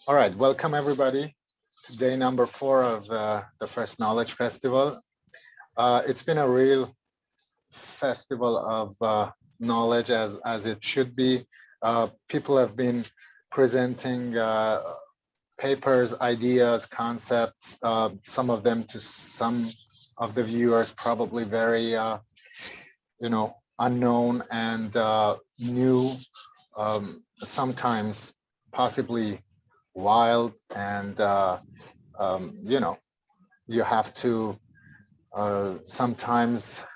All right, welcome everybody to day number 4 of the First Knowledge Festival. It's been a real festival of knowledge as it should be. People have been presenting papers, ideas, concepts, some of them to some of the viewers probably very, unknown and new, sometimes possibly wild, and you have to sometimes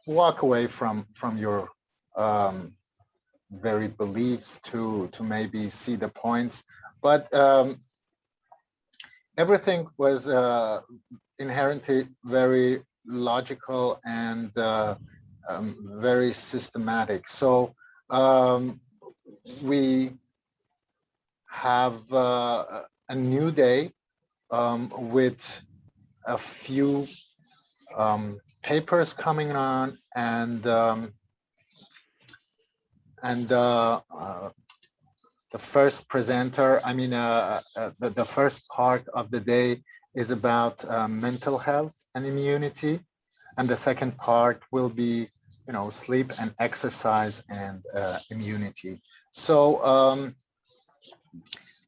walk away from your very beliefs to maybe see the points, but everything was inherently very logical and very systematic. So we have a new day with a few papers coming on, and the first presenter, the first part of the day is about mental health and immunity, and the second part will be sleep and exercise and immunity. So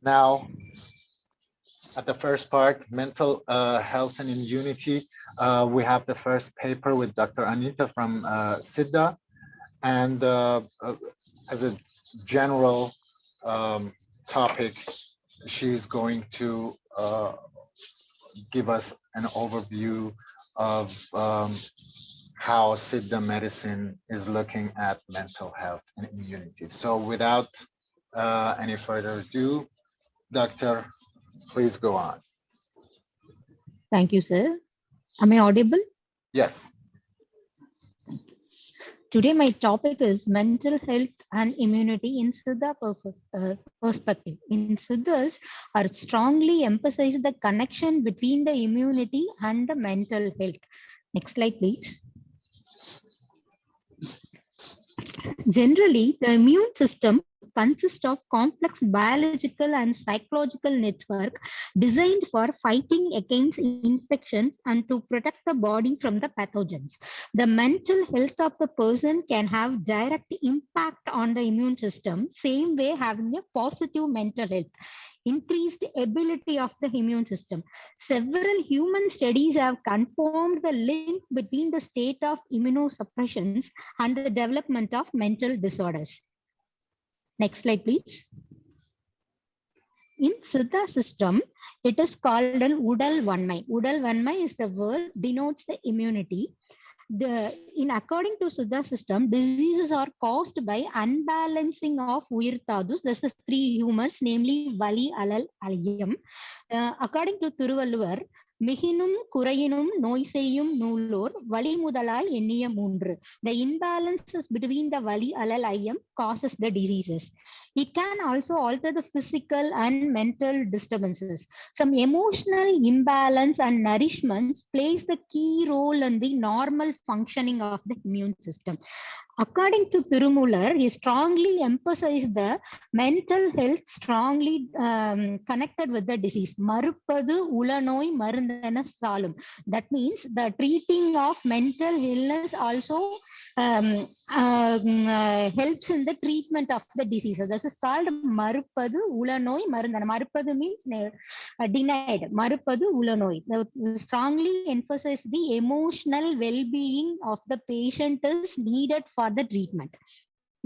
now, at the first part, mental health and immunity, we have the first paper with Dr. Anita from Siddha, and as a general topic, she's going to give us an overview of how Siddha medicine is looking at mental health and immunity. So without any further ado, Doctor, please go on. Thank you, sir. Am I audible? Yes. Today, my topic is mental health and immunity in Siddha perspective. In Siddhas are strongly emphasize the connection between the immunity and the mental health. Next slide, please. Generally, the immune system consists of complex biological and psychological network designed for fighting against infections and to protect the body from the pathogens. The mental health of the person can have direct impact on the immune system, same way having a positive mental health. Increased ability of the immune system. Several human studies have confirmed the link between the state of immunosuppression and the development of mental disorders. Next slide, please. In Siddha system, it is called an Udal Vanmai. Udal Vanmai is the word denotes the immunity. According to Siddha system, diseases are caused by unbalancing of Uyirthadus. This is 3 humors, namely Vali, Alal, Alayam. According to Thiruvalluvar, மிகினும் குறையினும் நோய் செய்யும் நூலோர் வழிமுதலாய் எண்ணிய 3. The imbalances between the vali, alal, ayam causes the diseases. It can also alter the physical and mental disturbances. Some emotional imbalance and nourishments plays the key role in the normal functioning of the immune system. According to Thirumular, he strongly emphasized the mental health strongly connected with the disease. Maruppadu ulanoi marundana salum. That means the treating of mental illness also helps in the treatment of the diseases. This is called Maruppadu ulanoi marundana. Maruppadu means denied. Maruppadu ulanoi. Strongly emphasize the emotional well-being of the patient is needed for the treatment.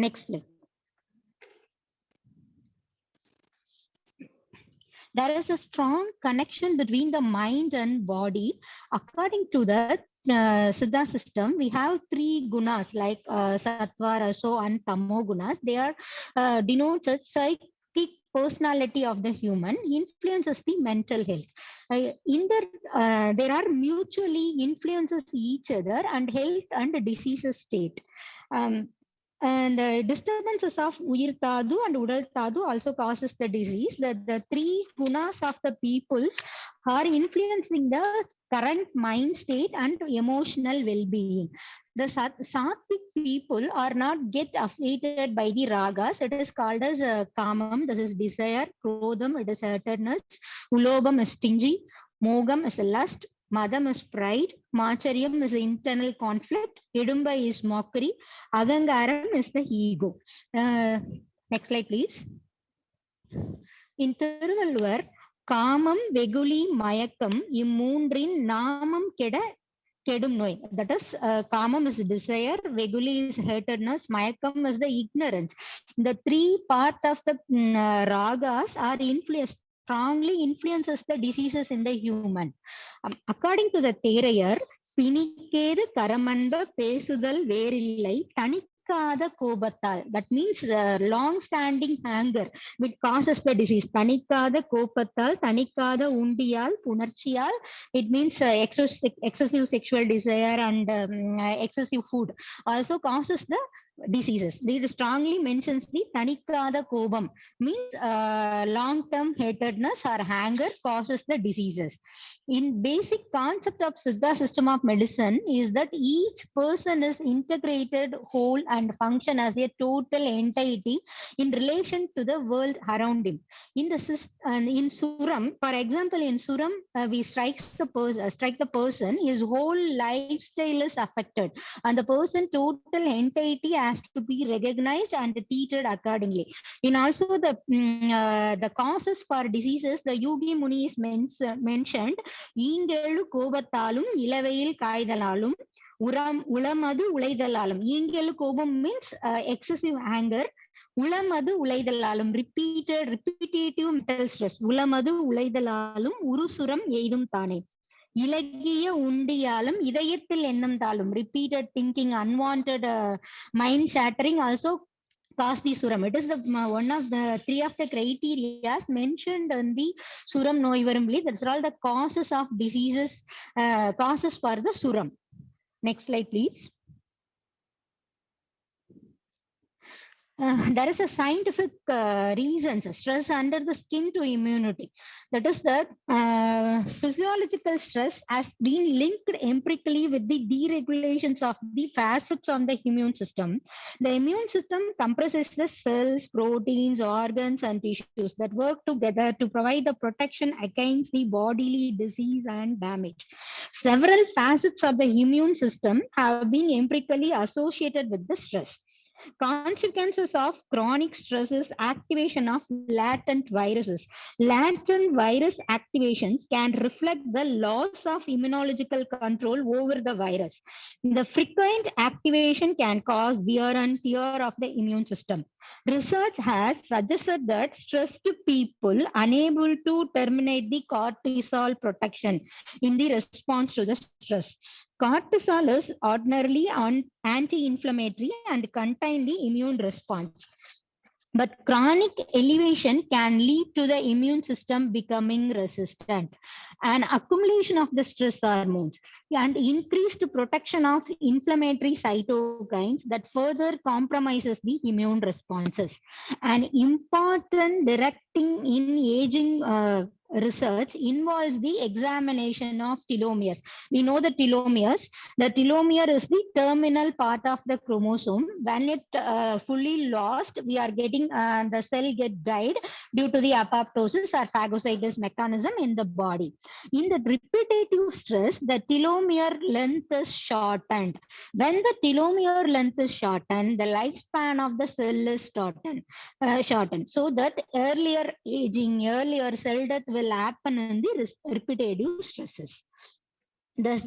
Next slide. There is a strong connection between the mind and body. According to the Siddha system, we have 3 gunas like Sattva, Raso and Tamo gunas. They are denotes a psychic personality of the human, influences the mental health. There are mutually influences each other and health and diseases state. And disturbances of Uyirthadu and Udalthadu also causes the disease. The 3 gunas of the people are influencing the current mind state and emotional well-being. The sattvic people are not get affected by the ragas. It is called as kamam. This is desire. Krodham, it is hatredness. Ulobam is stingy. Mogam is lust. Madam is pride. Macharyam is internal conflict. Idumba is mockery. Agangaram is the ego. Next slide, please. In Thiruvalluvar, காமம் வெகுளி மயக்கம் இம்மூன்றின் நாமம் கெட கெடும் நோய். That is, காமம் is desire, veguli is hatredness, mayakam is the ignorance. The three part of the ragas are strongly influences the diseases in the human. According to the Therayar, பிணிக்கேது கரமன்ப பேசுதல் வேறில்லை தணிக்காத கோபத்தால். That means long standing anger which causes the disease. தணிக்காத கோபத்தால், தணிக்காத உண்டியால், புணர்ச்சியால். It means excessive sexual desire and excessive food also causes the diseases. It strongly mentions the tanikada kobam, means long term hatredness or anger causes the diseases. In basic concept of Siddha system of medicine is that each person is integrated whole and function as a total entity in relation to the world around him. In Suram, for example, in Suram, we strike the person, his whole lifestyle is affected, and the person total entity has to be recognized and treated accordingly. In also the causes for diseases, the Yogi Muni is mentioned. ஈங்கெழு கோபத்தாலும் இளவையில் காய்தலாலும் உளமது உழைதலாலும். ஈங்கெழு கோபம் means excessive anger. உளமது உழைதலாலும் repetitive mental stress. உளமது உழைதலாலும் உருசுரம் எய்தும் தானே. இலகிய உண்டியாலும் இதயத்தில் எண்ணம் தாளும். repeated thinking, unwanted mind shattering also cause the suram. It is the one of the three of the criteria mentioned in the suram noivaramli. That's all the causes of diseases, causes for the suram. Next slide, please. There is a scientific reasons, stress under the skin to immunity. That is that physiological stress has been linked empirically with the deregulations of the facets on the immune system. The immune system comprises the cells, proteins, organs, and tissues that work together to provide the protection against the bodily disease and damage. Several facets of the immune system have been empirically associated with the stress. Consequences of chronic stress is activation of latent viruses. Latent virus activations can reflect the loss of immunological control over the virus. The frequent activation can cause wear and tear of the immune system. Research has suggested that stressed people unable to terminate the cortisol protection in the response to the stress. Cortisol is ordinarily anti-inflammatory and contain the immune response. But chronic elevation can lead to the immune system becoming resistant. An accumulation of the stress hormones and increased protection of inflammatory cytokines that further compromises the immune responses. An important directing in aging research involves the examination of telomeres. We know the telomeres. The telomere is the terminal part of the chromosome. When it fully lost, we are getting the cell get died due to the apoptosis or phagocytosis mechanism in the body. In the repetitive stress, the telomere length is shortened. When the telomere length is shortened, the lifespan of the cell is shortened. So that earlier aging, earlier cell death will happen in the repetitive stresses. Thus,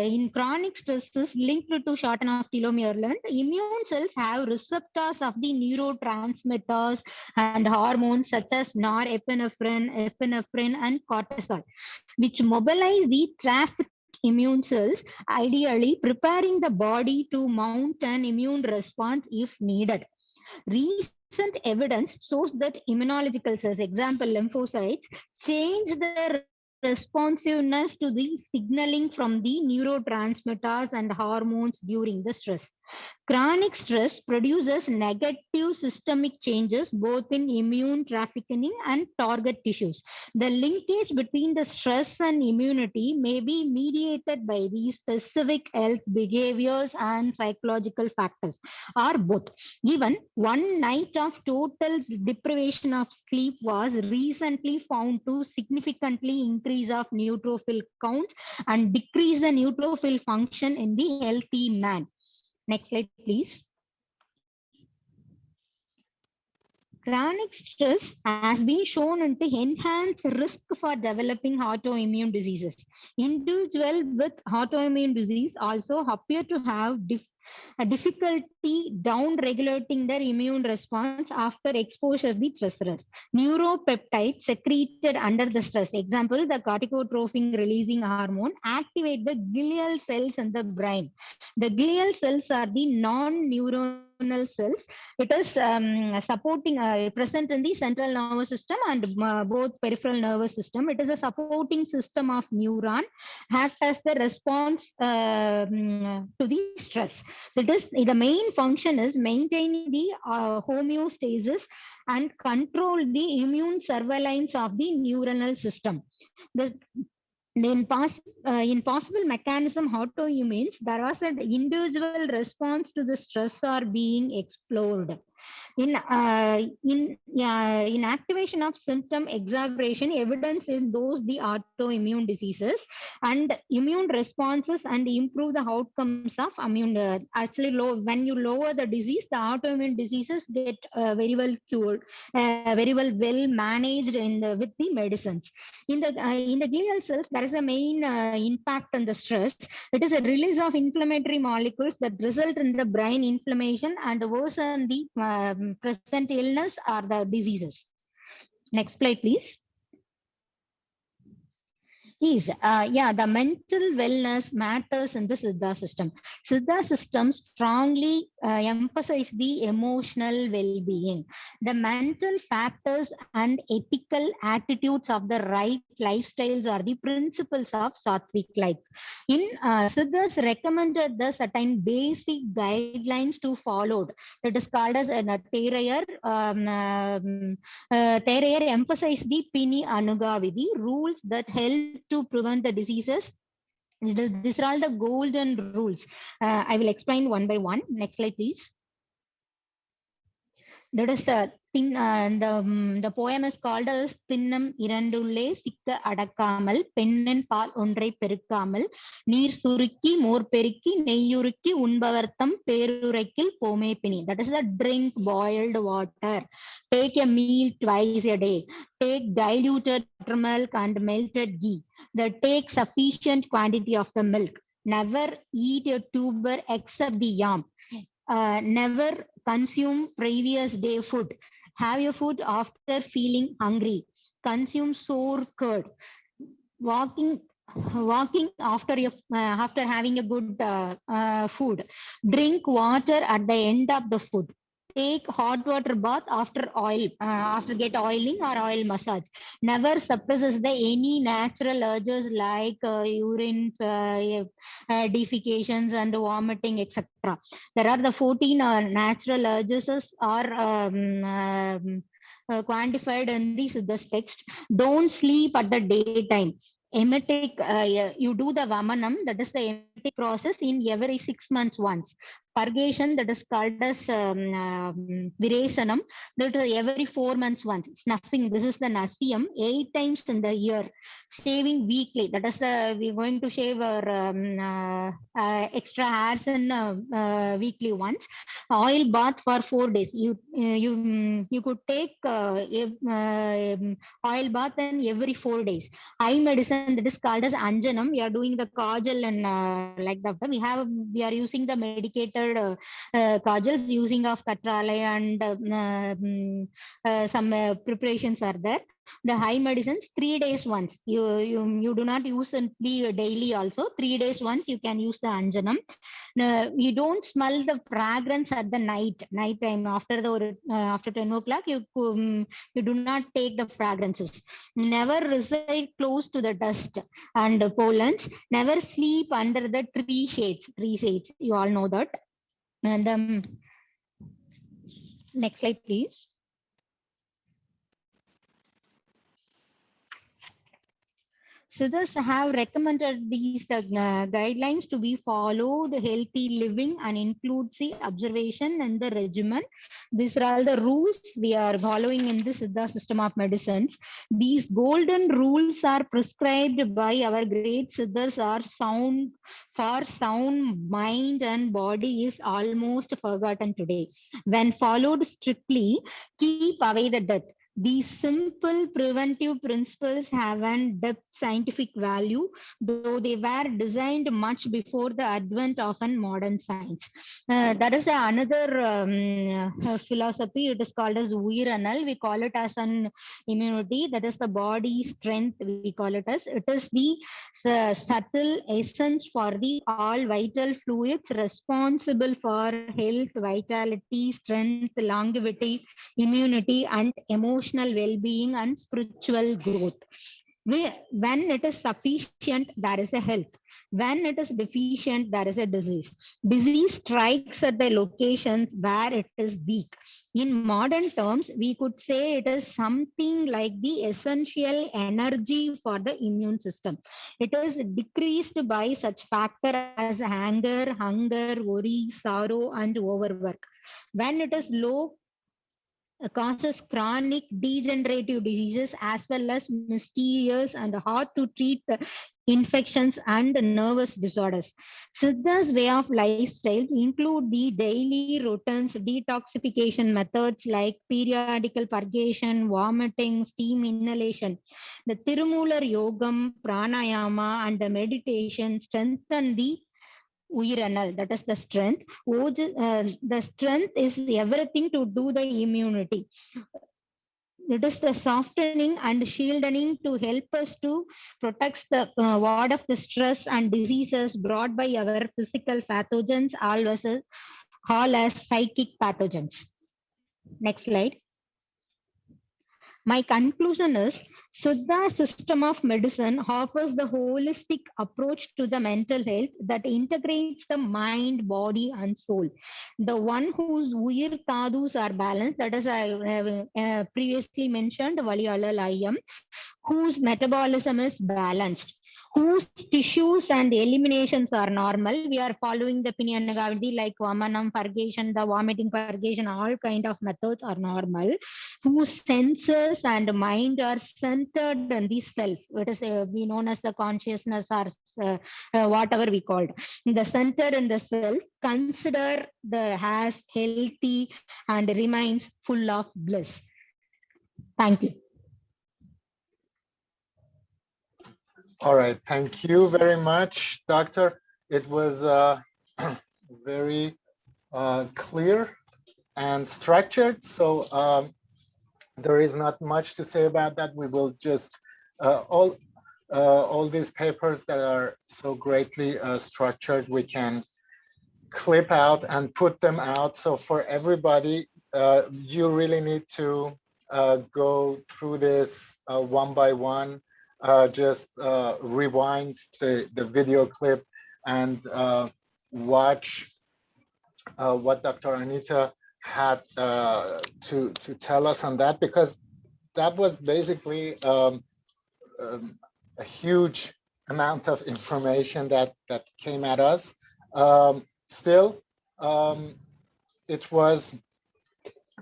in chronic stresses linked to shorten of telomere length, immune cells have receptors of the neurotransmitters and hormones such as norepinephrine, epinephrine, and cortisol, which mobilize the traffic immune cells, ideally preparing the body to mount an immune response if needed. Recent evidence shows that immunological cells, example lymphocytes, change their responsiveness to the signaling from the neurotransmitters and hormones during the stress. Chronic stress produces negative systemic changes both in immune trafficking and target tissues. The linkage between the stress and immunity may be mediated by these specific health behaviors and psychological factors, or both. Even one night of total deprivation of sleep was recently found to significantly increase of neutrophil counts and decrease the neutrophil function in the healthy man. Next slide, please. Chronic stress has been shown to enhance risk for developing autoimmune diseases. Individuals with autoimmune disease also appear to have a difficulty down regulating their immune response after exposure to stress. Neuropeptides secreted under the stress, example, the corticotrophin releasing hormone, activate the glial cells in the brain. The glial cells are the non-neuronal cells. It is supporting, present in the central nervous system and both peripheral nervous system. It is a supporting system of neuron, acts as the response to the stress. That is, the main function is maintaining the homeostasis and control the immune surveillance of the neuronal system. The in possible mechanism autoimmunes, there was an individual response to the stress are being explored. In activation of symptom exacerbation, evidence in those the autoimmune diseases and immune responses and improve the outcomes of immune. Actually, when you lower the disease, the autoimmune diseases get very well cured, very well managed with the medicines. In the glial cells, there is a main impact on the stress. It is a release of inflammatory molecules that result in the brain inflammation and worsen the present illness or the diseases. Next slide, please. Is the mental wellness matters in the Siddha system. Siddha system strongly emphasize the emotional well-being. The mental factors and ethical attitudes of the right lifestyles are the principles of Sattvic life. In Siddhas recommended the certain basic guidelines to follow. That is called as Therayar. Therayar emphasize the Pini Anugavidhi, rules that help to prevent the diseases. These are all the golden rules. I will explain one by one. Next slide, please. That is the poem is called as Pinnam Irandulle Sikka Adakamal, Pennan Pal Ondrai Perikamal, Neer Suriki, More Periki, Neyuriki, Unbavartam, Perurekil, Pome Pini. That is the drink boiled water. Take a meal twice a day. Take diluted buttermilk and melted ghee. Take sufficient quantity of the milk. Never eat a tuber except the yam. Never consume previous day food. Have your food after feeling hungry. Consume sour curd. Walking after having a good food. Drink water at the end of the food. Take hot water bath after after get oiling or oil massage. Never suppresses the any natural urges like urine, defecations and vomiting, etc. There are the 14 natural urges are quantified in this text. Don't sleep at the daytime. Emetic, you do the vamanam, that is the emetic process in every 6 months once. Purgation, that is called as viresanam, that is every 4 months once. Snuffing, this is the nasiyam, 8 times in the year. Shaving weekly, that is we're going to shave our extra hairs in weekly once. Oil bath for 4 days. You could take oil bath in every 4 days. Eye medicine, that is called as anjanam. We are doing the kajal and like that. We are using the medicated kajals using of katralaya and some preparations are there. The high medicines 3 days once. You do not use it daily also. 3 days once you can use the anjanam. You don't smell the fragrance at the night time after 10 o'clock. You do not take the fragrances. Never reside close to the dust and pollens. Never sleep under the tree shades. You all know that. And next slide, please. Siddhas have recommended these guidelines to be followed, healthy living, and includes the observation and the regimen. These are all the rules we are following in the Siddha system of medicines. These golden rules are prescribed by our great Siddhas are sound for sound mind and body is almost forgotten today. When followed strictly, keep away the death. These simple preventive principles have an depth scientific value, though they were designed much before the advent of an modern science. That is another philosophy. It is called as Uiranal. We call it as an immunity. That is the body strength. We call it as. It is the subtle essence for the all vital fluids responsible for health, vitality, strength, longevity, immunity, and emotional well-being and spiritual growth. When it is sufficient, there is a health. When it is deficient, there is a disease. Disease strikes at the locations where it is weak. In modern terms, we could say it is something like the essential energy for the immune system. It is decreased by such factor as anger, hunger, worry, sorrow, and overwork. When it is low, causes chronic degenerative diseases as well as mysterious and hard to treat infections and nervous disorders. Siddha's way of lifestyle include the daily routines, detoxification methods like periodical purgation, vomiting, steam inhalation. The Tirumular Yogam, Pranayama, and the meditation strengthen the Uiranal, that is the strength. The strength is everything to do the immunity. It is the softening and shielding to help us to protect the ward of the stress and diseases brought by our physical pathogens, all as psychic pathogens. Next slide. My conclusion is Siddha system of medicine offers the holistic approach to the mental health that integrates the mind, body, and soul. The one whose Uyir Tadus are balanced, that is, I have previously mentioned, Vali Alalayam, whose metabolism is balanced, whose tissues and eliminations are normal. We are following the Pinyanagavadi like Vamanam, purgation, the vomiting purgation, all kind of methods are normal, whose senses and mind are centered in the self. It is we known as the consciousness or whatever we called. The center in the self, consider the as healthy and remains full of bliss. Thank you. All right, thank you very much, Doctor. It was very clear and structured. So there is not much to say about that. We will just all these papers that are so greatly structured, we can clip out and put them out. So for everybody, you really need to go through this one by one. Just rewind the video clip and watch what Dr. Anita had to tell us on that, because that was basically a huge amount of information that came at us. Still, it was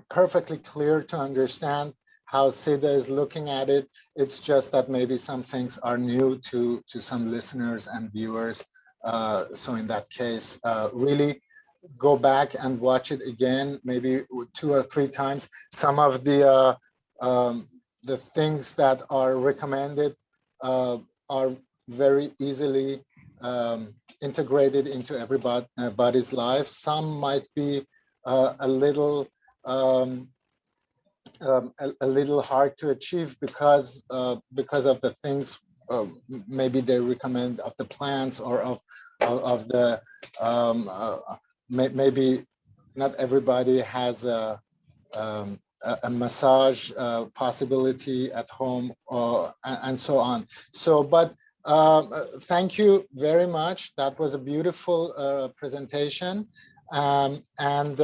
perfectly clear to understand how Siddha is looking at it. It's just that maybe some things are new to some listeners and viewers. So in that case, really go back and watch it again, maybe 2 or 3 times. Some of the things that are recommended are very easily integrated into everybody's life. Some might be a little hard to achieve because of the things maybe they recommend of the plants or of the maybe not everybody has a massage possibility at home and so on. So, but thank you very much. That was a beautiful presentation. And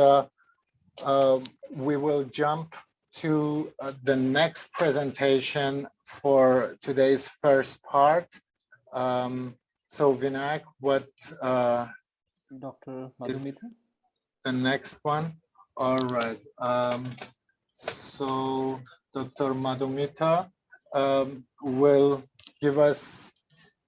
we will jump to the next presentation for today's first part. So Vinayak, what Dr. is Madhumita? the next one? All right. So Dr. Madhumita will give us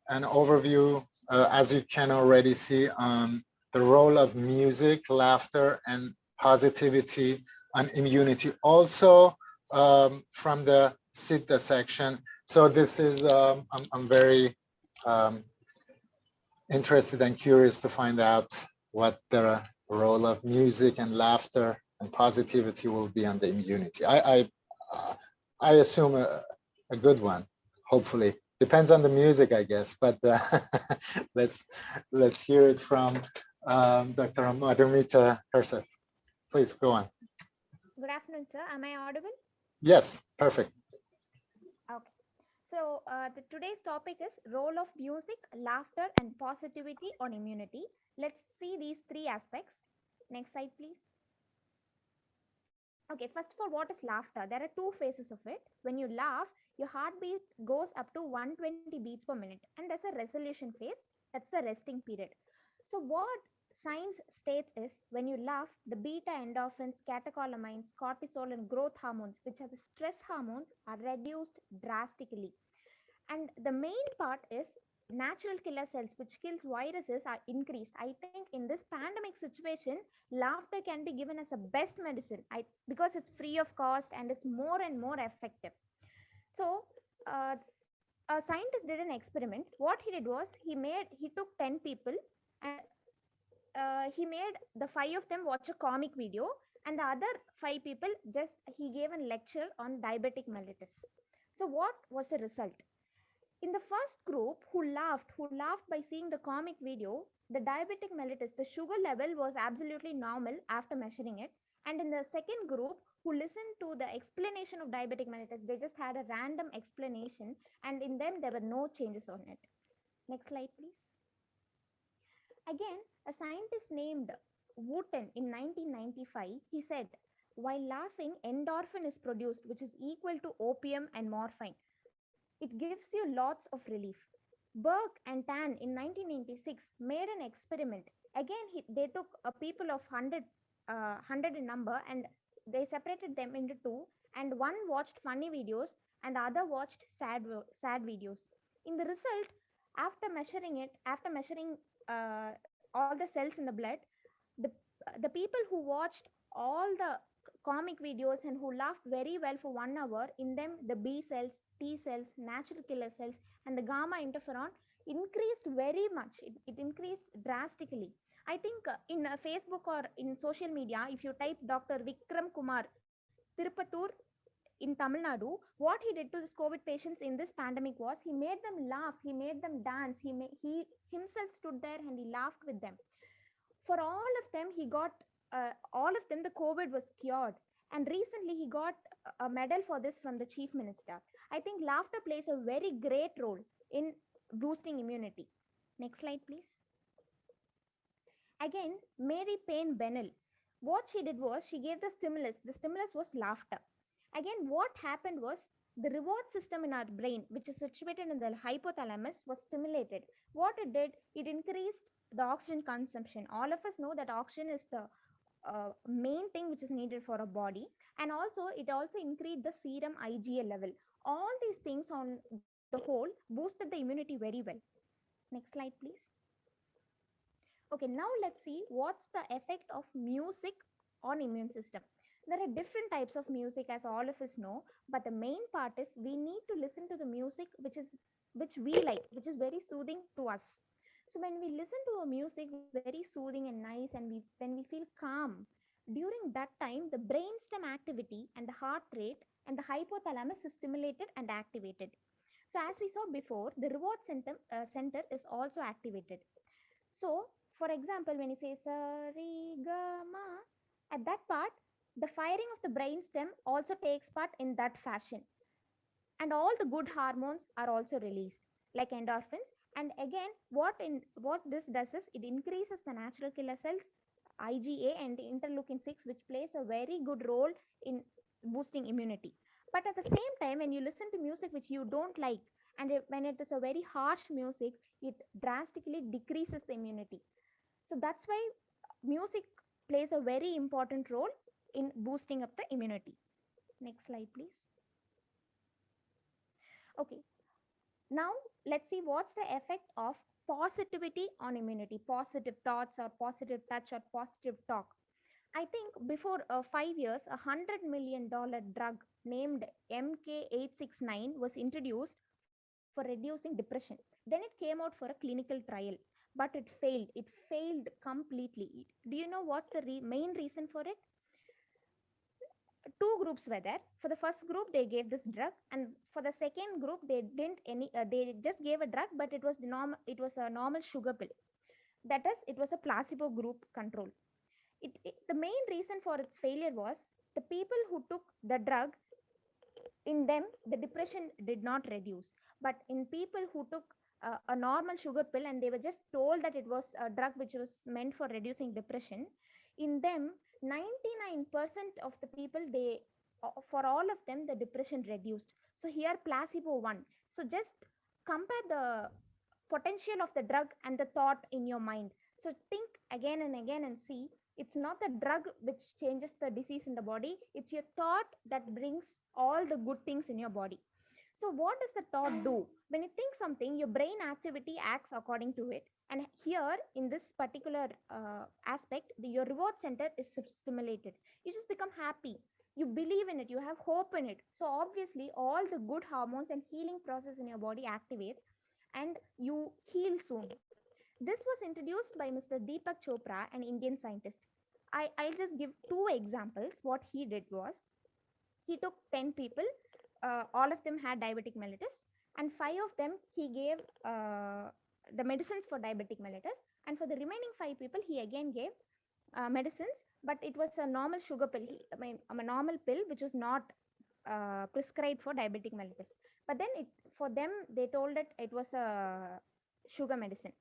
an overview, as you can already see, on the role of music, laughter, and positivity on immunity. Also from the Siddha section. So this is, I'm very interested and curious to find out what the role of music and laughter and positivity will be on the immunity. I assume a good one, hopefully. Depends on the music, I guess, but let's hear it from Dr. Madhumita herself. Please go on. Good afternoon, sir. Am I audible? Yes, perfect. Okay. So today's topic is role of music, laughter, and positivity on immunity. Let's see these three aspects. Next slide, please. Okay, first of all, what is laughter? There are two phases of it. When you laugh, your heartbeat goes up to 120 beats per minute, and there's a resolution phase. That's the resting period. So, what science states is when you laugh, the beta endorphins, catecholamines, cortisol, and growth hormones, which are the stress hormones, are reduced drastically. And the main part is natural killer cells, which kills viruses, are increased. I think in this pandemic situation, laughter can be given as a best medicine, because it's free of cost and it's more and more effective. So uh, a scientist did an experiment. What he did was he took 10 people, and he made the five of them watch a comic video, and the other five people, just he gave a lecture on diabetic mellitus. So what was the result? In the first group who laughed by seeing the comic video, the diabetic mellitus, the sugar level was absolutely normal after measuring it. And in the second group who listened to the explanation of diabetic mellitus, they just had a random explanation, and in them there were no changes on it. Next slide, please. Again, a scientist named Wooten in 1995, he said, while laughing, endorphin is produced, which is equal to opium and morphine. It gives you lots of relief. Burke and Tan in 1986 made an experiment. Again, they took a people of 100 in number, and they separated them into two, and one watched funny videos and the other watched sad videos. In the result, after measuring all the cells in the blood, the the people who watched all the comic videos and who laughed very well for 1 hour, in them the B cells, T cells, natural killer cells, and the gamma interferon increased very much. It increased drastically. I think in Facebook or in social media, if you type Dr. Vikram Kumar Tirupatur in Tamil Nadu, what he did to this COVID patients in this pandemic was he made them laugh, he made them dance, he himself stood there and he laughed with them. For all of them, all of them, the COVID was cured. And recently, he got a medal for this from the chief minister. I think laughter plays a very great role in boosting immunity. Next slide, please. Again, Mary Payne Bennell. What she did was she gave the stimulus. The stimulus was laughter. Again, what happened was the reward system in our brain, which is situated in the hypothalamus, was stimulated. What it did, it increased the oxygen consumption. All of us know that oxygen is the main thing which is needed for a body, and also it also increased the serum IgA level. All these things on the whole boosted the immunity very well. Next slide, please. Okay, now let's see what's the effect of music on immune system. There are different types of music, as all of us know, but the main part is we need to listen to the music which we like, which is very soothing to us. So when we listen to a music very soothing and nice, and when we feel calm, during that time the brainstem activity and the heart rate and the hypothalamus is stimulated and activated. So as we saw before, the reward center is also activated. So, for example, when you say sarigama, at that part, the firing of the brainstem also takes part in that fashion, and all the good hormones are also released, like endorphins. And again, what this does is it increases the natural killer cells, IgA and interleukin 6, which plays a very good role in boosting immunity. But at the same time, when you listen to music which you don't like, and when it is a very harsh music, it drastically decreases the immunity. So that's why music plays a very important role in boosting up the immunity. Next slide, please. Okay, now let's see what's the effect of positivity on immunity, positive thoughts or positive touch or positive talk. I think before 5 years, $100 million drug named MK869 was introduced for reducing depression. Then it came out for a clinical trial, but it failed. It failed completely. Do you know what's the main reason for it? Two groups were there. For the first group, they gave this drug, and for the second group, they didn't any. They just gave a drug, but it was the normal. It was a normal sugar pill. That is, it was a placebo group control. The main reason for its failure was the people who took the drug, in them the depression did not reduce, but in people who took a normal sugar pill and they were just told that it was a drug which was meant for reducing depression, in them 99% of the people, they for all of them the depression reduced. So here placebo won. So just compare the potential of the drug and the thought in your mind. So think again and again and see, it's not the drug which changes the disease in the body, it's your thought that brings all the good things in your body. So what does the thought do? When you think something, your brain activity acts according to it. And here in this particular aspect, your reward center is stimulated. You just become happy. You believe in it. You have hope in it. So obviously, all the good hormones and healing process in your body activates, and you heal soon. This was introduced by Mr. Deepak Chopra, an Indian scientist. I'll just give two examples. What he did was, he took 10 people, all of them had diabetic mellitus, and 5 of them he gave the medicines for diabetic mellitus, and for the remaining 5 people he again gave medicines, but it was a normal sugar pill. I mean, a normal pill which was not prescribed for diabetic mellitus. But then for them they told that it was a sugar medicine.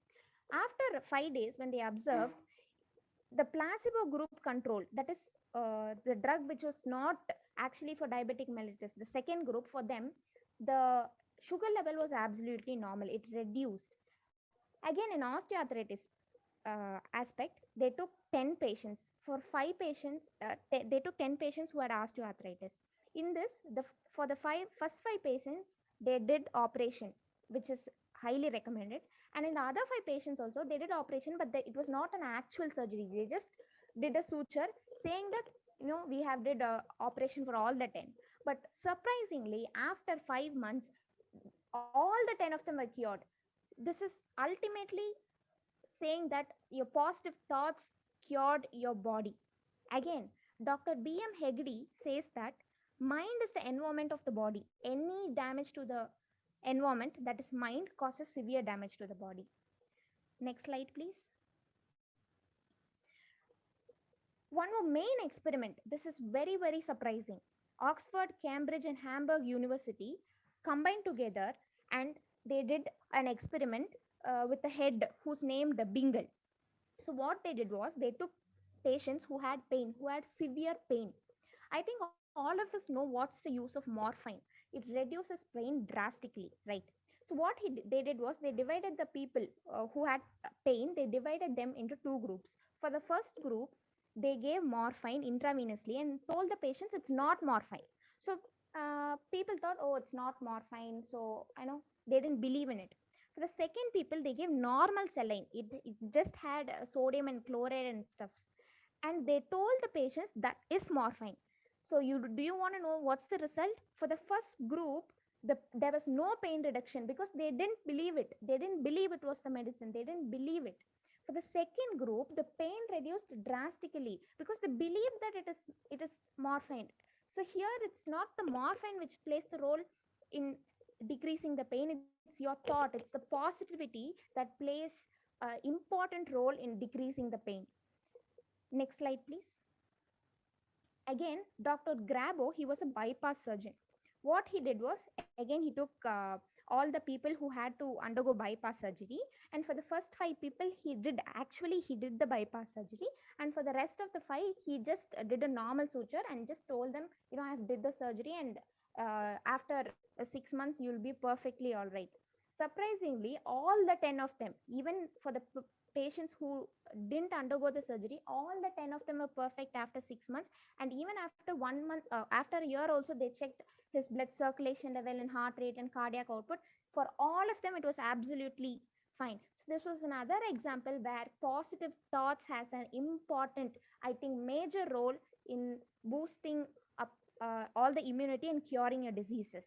After 5 days, when they observed, the placebo group control, that is the drug which was not actually for diabetic mellitus, the second group, for them the sugar level was absolutely normal, it reduced. Again, in osteoarthritis aspect, they took 10 patients. For 5 patients, they took 10 patients who had osteoarthritis. In this, for the first 5 patients, they did operation, which is highly recommended. And in the other 5 patients also, they did operation, but it was not an actual surgery. They just did a suture, saying that, we have did a operation for all the 10. But surprisingly, after 5 months, all the 10 of them were cured. This is ultimately saying that your positive thoughts cured your body. Again, Dr. B.M. Hegde says that mind is the environment of the body. Any damage to the environment, that is mind, causes severe damage to the body. Next slide, please. One more main experiment. This is very, very surprising. Oxford, Cambridge, and Hamburg University combined together, and they did an experiment with a head who's named Bingle. So what they did was, they took patients who had pain, who had severe pain. I think all of us know what's the use of morphine. It reduces pain drastically, right? So what they did was, they divided the people who had pain, they divided them into two groups. For the first group, they gave morphine intravenously and told the patients it's not morphine. So people thought, oh, it's not morphine. So I know they didn't believe in it. For the second people, they gave normal saline. It just had sodium and chloride and stuff. And they told the patients that is morphine. So do you want to know what's the result? For the first group, there was no pain reduction because they didn't believe it. They didn't believe it was the medicine. They didn't believe it. For the second group, the pain reduced drastically because they believed that it is morphine. So here it's not the morphine which plays the role in decreasing the pain. It's your thought. It's the positivity that plays an important role in decreasing the pain. Next slide, please. Again, Dr. Grabo, he was a bypass surgeon. What he did was, again, he took all the people who had to undergo bypass surgery. And for the first 5 people, he did the bypass surgery. And for the rest of the 5, he just did a normal suture and just told them, I did the surgery, and after 6 months, you'll be perfectly all right. Surprisingly, all the 10 of them, even for the patients who didn't undergo the surgery, all the 10 of them were perfect after 6 months. And even after 1 month, after a year also, they checked his blood circulation level and heart rate and cardiac output. For all of them, it was absolutely fine. So this was another example where positive thoughts has an important, I think, major role in boosting up all the immunity and curing your diseases.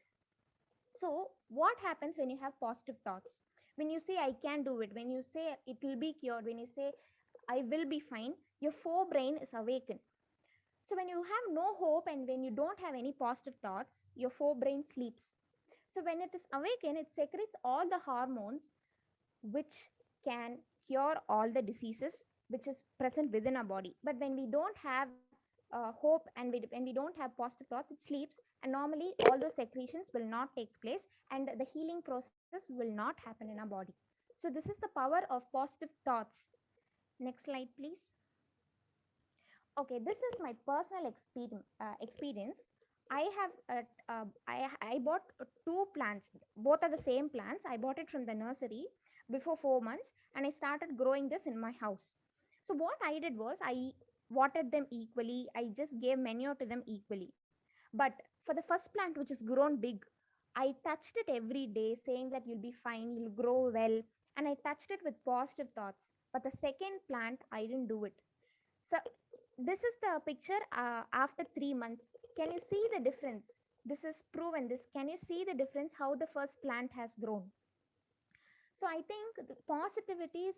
So what happens when you have positive thoughts? When you say I can do it, when you say it will be cured, when you say I will be fine, your forebrain is awakened. So when you have no hope and when you don't have any positive thoughts, your forebrain sleeps. So when it is awakened, it secretes all the hormones which can cure all the diseases which is present within our body. But when we don't have hope and when we don't have positive thoughts, it sleeps, and normally all those secretions will not take place, and the healing process will not happen in our body. So this is the power of positive thoughts. Next slide, please. Okay, this is my personal experience. I have I bought two plants. Both are the same plants. I bought it from the nursery before 4 months, and I started growing this in my house. So what I did was I watered them equally. I just gave manure to them equally. But for the first plant, which is grown big, I touched it every day, saying that you'll be fine, you'll grow well, and I touched it with positive thoughts. But the second plant, I didn't do it. So this is the picture after 3 months. Can you see the difference? This is proven. This can you see the difference how the first plant has grown? So I think the positivity is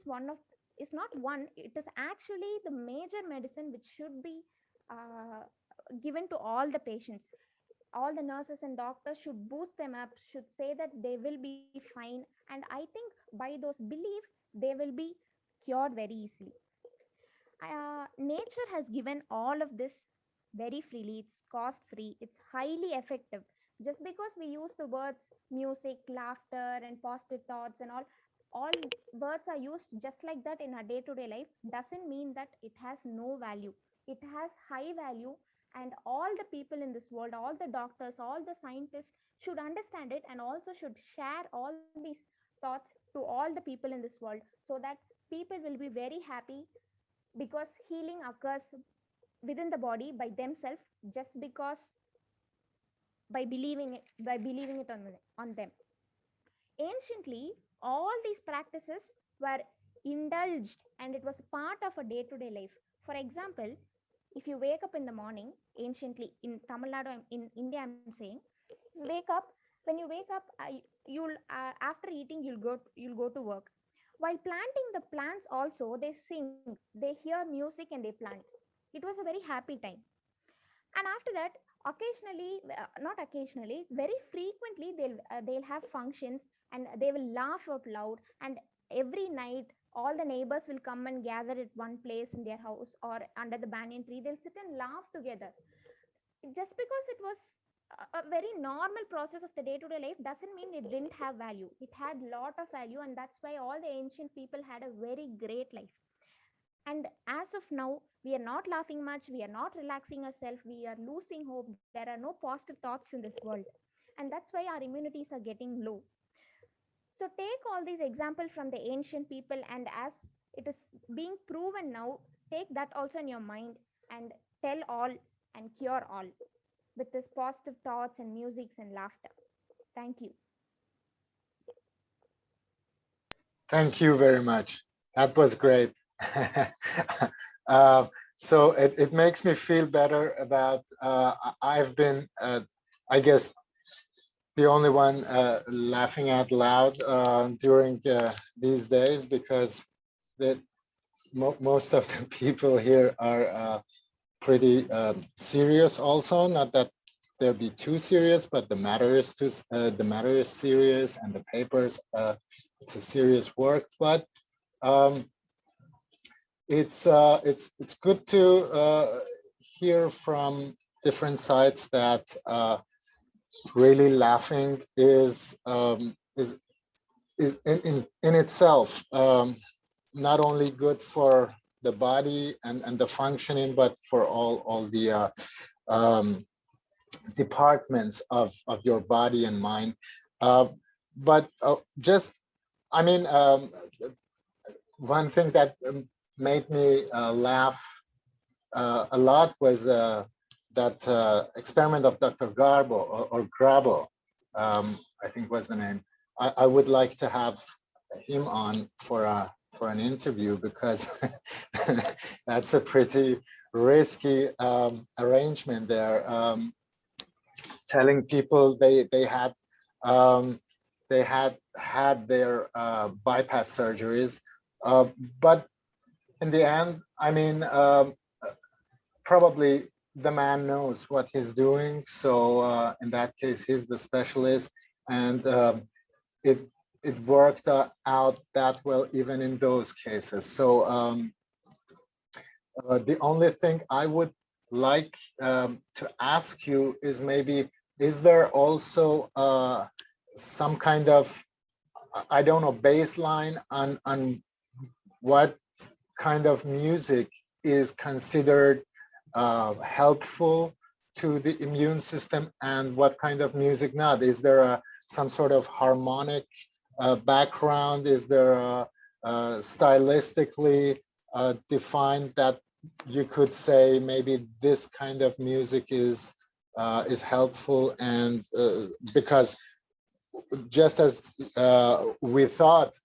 is not one. It is actually the major medicine which should be uh, given to all the patients. All the nurses and doctors should boost them up. Should say that they will be fine. And I think by those belief, they will be cured very easily. Nature has given all of this very freely. It's cost free, it's highly effective. Just because we use the words music, laughter, and positive thoughts and all words are used just like that in our day to day life, doesn't mean that it has no value. It has high value, and all the people in this world, all the doctors, all the scientists should understand it and also should share all these thoughts to all the people in this world, so that people will be very happy, because healing occurs within the body by themselves, just because by believing it on them. Anciently, all these practices were indulged, and it was a part of a day-to-day life. For example, if you wake up in the morning, anciently in Tamil Nadu, in India, I'm saying, wake up. When you wake up, you'll after eating, you'll go to work. While planting the plants, also they sing, they hear music, and they plant. It was a very happy time. And after that, occasionally, not occasionally, very frequently, they'll have functions, and they will laugh out loud. And every night, all the neighbors will come and gather at one place in their house or under the banyan tree. They'll sit and laugh together. Just because it was a very normal process of the day to day life doesn't mean it didn't have value. It had lot of value, and that's why all the ancient people had a very great life. And as of now, we are not laughing much, we are not relaxing ourselves, we are losing hope, there are no positive thoughts in this world. And that's why our immunities are getting low. So take all these examples from the ancient people, and as it is being proven now, take that also in your mind and tell all and cure all with this positive thoughts and musics and laughter. Thank you. Thank you very much. That was great. uh, so it makes me feel better about, I've been, I guess, the only one laughing out loud during these days, because most of the people here are pretty serious also. Not that they'll be too serious, but the matter is serious, and the papers, it's a serious work. But it's good to hear from different sides that really laughing is is in itself not only good for the body and the functioning, but for all the departments of your body and mind. But just, I mean, one thing that made me laugh a lot was that experiment of Dr. Garbo or Grabo, I think was the name. I would like to have him on for an interview, because that's a pretty risky arrangement there. Telling people they had their bypass surgeries, but in the end, I mean, probably the man knows what he's doing. So in that case, he's the specialist, and it worked out that well even in those cases. So the only thing I would like to ask you is, maybe, is there also some kind of, I don't know, baseline on what kind of music is considered helpful to the immune system and what kind of music not? Is there some sort of harmonic background? Is there stylistically defined that you could say maybe this kind of music is helpful? And because just as we thought,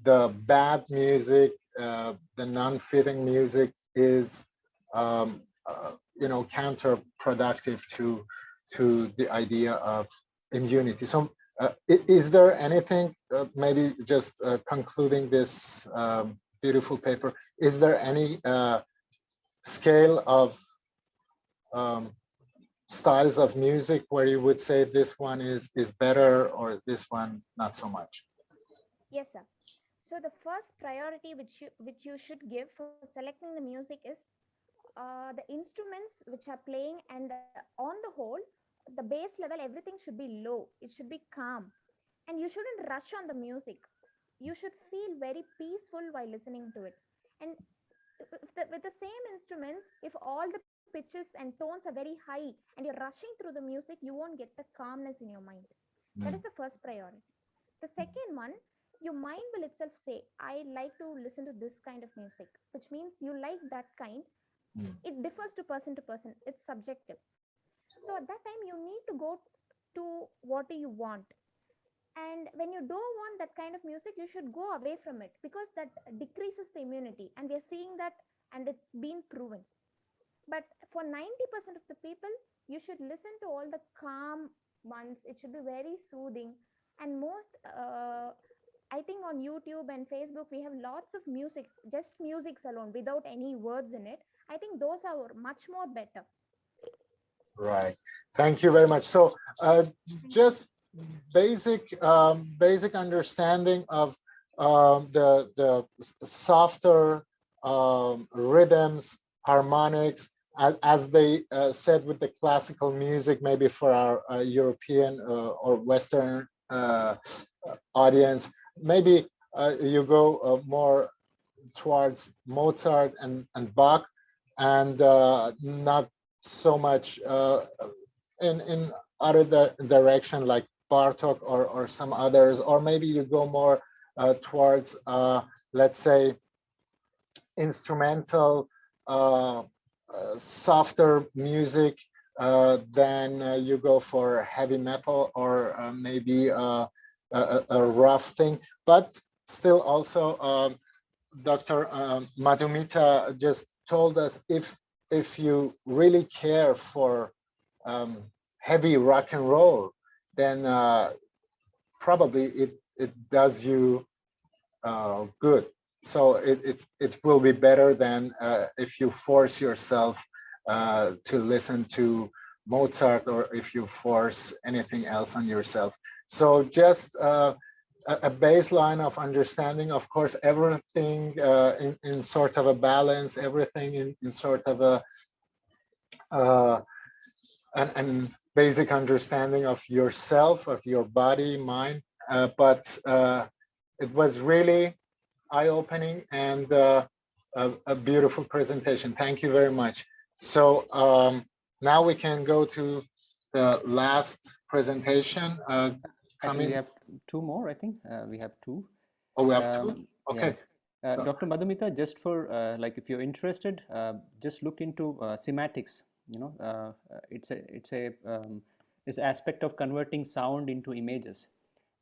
the bad music, the non-fitting music is counterproductive to the idea of immunity. So is there anything, maybe just concluding this beautiful paper, is there any scale of styles of music where you would say this one is better or this one not so much? Yes, sir. So the first priority which you should give for selecting the music is the instruments which are playing, and on the whole, the bass level, everything should be low. It should be calm, and you shouldn't rush on the music. You should feel very peaceful while listening to it. And with the same instruments, if all the pitches and tones are very high and you're rushing through the music, you won't get the calmness in your mind. That is the first priority. The second one, your mind will itself say, I like to listen to this kind of music, which means you like that kind. It differs to person, it's subjective. So at that time, you need to go to what do you want. And when you don't want that kind of music, you should go away from it, because that decreases the immunity. And we are seeing that, and it's been proven. But for 90% of the people, you should listen to all the calm ones. It should be very soothing. And most, I think on YouTube and Facebook, we have lots of music, just musics alone without any words in it. I think those are much more better. Right. Thank you very much. So just basic understanding of the softer rhythms, harmonics, as they said with the classical music, maybe for our European or Western audience, maybe you go more towards Mozart and Bach, and not so much in other direction like Bartok or some others, or maybe you go more towards let's say instrumental softer music, then you go for heavy metal or maybe a rough thing. But still also Dr. Madhumita just told us, if you really care for heavy rock and roll, then probably it does you good. So it will be better than if you force yourself to listen to Mozart, or if you force anything else on yourself. So just a baseline of understanding, of course, everything in sort of a balance, everything in sort of a an basic understanding of yourself, of your body, mind, but it was really eye-opening and a beautiful presentation. Thank you very much. So now we can go to the last presentation. I think we Coming. have two more. I think we have two. Oh, we have two. Okay. Yeah. So- Dr. Madhumita, just for like, if you're interested, just look into sematics. You know, it's this aspect of converting sound into images,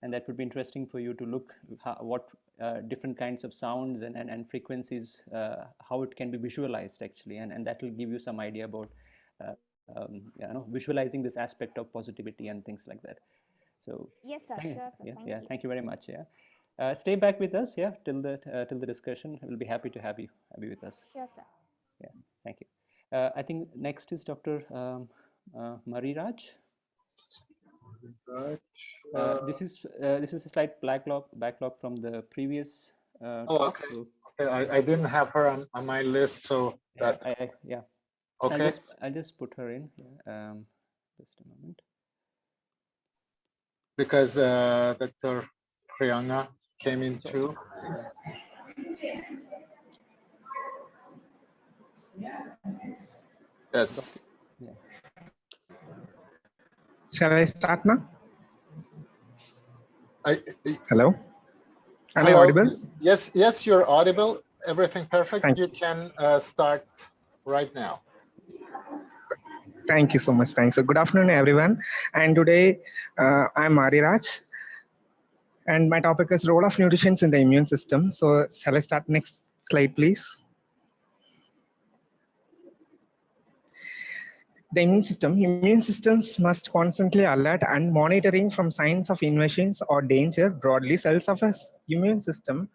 and that would be interesting for you to look what different kinds of sounds and frequencies, how it can be visualized actually, and that will give you some idea about visualizing this aspect of positivity and things like that. So Yes, sir. Sure, sir. Thank you. thank you very much. Stay back with us, till the discussion. We'll be happy to have you with us. Sure, sir. Yeah, thank you. I think next is Dr. Mariraj. This is a slight backlog from the previous talk. Okay. So I didn't have her on my list, so that. yeah. Okay. I'll just put her in. Just a moment. Because Dr. Priyanka came in too. Yes. Yeah. Shall I start now? I, Hello? Am I hello? audible? Yes, you're audible. Everything perfect. You can start right now. Thank you so much. Thanks. So good afternoon, everyone. And today I'm Mariraj. And my topic is role of nutrition in the immune system. So shall I start next slide, please? The immune systems must constantly alert and monitoring from signs of invasions or danger. Broadly, cells of a immune system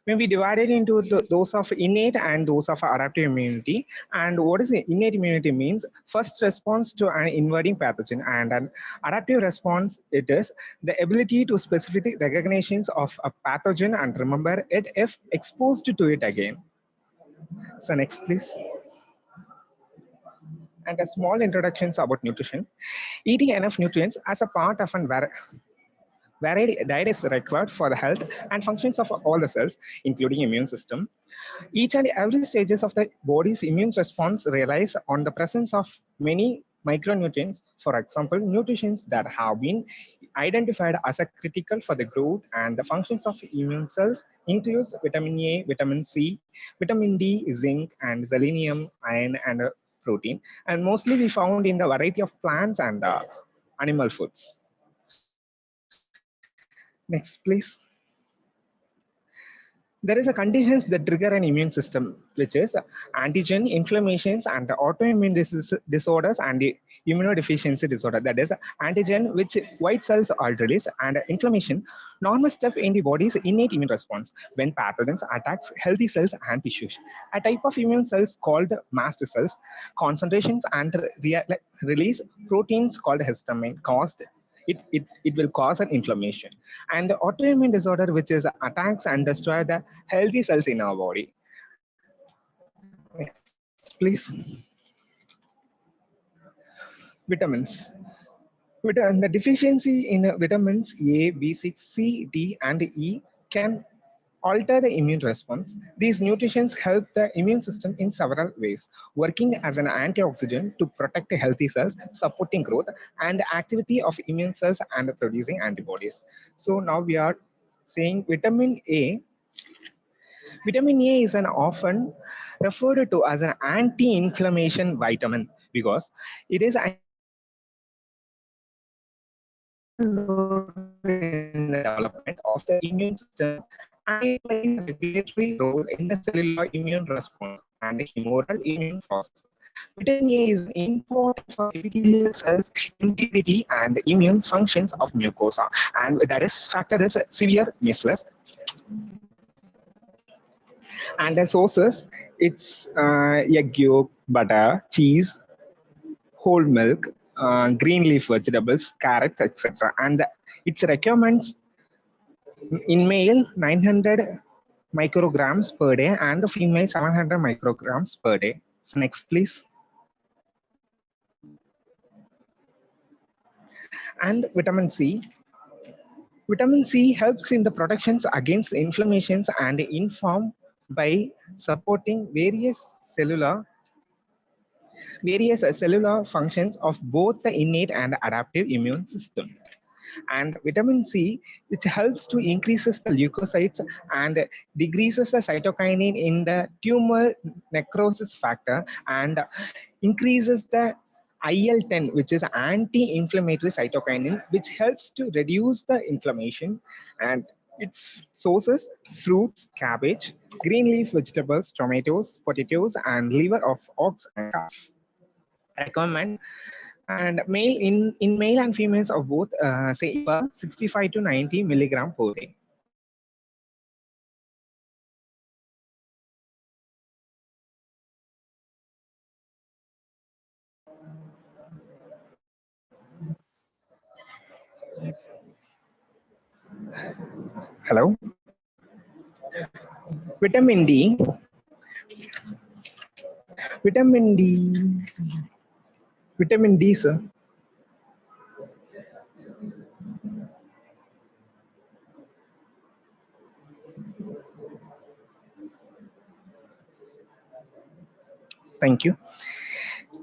may be divided into those of innate and those of adaptive immunity. And what is innate immunity means? First response to an invading pathogen, and an adaptive response, it is the ability to specifically recognitions of a pathogen and remember it if exposed to it again. So next, please. And a small introductions about nutrition. Eating enough nutrients as a part of an varied diet is required for the health and functions of all the cells, including immune system. Each and every stages of the body's immune response relies on the presence of many micronutrients. For example, nutrients that have been identified as a critical for the growth and the functions of immune cells includes vitamin A, vitamin C, vitamin D, zinc, and selenium, iron, and protein. And mostly we found in the variety of plants and animal foods. Next, please. There is a conditions that trigger an immune system, which is antigen, inflammations, and autoimmune disorders and immunodeficiency disorder. That is antigen, which white cells are released, and inflammation, normal step in the body's innate immune response when pathogens attacks healthy cells and tissues. A type of immune cells called mast cells, concentrations and release proteins called histamine caused it will cause an inflammation. And the autoimmune disorder, which is attacks and destroy the healthy cells in our body. Next, please. Vitamins. The deficiency in vitamins A, B6, C, D, and E can alter the immune response. These nutrients help the immune system in several ways, working as an antioxidant to protect the healthy cells, supporting growth and the activity of immune cells and producing antibodies. So now we are saying vitamin A. Vitamin A is an often referred to as an anti-inflammation vitamin because it is in the development of the immune system, and it plays a regulatory role in the cellular immune response and the humoral immune process. Vitamin A is important for epithelial cells, integrity, and immune functions of mucosa, and that is factor is severe measles. And the sources, it's egg yolk, butter, cheese, whole milk, green leaf vegetables, carrots, etc. And its recommends in male 900 micrograms per day and the female 700 micrograms per day. So next, please. And vitamin C helps in the protections against inflammations and inform by supporting various cellular functions of both the innate and adaptive immune system. And vitamin C, which helps to increases the leukocytes and decreases the cytokinin in the tumor necrosis factor and increases the IL-10, which is anti-inflammatory cytokinin, which helps to reduce the inflammation. And its sources: fruits, cabbage, green leaf vegetables, tomatoes, potatoes, and liver of ox and calf. Recommend and male in male and females of both say per 65 to 90 milligram per day. Hello. Vitamin D. Vitamin D. Vitamin D, sir. Thank you.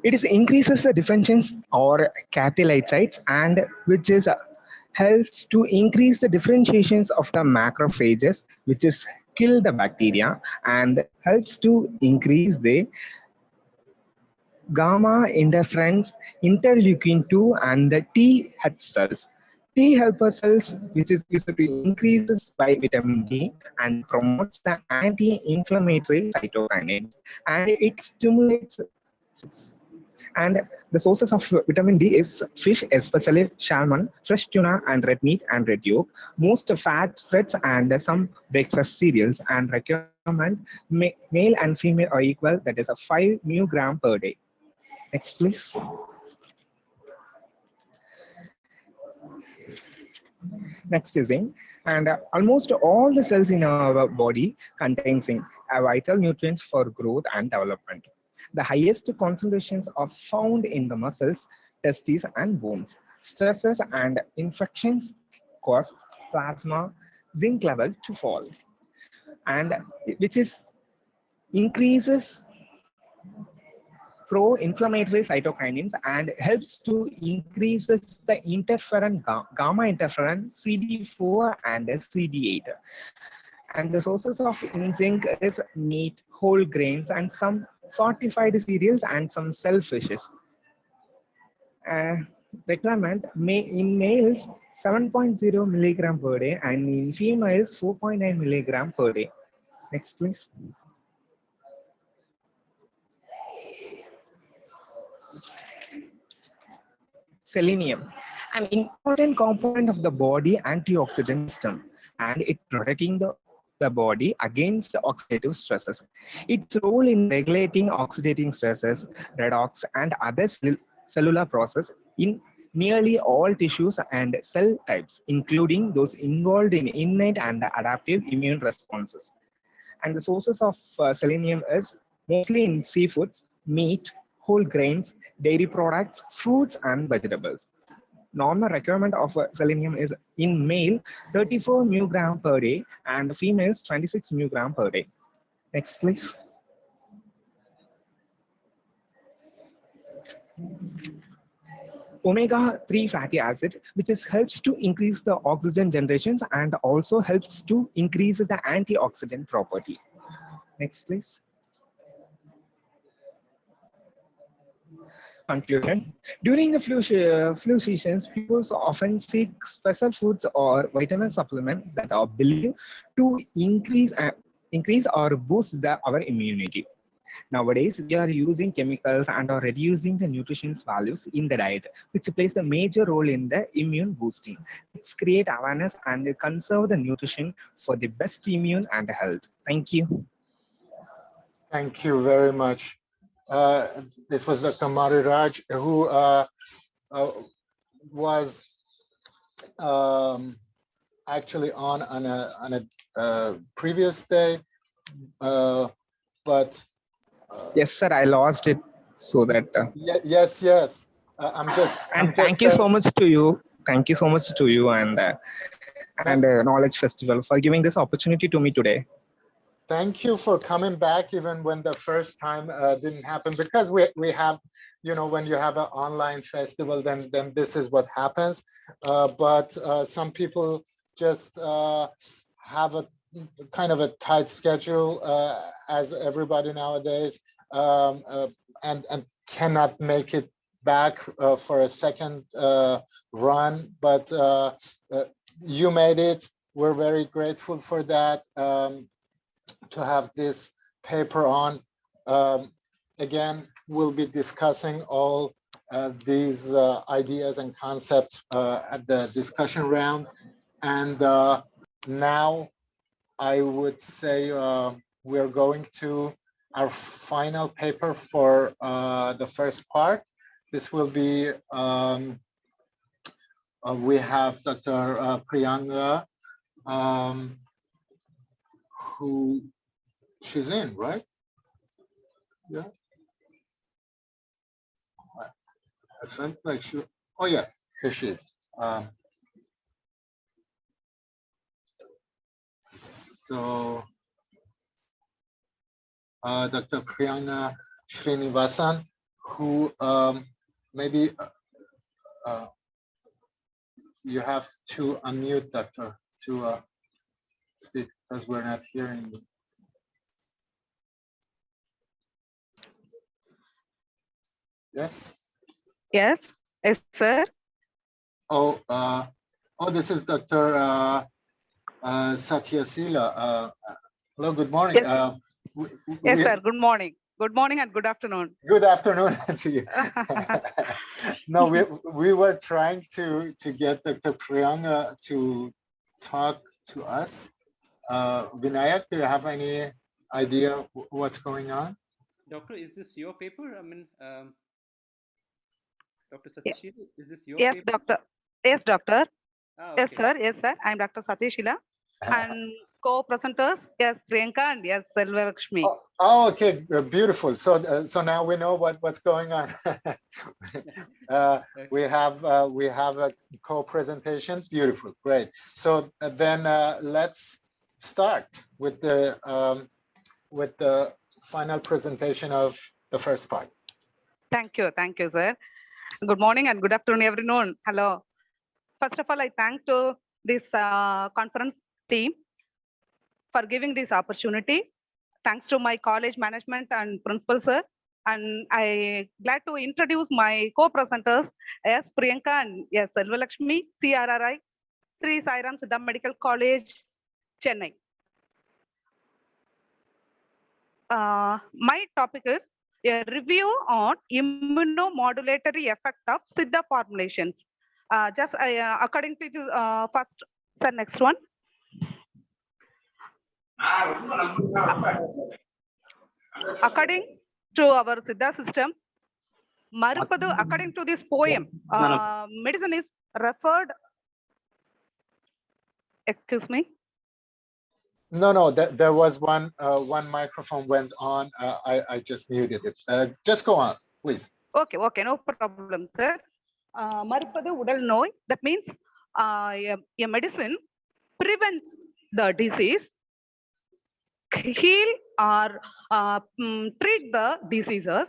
It is increases the differentiations or catalytes and which is helps to increase the differentiations of the macrophages, which is kill the bacteria, and helps to increase the gamma interference, interleukin 2, and the T H cells. T helper cells, which is used to increases by vitamin D and promotes the anti-inflammatory cytokinin, and it stimulates. And the sources of vitamin D is fish, especially salmon, fresh tuna, and red meat and red yolk, most fat fats, and some breakfast cereals. And recommend male and female are equal, that is a 5 mg per day. Next, please. Next is zinc. And almost all the cells in our body contain zinc, a vital nutrient for growth and development. The highest concentrations are found in the muscles, testes, and bones. Stresses and infections cause plasma zinc level to fall, and which is increases pro-inflammatory cytokinins and helps to increases the gamma interferon CD4 and CD8. And the sources of zinc is meat, whole grains, and some fortified cereals and some shellfishes. Requirement in males 7.0 milligram per day and in females 4.9 milligram per day. Next, please. Selenium, an important component of the body antioxidant system, and it protecting the body against oxidative stresses. Its role in regulating oxidative stresses, redox, and other cellular process in nearly all tissues and cell types, including those involved in innate and adaptive immune responses. And the sources of selenium is mostly in seafoods, meat, whole grains, dairy products, fruits, and vegetables. Normal requirement of selenium is in male 34 mg per day and females 26 mg per day. Next, please. Omega-3 fatty acid, which helps to increase the oxygen generations and also helps to increase the antioxidant property. Next, please. Conclusion. During the flu seasons, people often seek special foods or vitamin supplements that are believed to increase or boost our immunity. Nowadays, we are using chemicals and are reducing the nutrition values in the diet, which plays a major role in the immune boosting. Let's create awareness and conserve the nutrition for the best immune and health. Thank you. Thank you very much. This was Dr. Mariraj, who was actually on a previous day, but yes, sir, I lost it. So that yes. I'm just thank you so much to you. Thank you so much to you and Knowledge Festival for giving this opportunity to me today. Thank you for coming back even when the first time didn't happen, because we have, you know, when you have an online festival, then this is what happens. But some people just have a kind of a tight schedule, as everybody nowadays, and cannot make it back for a second run. But you made it. We're very grateful for that. To have this paper on. Again, we'll be discussing all these ideas and concepts at the discussion round. And now I would say we're going to our final paper for the first part. This will be, we have Dr. Priyanka, who she's in, right? Yeah. I felt like she, oh yeah, here she is. So Dr. Priyanka Srinivasan, who maybe you have to unmute, Doctor, to speak, because we're not hearing you. Yes. Yes, yes, sir. Oh, this is Dr. Satyasila. Hello, good morning. Yes, yes, sir. Good morning. Good morning and good afternoon. Good afternoon to you. No, we were trying to get Dr. Priyanka to talk to us. Vinayak, do you have any idea what's going on? Doctor, is this your paper? I mean, Dr. Satyashila, is this your Yes, paper? doctor. Yes, doctor. Ah, Yes, okay. sir. Yes, sir. I'm Dr. Satyashila. And co-presenters, yes, Priyanka and yes, Selva Lakshmi. Oh, okay, beautiful. So now we know what's going on. We have a co-presentation. Beautiful, great. So then let's start with the final presentation of the first part. Thank you, sir. Good morning and good afternoon, everyone. Hello. First of all, I thank to this conference team for giving this opportunity. Thanks to my college management and principal, sir. And I glad to introduce my co-presenters as Priyanka and yes, Selva Lakshmi, CRRI, Sri Sairam Siddha Medical College, Chennai. My topic is a review on immunomodulatory effect of Siddha formulations. Just according to the first, sir, next one. According to our Siddha system, according to this poem, medicine is referred. Excuse me. No, there was one microphone went on. I just muted it. Just go on, please. Okay, no problem, sir. Marupadu udal noi, that means a medicine prevents the disease, heal or treat the diseases,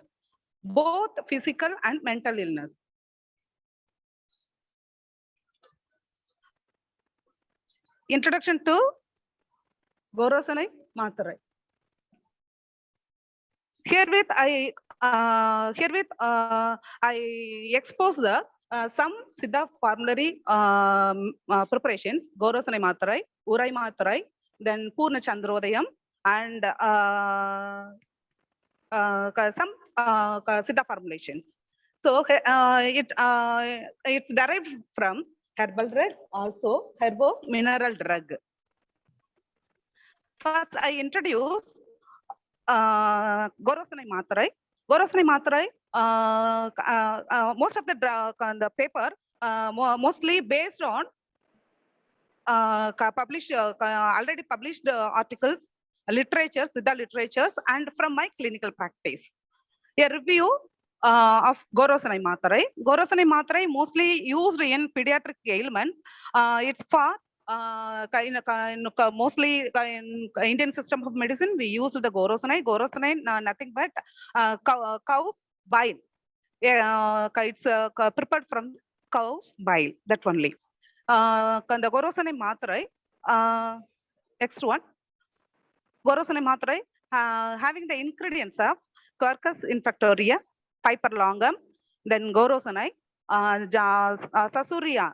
both physical and mental illness. Introduction to Gorosanai Matarai. Herewith I expose the some Siddha formulary preparations, Gorosanai Matarai, Urai Matarai, then Purna Chandrodayam, and some Siddha formulations. So it's derived from herbal drug, also herbo mineral drug. First, I introduce Gorosanai Matarai. Gorosanai Matarai, most of the paper mostly based on already published articles, literatures, Siddha literatures, and from my clinical practice. A review of Gorosanai Matarai. Gorosanai Matarai mostly used in pediatric ailments. It's for mostly in Indian system of medicine, we use the Gorosanai. Gorosanai, nothing but cow's bile. It's prepared from cow's bile. That only. The Gorosanai Matarai. Next one. Gorosanai Matarai having the ingredients of Quercus infectoria, Piper longum, then Gorosanai, Sasuria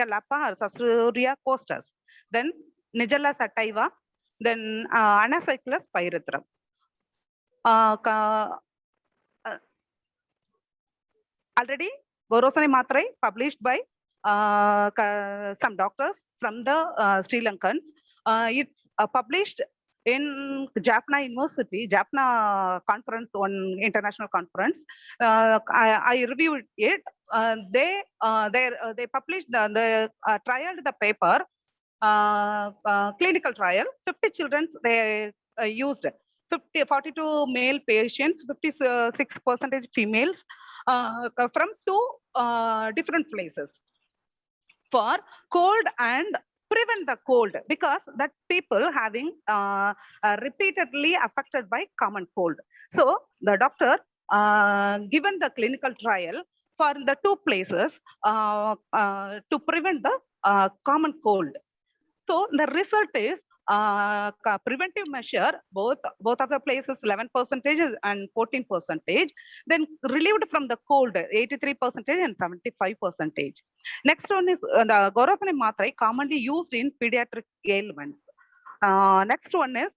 lapa or Sasuria costus, then Nigella sativa, then Anacyclus pyrethrum. Already Gorosanai Matarai published by some doctors from the Sri Lankans. It's published in Jaffna University, Jaffna conference, one international conference. I reviewed it. They published the trialed the paper, clinical trial. 50 children they used. 42 male patients, 56% females from two different places for cold and prevent the cold, because that people having repeatedly affected by common cold. So the doctor given the clinical trial for the two places to prevent the common cold. So the result is preventive measure, both of the places 11% and 14%, then relieved from the cold 83% and 75%. Next one is the Gorosanai Matarai, commonly used in pediatric ailments. Next one is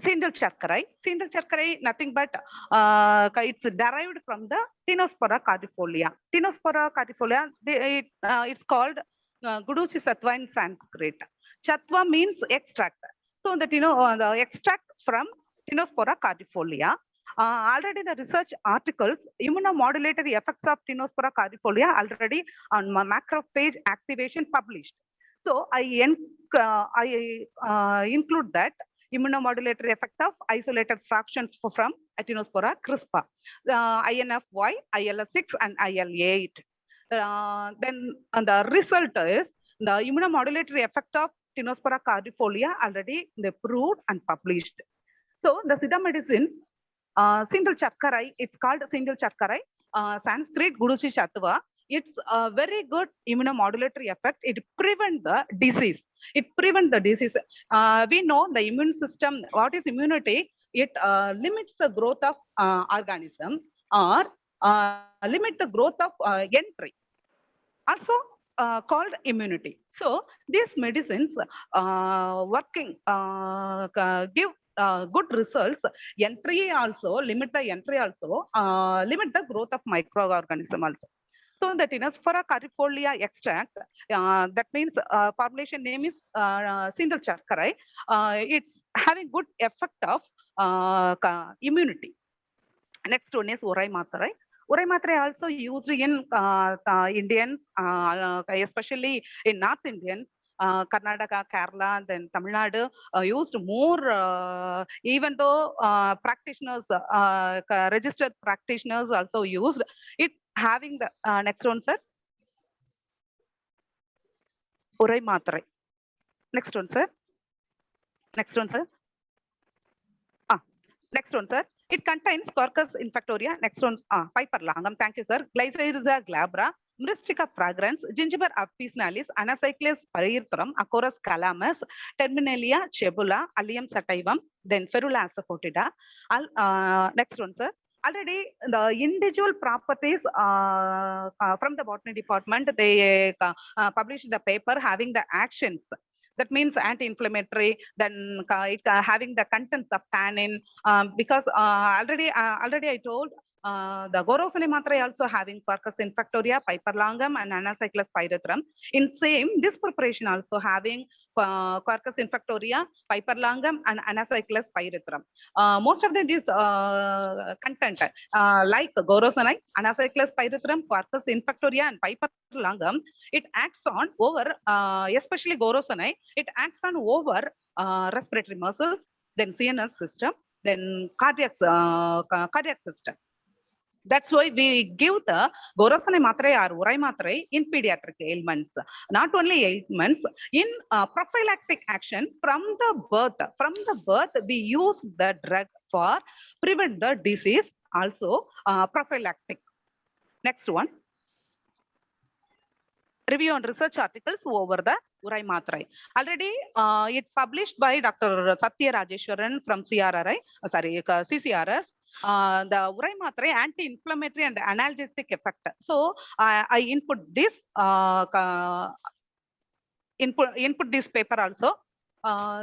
Sindal Charkarai. Sindal Charkarai, nothing but it's derived from the Tinospora cardifolia. Tinospora cardifolia, it's called Guduchi Sattva in Sanskrit. Chatva means extract. So that the extract from Tinospora cardifolia. Already the research articles, immunomodulatory effects of Tinospora cardifolia already on macrophage activation published. So I include that immunomodulatory effect of isolated fractions from Tinospora crispa, INFY, IL-6 and IL-8. Then the result is the immunomodulatory effect of Tinospora cardifolia already they proved and published. So the Siddha medicine, Sindal Charkarai, it's called Sindal Charkarai, Sanskrit Guduchi Chatva. It's a very good immunomodulatory effect. It prevents the disease. It prevents the disease. We know the immune system, what is immunity? It limits the growth of organism or limit the growth of entry. Also called immunity. So these medicines working give good results. Entry also, limit the entry also, limit the growth of microorganism also. So the Tinospora cardifolia extract, that means formulation name is Sindal Charkarai. It's having good effect of immunity. Next one is Urai Matarai. Urai Matarai also used in Indians, especially in North Indians. Karnataka, Kerala, then Tamil Nadu used more, even though practitioners, registered practitioners also used it, having the next one, sir. Urai Matarai. Next one, sir. Next one, sir. Next one, sir. It contains Quercus infectoria. Next one, Piper longum. Thank you, sir. Glycyrrhiza glabra, Myristica fragrans, Gingiber officinalis, Anacyclus pyrethrum, Acorus calamus, Terminalia cebula, Allium sativum, then Ferula asafoetida. Next one, sir. Already the individual properties from the botany department, they published the paper having the actions. That means anti-inflammatory, then having the contents of tannin, because already I told the Gorosanai Matarai also having Quercus infectoria, Piper longum and Anacyclus pyrethrum. In same, this preparation also having Quercus infectoria, Piper longum and Anacyclus pyrethrum. Most of these content like Gorosanai, Anacyclus pyrethrum, Quercus infectoria and Piper longum, it acts on over, especially Gorosanai, it acts on over respiratory muscles, then CNS system, then cardiac system. That's why we give the Gorasana Matre or Urai Matre in pediatric ailments. Not only ailments, in prophylactic action from the birth. From the birth, we use the drug for prevent the disease, also prophylactic. Next one. Review on research articles over the Urai Matrai. Already it published by Dr. Satya Rajeshwaran from CCRS. The Urai Matrai anti-inflammatory and analgesic effect. So I input this input this paper also.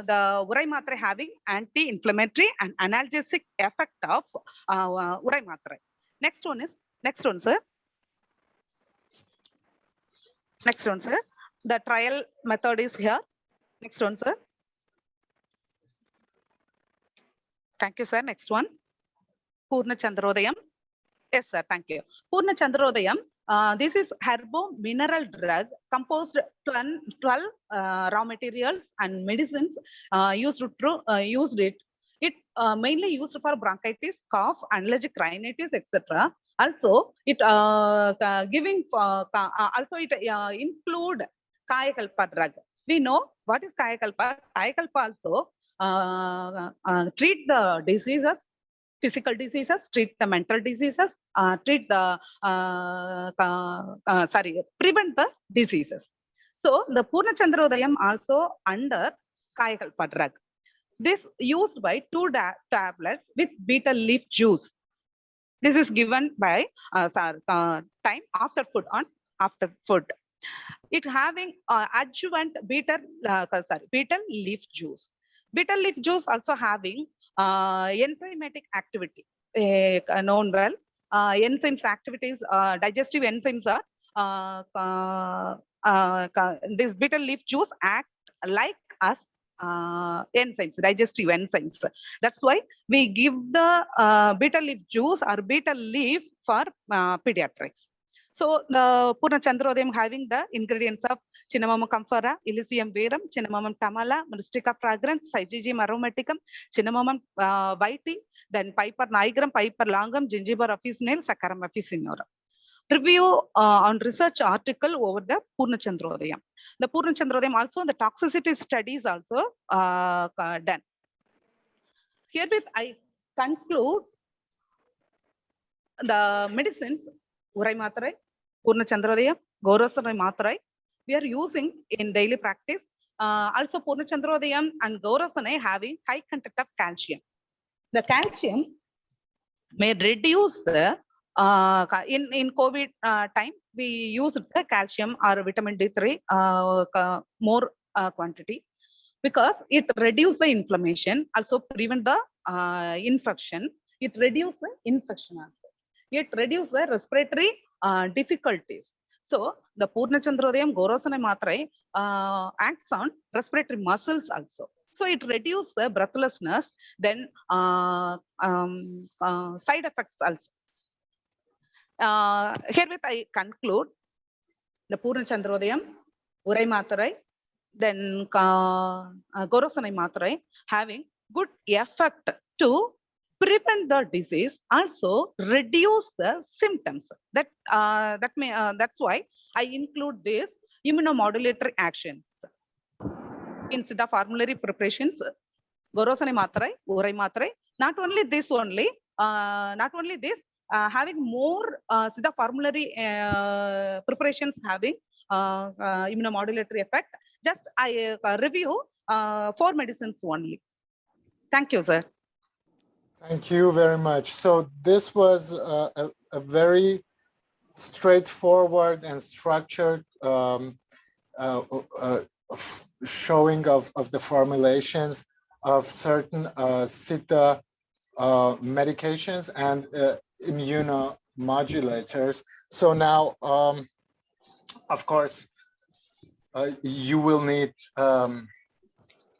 The Urai Matrai having anti-inflammatory and analgesic effect of Urai Matrai. Next one, sir. Next one, sir. The trial method is here. Next one, sir. Thank you, sir. Next one. Purna Chandrodayam. Yes, sir. Thank you. Purna Chandrodayam. This is herbo mineral drug composed 12 raw materials and medicines used it. It's mainly used for bronchitis, cough, allergic rhinitis, etc. Also, it giving also it include Kayakalpa drug. We know what is Kayakalpa. Kayakalpa also treat the diseases, physical diseases, treat the mental diseases, treat the prevent the diseases. So the Purna Chandrodayam also under Kayakalpa drug. This used by 2 tablets with betel leaf juice. This is given by time after food. It having adjuvant betel leaf juice. Betel leaf juice also having enzymatic activity known well. Enzymes activities, digestive enzymes are this betel leaf juice act like as enzymes, digestive enzymes. That's why we give the betel leaf juice or betel leaf for pediatrics. So the Purna Chandrodayam having the ingredients of Cinnamomum camphora, Illicium verum, Cinnamomum tamala, Mystica fragrans, Syzygium aromaticum, Cinnamomum vitae, then Piper nigrum, Piper longum, Gingiber officinale, Saccharum officinorum. Review on research article over the Purna Chandrodayam. The Purna Chandrodayam also the toxicity studies also done. Herewith I conclude the medicines Urai Matrai, Purna Chandrodayam, Gaurasana Matrai we are using in daily practice. Also Purna Chandrodayam and Gaurasana having high content of calcium. The calcium may reduce the in COVID time we use the calcium or vitamin D3 more quantity because it reduces the inflammation, also prevent the infection. It reduces the infection also. It reduces the respiratory difficulties. So the Purna Chandrodayam Gaurasana Matrai acts on respiratory muscles also. So it reduces the breathlessness, then side effects also. Herewith I conclude the Purna Chandrodayam, Urai Matrai, then Gaurasana Matrai having good effect to prevent the disease, also reduce the symptoms. That's why I include this immunomodulatory actions in Siddha formulary preparations. Gaurasana Matrai, Urai Matrai. Not only this only, having more Siddha formulary preparations having immunomodulatory effect. Just I review 4 medicines only. Thank you, sir. Thank you very much. So this was a very straightforward and structured showing of the formulations of certain Siddha medications and immunomodulators. So now, of course, you will need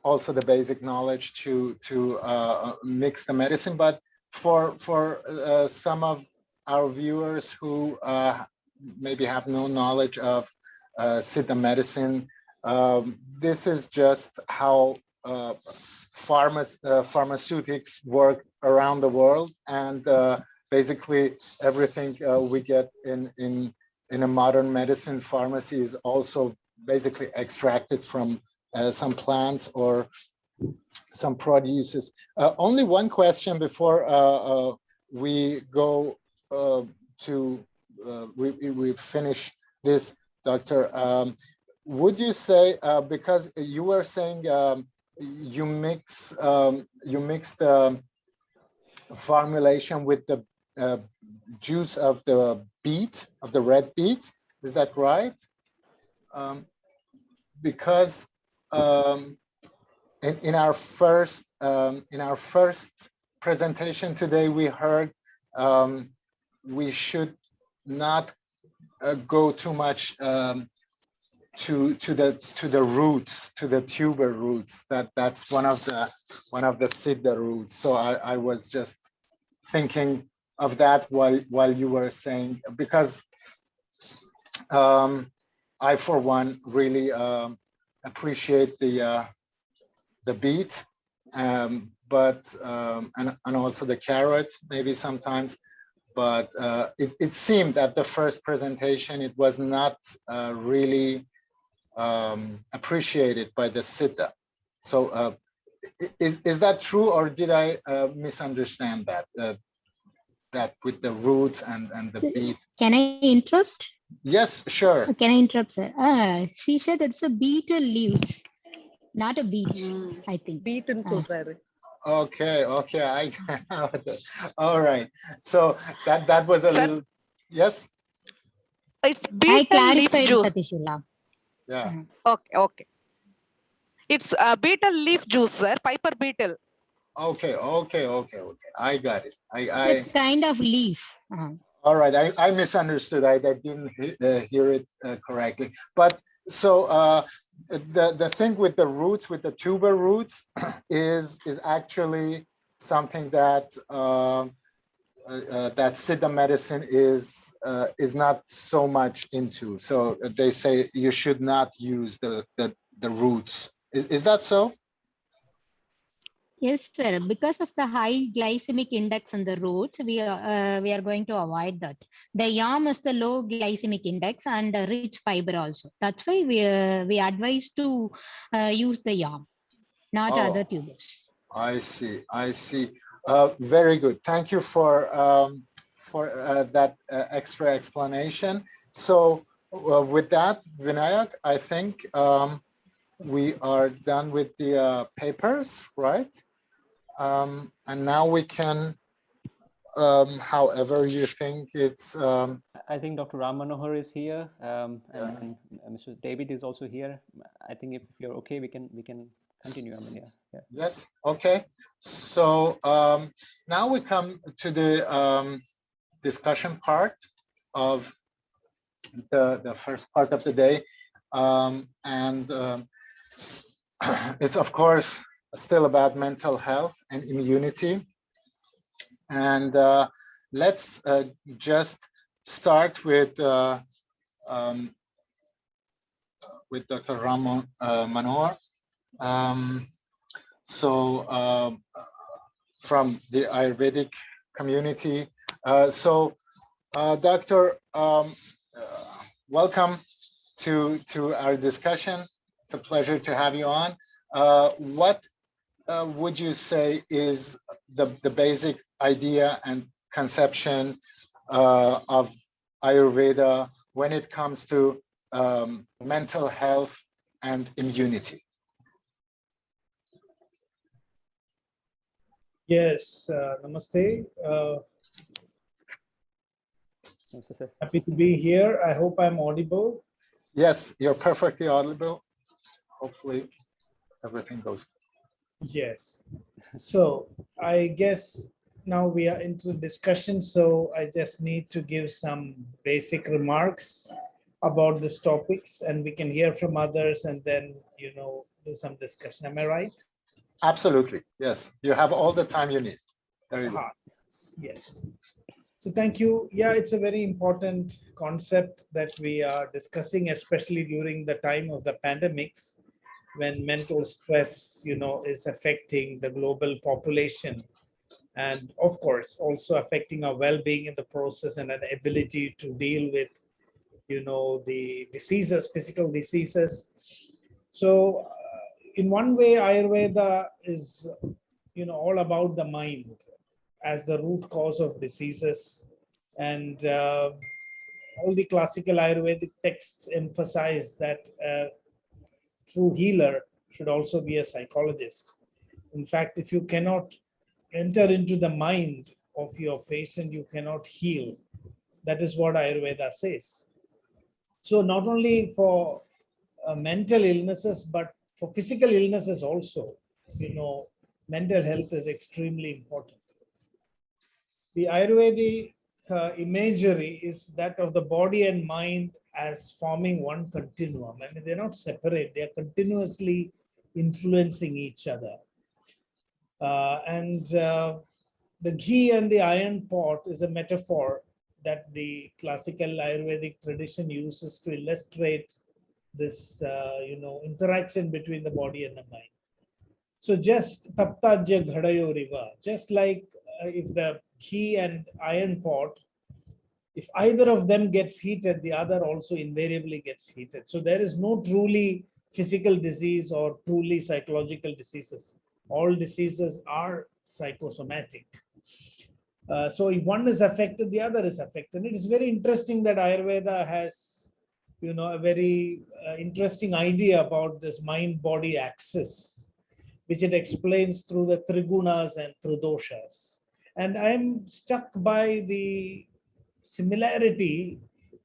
also the basic knowledge to mix the medicine. But for some of our viewers who maybe have no knowledge of Siddha medicine, this is just how pharmaceutics work around the world, and basically everything we get in a modern medicine pharmacy is also basically extracted from some plants or some produces. Only one question before we go to we finish this, Doctor. Would you say, because you were saying you mix the formulation with the juice of the beet, of the red beet, is that right? Because in our first presentation today, we heard we should not go too much to the roots, to the tuber roots. That's one of the Siddha roots. So I was just thinking of that while you were saying, because I for one really appreciate the beet, but and also the carrot maybe sometimes. But it seemed at the first presentation it was not really appreciated by the Siddha. So is that true, or did I misunderstand that? That with the roots and the beet. Can I interrupt? Yes, sure. Can I interrupt, sir? She said it's a beetle leaves, not a beet, I think. Beetle சொல்றாரு. Okay, I got it. All right. So that was a little, yes? It's beetle leaf juice. Satishula. Yeah. Okay. It's beetle leaf juice, sir. Piper beetle. Okay. I got it. It's kind of leaf. All right. I misunderstood. I didn't hear it correctly. But so the thing with the roots, with the tuber roots, is actually something that that Siddha medicine is not so much into. So they say you should not use the roots. Is that so? Yes, sir. Because of the high glycemic index in the roots, we are going to avoid that. The yam is the low glycemic index and rich fiber also. That's why we advise to use the yam, not other tubers. I see. Very good. Thank you for that extra explanation. So with that, Vinayak, I think we are done with the papers, right? And now we can, however you think it's. I think Dr. Ram Manohar is here, and Mr. David is also here. I think if you're okay, we can continue. I mean, yeah. Yes. Okay. So now we come to the discussion part of the first part of the day, and it's of course still about mental health and immunity. And let's just start with Dr. Ram Manohar. So from the Ayurvedic community. Doctor, welcome to our discussion. It's a pleasure to have you on. What would you say is the basic idea and conception of Ayurveda when it comes to mental health and immunity? Yes, namaste. Happy to be here. I hope I'm audible. Yes, you're perfectly audible. Hopefully everything goes. Yes. So I guess now we are into discussion. So I just need to give some basic remarks about these topics, and we can hear from others and then, do some discussion. Am I right? Absolutely. Yes. You have all the time you need. There you go. Yes. So thank you. Yeah, it's a very important concept that we are discussing, especially during the time of the pandemics, when mental stress, is affecting the global population. and of course also affecting our well-being in the process and an ability to deal with, the diseases, physical diseases. So in one way, Ayurveda is, all about the mind as the root cause of diseases. And all the classical Ayurvedic texts emphasize that true healer should also be a psychologist. In fact, if you cannot enter into the mind of your patient, you cannot heal. That is what Ayurveda says. So not only for mental illnesses, but for physical illnesses also, mental health is extremely important. The Ayurvedic imagery is that of the body and mind as forming one continuum. I mean, they're not separate, they're continuously influencing each other. The ghee and the iron pot is a metaphor that the classical Ayurvedic tradition uses to illustrate this, interaction between the body and the mind. So just taptajya ghadayo riva, just like if the ghee and iron pot, if either of them gets heated, the other also invariably gets heated. So there is no truly physical disease or truly psychological diseases. All diseases are psychosomatic. So if one is affected, the other is affected. It is very interesting that Ayurveda has, a very interesting idea about this mind-body axis, which it explains through the trigunas and tridoshas. And I'm struck by the similarity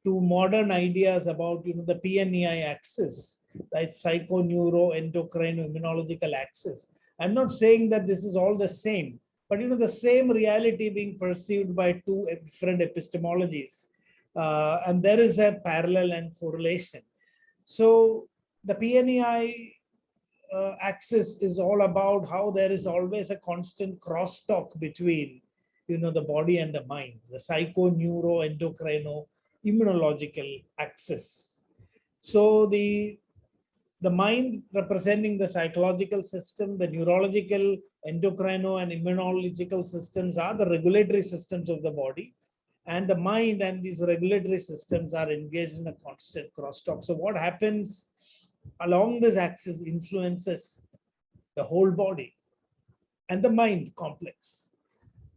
to modern ideas about, the PNEI axis, like psycho, neuro, endocrine, immunological axis. I'm not saying that this is all the same, but the same reality being perceived by two different epistemologies. And there is a parallel and correlation. So the PNEI axis is all about how there is always a constant crosstalk between, the body and the mind, the psycho, neuro, endocrino, immunological axis. So the mind representing the psychological system, the neurological, endocrino, and immunological systems are the regulatory systems of the body. And the mind and these regulatory systems are engaged in a constant crosstalk. So what happens along this axis influences the whole body and the mind complex.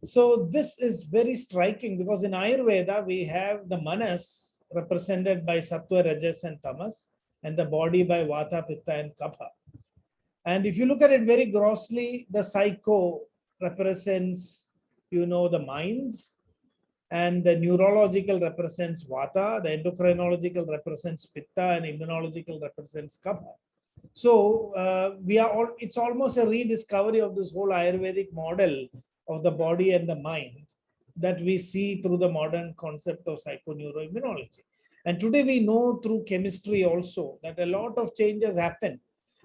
So this is very striking because in Ayurveda, we have the manas represented by sattva, rajas, and tamas, and the body by vata, pitta, and kapha. And if you look at it very grossly, the psycho represents, the mind, and the neurological represents vata, the endocrinological represents pitta, and immunological represents kapha. So it's almost a rediscovery of this whole Ayurvedic model of the body and the mind that we see through the modern concept of psychoneuroimmunology. And today we know through chemistry also that a lot of changes happen.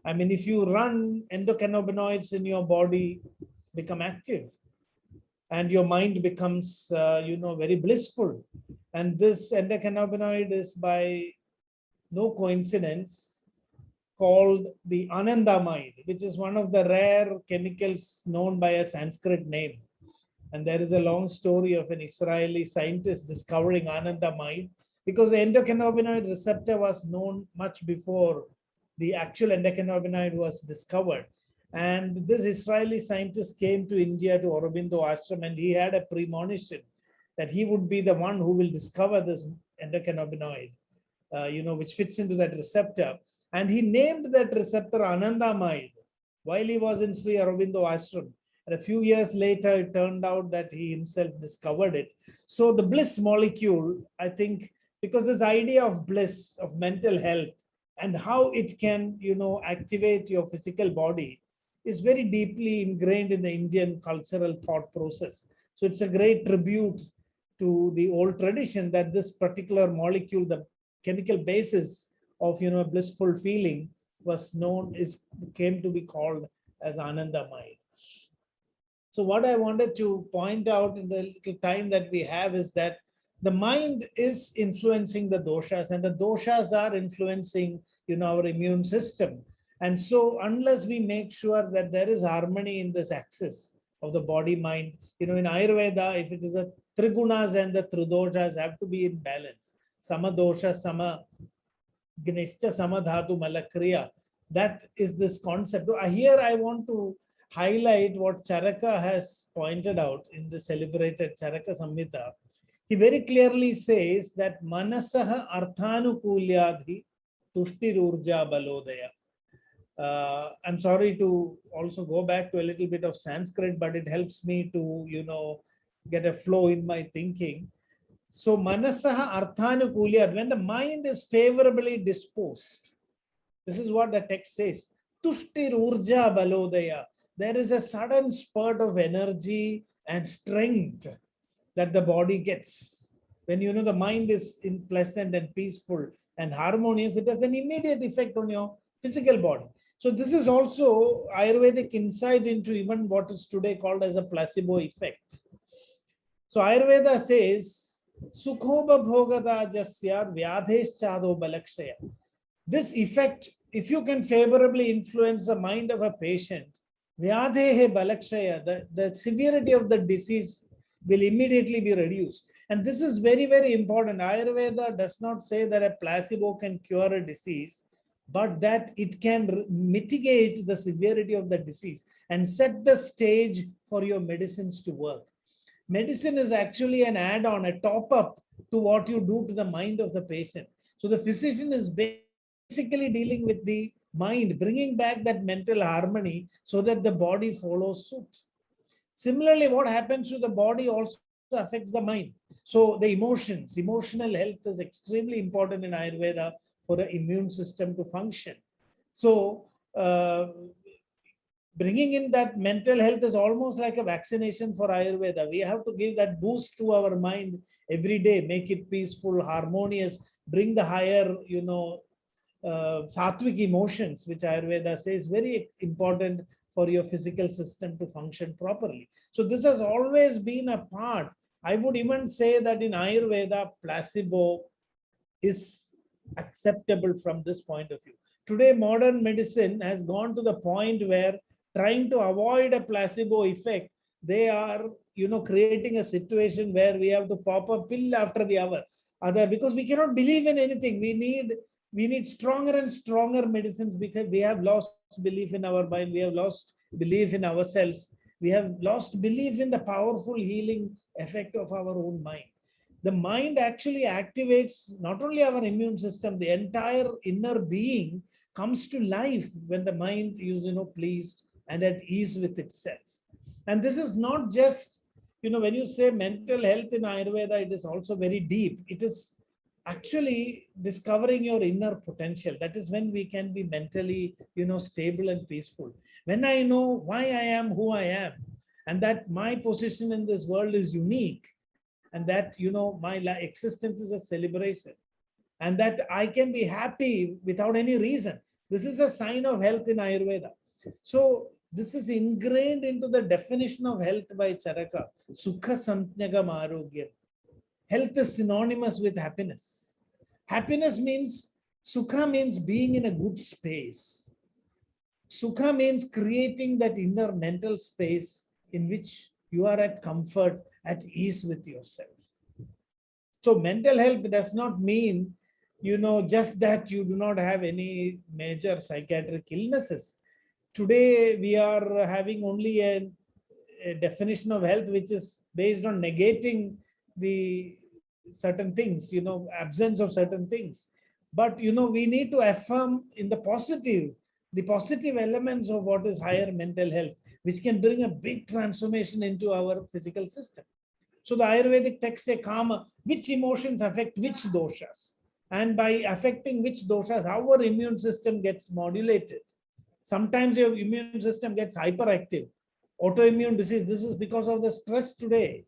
I mean, if you run, endocannabinoids in your body become active and your mind becomes, very blissful. And this endocannabinoid is by no coincidence called the anandamide, which is one of the rare chemicals known by a Sanskrit name. And there is a long story of an Israeli scientist discovering anandamide because the endocannabinoid receptor was known much before the actual endocannabinoid was discovered. And this Israeli scientist came to India to Aurobindo Ashram, and he had a premonition that he would be the one who will discover this endocannabinoid, which fits into that receptor. And he named that receptor anandamide while he was in Sri Aurobindo Ashram. And a few years later, it turned out that he himself discovered it. So the bliss molecule, I think, because this idea of bliss, of mental health, and how it can, activate your physical body is very deeply ingrained in the Indian cultural thought process. So it's a great tribute to the old tradition that this particular molecule, the chemical basis of, blissful feeling came to be called as anandamide. So what I wanted to point out in the little time that we have is that the mind is influencing the doshas, and the doshas are influencing, our immune system. And so unless we make sure that there is harmony in this axis, of the body mind. In Ayurveda, if it is a trigunas and the tridoshas have to be in balance. Sama dosha, sama gnischa, sama dhatu, malakriya. That is this concept. Here I want to highlight what Charaka has pointed out in the celebrated Charaka Samhita. He very clearly says that manasaha arthanukulyadhi tushtirurja balodaya. I'm sorry to also go back to a little bit of Sanskrit, but it helps me to, get a flow in my thinking. So manasaha arthanukulyad, when the mind is favorably disposed, this is what the text says. Tushtir urja balodaya. There is a sudden spurt of energy and strength that the body gets. When the mind is in pleasant and peaceful and harmonious, it has an immediate effect on your physical body. So this is also Ayurvedic insight into even what is today called as a placebo effect. So Ayurveda says, Sukhoba bhogata jasya vyadheschado balakshaya. This effect, if you can favorably influence the mind of a patient, vyadhehe balakshaya, the severity of the disease will immediately be reduced. And this is very, very important. Ayurveda does not say that a placebo can cure a disease, but that it can mitigate the severity of the disease and set the stage for your medicines to work. Medicine is actually an add-on, a top-up to what you do to the mind of the patient. So the physician is basically dealing with the mind, bringing back that mental harmony so that the body follows suit. Similarly, what happens to the body also affects the mind. So the emotional health is extremely important in Ayurveda for the immune system to function. So bringing in that mental health is almost like a vaccination for Ayurveda. We have to give that boost to our mind every day, make it peaceful, harmonious, bring the higher, sattvic emotions, which Ayurveda says very important for your physical system to function properly. So this has always been a part. I would even say that in Ayurveda, placebo is acceptable from this point of view. Today, modern medicine has gone to the point where trying to avoid a placebo effect, they are, creating a situation where we have to pop a pill after the other, because we cannot believe in anything. We need stronger and stronger medicines because we have lost belief in our mind. We have lost belief in ourselves. We have lost belief in the powerful healing effect of our own mind. The mind actually activates not only our immune system, the entire inner being comes to life when the mind is, pleased and at ease with itself. And this is not just, when you say mental health in Ayurveda, it is also very deep. It is actually discovering your inner potential. That is when we can be mentally, stable and peaceful. When I know why I am who I am, and that my position in this world is unique, and that, my existence is a celebration, and that I can be happy without any reason. This is a sign of health in Ayurveda. So this is ingrained into the definition of health by Charaka. Sukha samjnagam arogyam. Health is synonymous with happiness. Happiness means, sukha means being in a good space. Sukha means creating that inner mental space in which you are at comfort, at ease with yourself. So mental health does not mean, just that you do not have any major psychiatric illnesses. Today, we are having only a definition of health which is based on negating the certain things, absence of certain things. But, we need to affirm in the positive elements of what is higher mental health, which can bring a big transformation into our physical system. So the Ayurvedic texts say kama, which emotions affect which doshas. And by affecting which doshas, our immune system gets modulated. Sometimes your immune system gets hyperactive. Autoimmune disease, this is because of the stress today.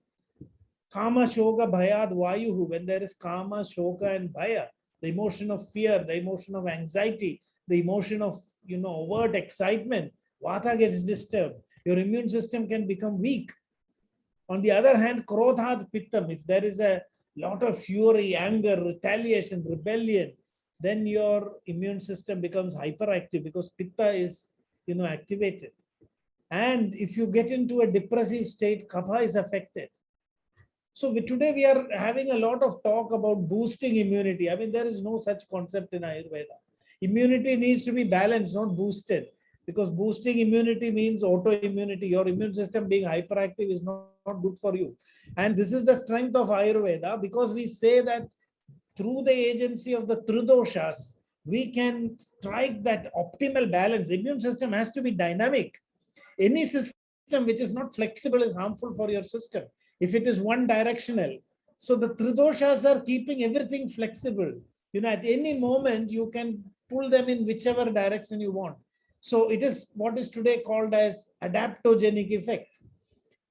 Kama, shoka, bhayad, vayuhu. When there is kama, shoka and bhaya, the emotion of fear, the emotion of anxiety, the emotion of, overt excitement, vata gets disturbed. Your immune system can become weak. On the other hand, krodhat pittam, if there is a lot of fury, anger, retaliation, rebellion, then your immune system becomes hyperactive because pitta is, activated. And if you get into a depressive state, kapha is affected. So today we are having a lot of talk about boosting immunity. I mean, there is no such concept in Ayurveda. Immunity needs to be balanced, not boosted. Because boosting immunity means autoimmunity. Your immune system being hyperactive is not good for you. And this is the strength of Ayurveda, because we say that through the agency of the tridoshas, we can strike that optimal balance. Immune system has to be dynamic. Any system which is not flexible is harmful for your system if it is one directional. So the tridoshas are keeping everything flexible. At any moment you can pull them in whichever direction you want. So it is what is today called as adaptogenic effect.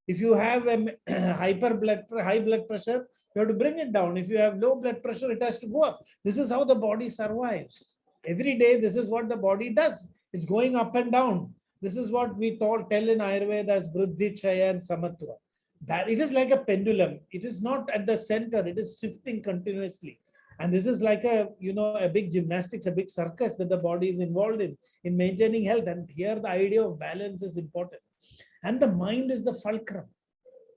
If you have a high blood pressure, you have to bring it down. If you have low blood pressure, it has to go up. This is how the body survives. Every day, this is what the body does. It's going up and down. This is what we tell in Ayurveda as Vriddhi, Chaya, and Samatva. That it is like a pendulum. It is not at the center. It is shifting continuously. And this is like a big gymnastics, a big circus that the body is involved in maintaining health. And here the idea of balance is important. And the mind is the fulcrum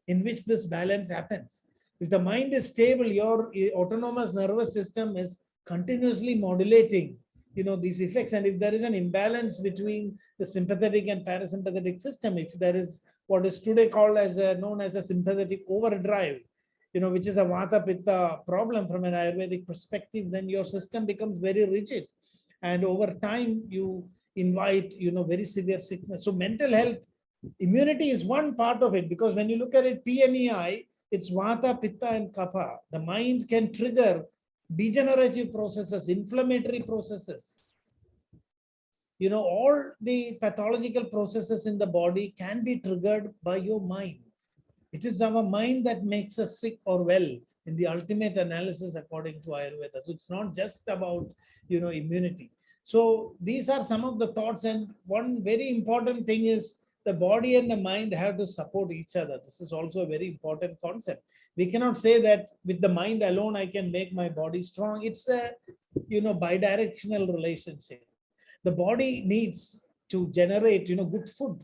in which this balance happens. If the mind is stable, your autonomous nervous system is continuously modulating these effects. And if there is an imbalance between the sympathetic and parasympathetic system, if there is what is today called as known as a sympathetic overdrive, which is a vata pitta problem from an Ayurvedic perspective, then your system becomes very rigid, and over time you invite very severe sickness. So mental health, immunity is one part of it, because when you look at it, PNEI, it's vata, pitta, and kapha. The mind can trigger degenerative processes, inflammatory processes. All the pathological processes in the body can be triggered by your mind. It is our mind that makes us sick or well in the ultimate analysis according to Ayurveda. So it's not just about, immunity. So these are some of the thoughts. And one very important thing is the body and the mind have to support each other. This is also a very important concept. We cannot say that with the mind alone, I can make my body strong. It's a, bidirectional relationship. The body needs to generate, good food.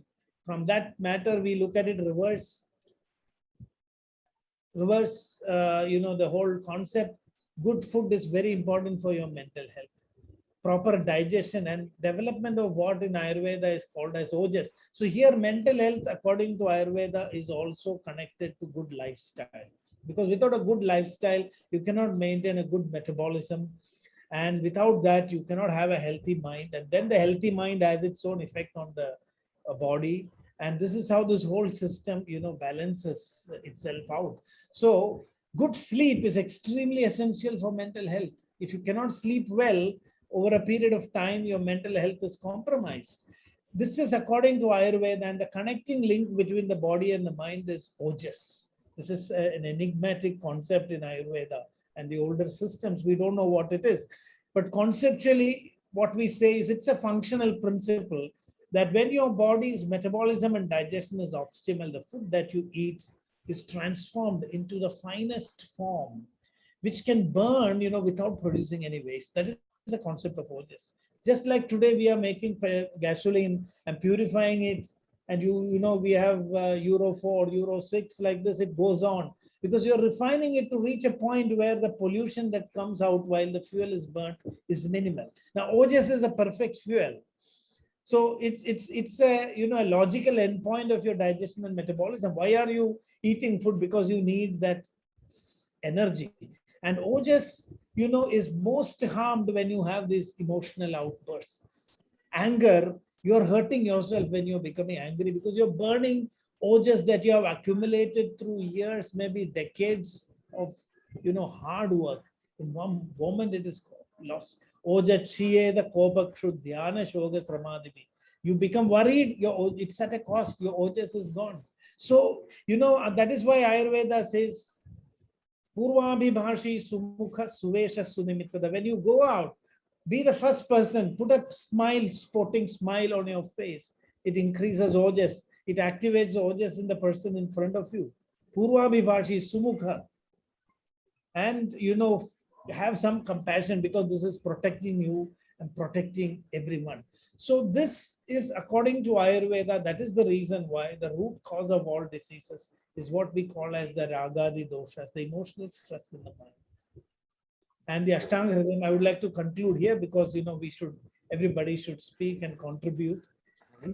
From that matter, we look at it reverse, the whole concept. Good food is very important for your mental health. Proper digestion and development of what in Ayurveda is called as ojas. So here mental health according to Ayurveda is also connected to good lifestyle, because without a good lifestyle, you cannot maintain a good metabolism. And without that, you cannot have a healthy mind. And then the healthy mind has its own effect on the body. And this is how this whole system, balances itself out. So good sleep is extremely essential for mental health. If you cannot sleep well, over a period of time, your mental health is compromised. This is according to Ayurveda, and the connecting link between the body and the mind is ojas. This is an enigmatic concept in Ayurveda, and the older systems, we don't know what it is. But conceptually, what we say is it's a functional principle that when your body's metabolism and digestion is optimal, the food that you eat is transformed into the finest form, which can burn, without producing any waste. That is the concept of ojas. Just like today we are making gasoline and purifying it, and we have Euro 4, Euro 6, like this, it goes on, because you're refining it to reach a point where the pollution that comes out while the fuel is burnt is minimal. Now, ojas is a perfect fuel. So it's a a logical endpoint of your digestion and metabolism. Why are you eating food? Because you need that energy. And ojas, is most harmed when you have these emotional outbursts. Anger, you're hurting yourself when you're becoming angry, because you're burning ojas that you have accumulated through years, maybe decades of hard work. In one moment it is lost. Oja chiye the kobakshu dhyana shoga sramadimi. You become worried, it's at a cost, your ojas is gone. So, that is why Ayurveda says, Purvabhibhashi sumukha suvesha sunimitada. When you go out, be the first person, put a smile, sporting smile on your face. It increases ojas. It activates ojas in the person in front of you. Purvabhibhashi sumukha. And, have some compassion, because this is protecting you and protecting everyone. So this is according to Ayurveda. That is the reason why the root cause of all diseases is what we call as the ragadi doshas, the emotional stress in the mind. And the Ashtanga Hridayam, I would like to conclude here, because everybody should speak and contribute.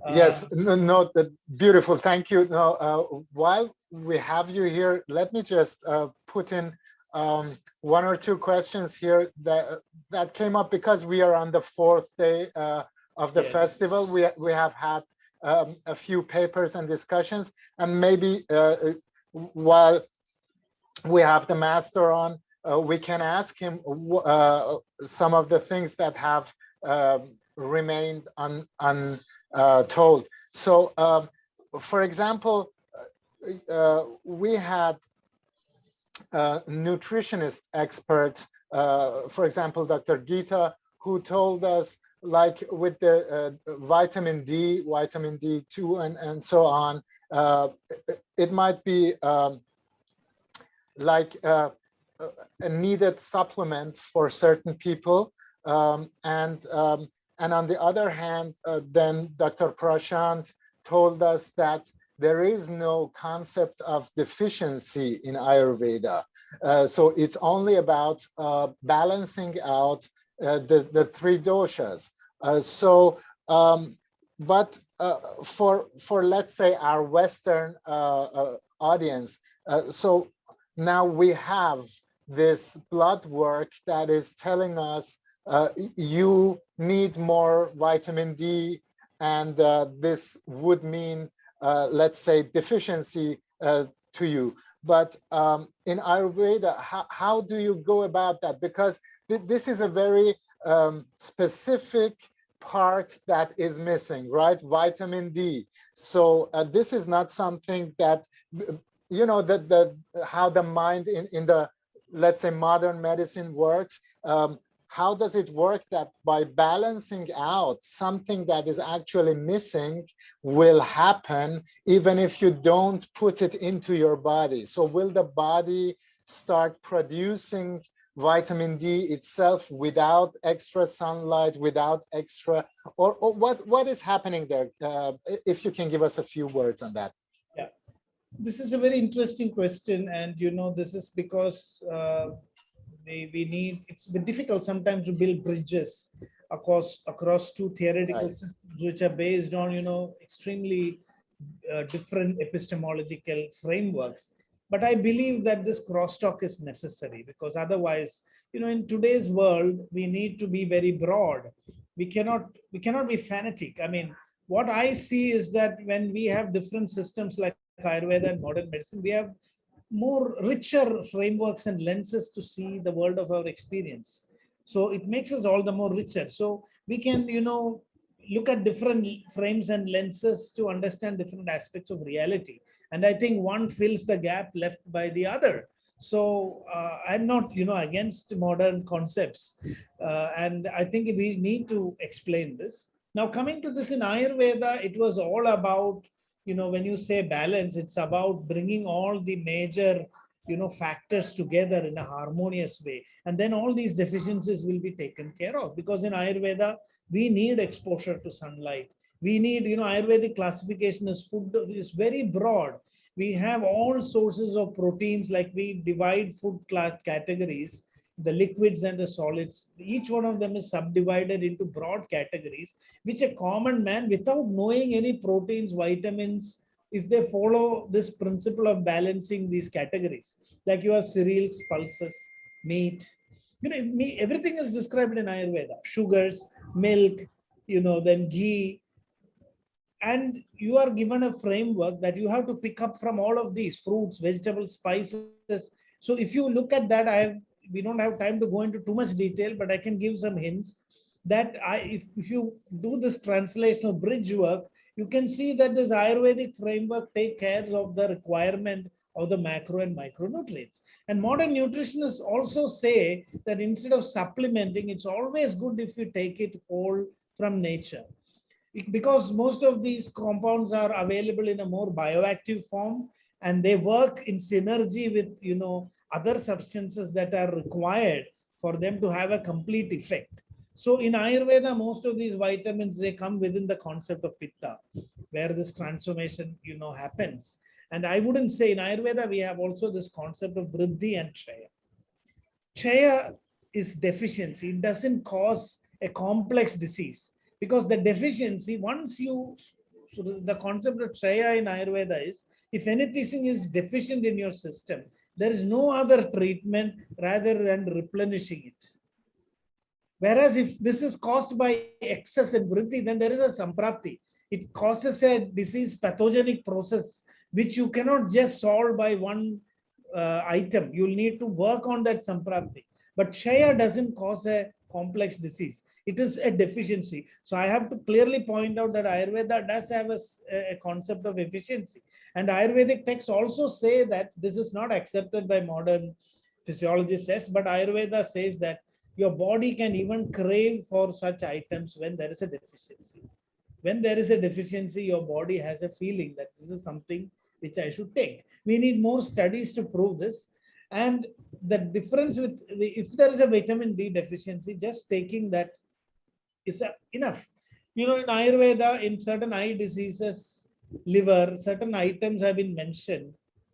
Yes, no, beautiful. Thank you. Now, while we have you here, let me just put in one or two questions here that came up because we are on the fourth day of the festival. We have had a few papers and discussions, and maybe while we have the master on, we can ask him some of the things that have remained untold. So, for example, we had nutritionist experts, for example, Dr. Geeta, who told us, like with the vitamin D, vitamin D2, and so on, it might be like a needed supplement for certain people. And on the other hand, then Dr. Prashant told us that there is no concept of deficiency in Ayurveda. So it's only about balancing out the three doshas. But for let's say our Western audience, so now we have this blood work that is telling us you need more vitamin D, and this would mean, let's say, deficiency to you. But in Ayurveda, how do you go about that? Because this is a very specific part that is missing, right? Vitamin D. So this is not something that, you know, how the mind in the, let's say, modern medicine works. How does it work that by balancing out something that is actually missing will happen even if you don't put it into your body? So will the body start producing vitamin D itself without extra sunlight, without extra, or what is happening there? If you can give us a few words on that. Yeah, this is a very interesting question, and this is because it's been difficult sometimes to build bridges across two theoretical systems which are based on extremely different epistemological frameworks. But I believe that this crosstalk is necessary, because otherwise, in today's world, we need to be very broad. We cannot be fanatic. I mean, what I see is that when we have different systems like Ayurveda and modern medicine, we have more richer frameworks and lenses to see the world of our experience. So it makes us all the more richer. So we can, look at different frames and lenses to understand different aspects of reality. And I think one fills the gap left by the other. So I'm not, against modern concepts. And I think we need to explain this. Now, coming to this in Ayurveda, it was all about, when you say balance, it's about bringing all the major, factors together in a harmonious way. And then all these deficiencies will be taken care of, because in Ayurveda, we need exposure to sunlight. We need, Ayurvedic classification as food is very broad. We have all sources of proteins, like we divide food categories, the liquids and the solids. Each one of them is subdivided into broad categories, which a common man, without knowing any proteins, vitamins, if they follow this principle of balancing these categories, like you have cereals, pulses, meat, everything is described in Ayurveda, sugars, milk, then ghee. And you are given a framework that you have to pick up from all of these fruits, vegetables, spices. So if you look at that, we don't have time to go into too much detail, but I can give some hints that if you do this translational bridge work, you can see that this Ayurvedic framework takes care of the requirement of the macro and micronutrients. And modern nutritionists also say that instead of supplementing, it's always good if you take it whole from nature, because most of these compounds are available in a more bioactive form, and they work in synergy with other substances that are required for them to have a complete effect. So in Ayurveda, most of these vitamins, they come within the concept of Pitta, where this transformation, happens. And I wouldn't say in Ayurveda, we have also this concept of Vriddhi and Kshaya. Kshaya is deficiency. It doesn't cause a complex disease because the deficiency, so the concept of Kshaya in Ayurveda is, if anything is deficient in your system, there is no other treatment rather than replenishing it. Whereas if this is caused by excess and vriddhi, then there is a samprapti. It causes a disease pathogenic process, which you cannot just solve by one item. You'll need to work on that samprapti. But Kshaya doesn't cause a complex disease. It is a deficiency. So I have to clearly point out that Ayurveda does have a concept of efficiency. And Ayurvedic texts also say that this is not accepted by modern physiologists, but Ayurveda says that your body can even crave for such items when there is a deficiency. When there is a deficiency, your body has a feeling that this is something which I should take. We need more studies to prove this. And the difference with, if there is a vitamin D deficiency, just taking that is enough. In Ayurveda, in certain eye diseases, liver, certain items have been mentioned,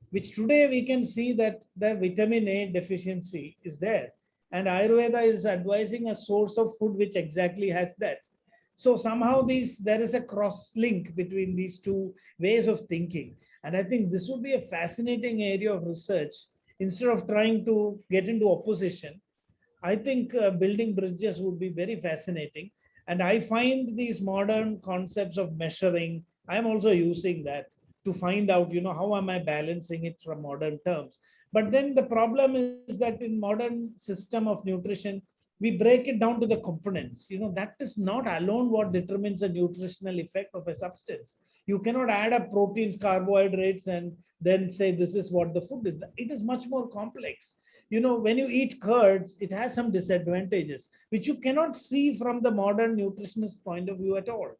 which today we can see that the vitamin A deficiency is there. And Ayurveda is advising a source of food which exactly has that. So somehow there is a cross link between these two ways of thinking. And I think this would be a fascinating area of research. Instead of trying to get into opposition, I think building bridges would be very fascinating. And I find these modern concepts of measuring, I'm also using that to find out, how am I balancing it from modern terms. But then the problem is that in modern system of nutrition, we break it down to the components. That is not alone what determines the nutritional effect of a substance. You cannot add up proteins, carbohydrates, and then say this is what the food is. It is much more complex. When you eat curds, it has some disadvantages, which you cannot see from the modern nutritionist point of view at all.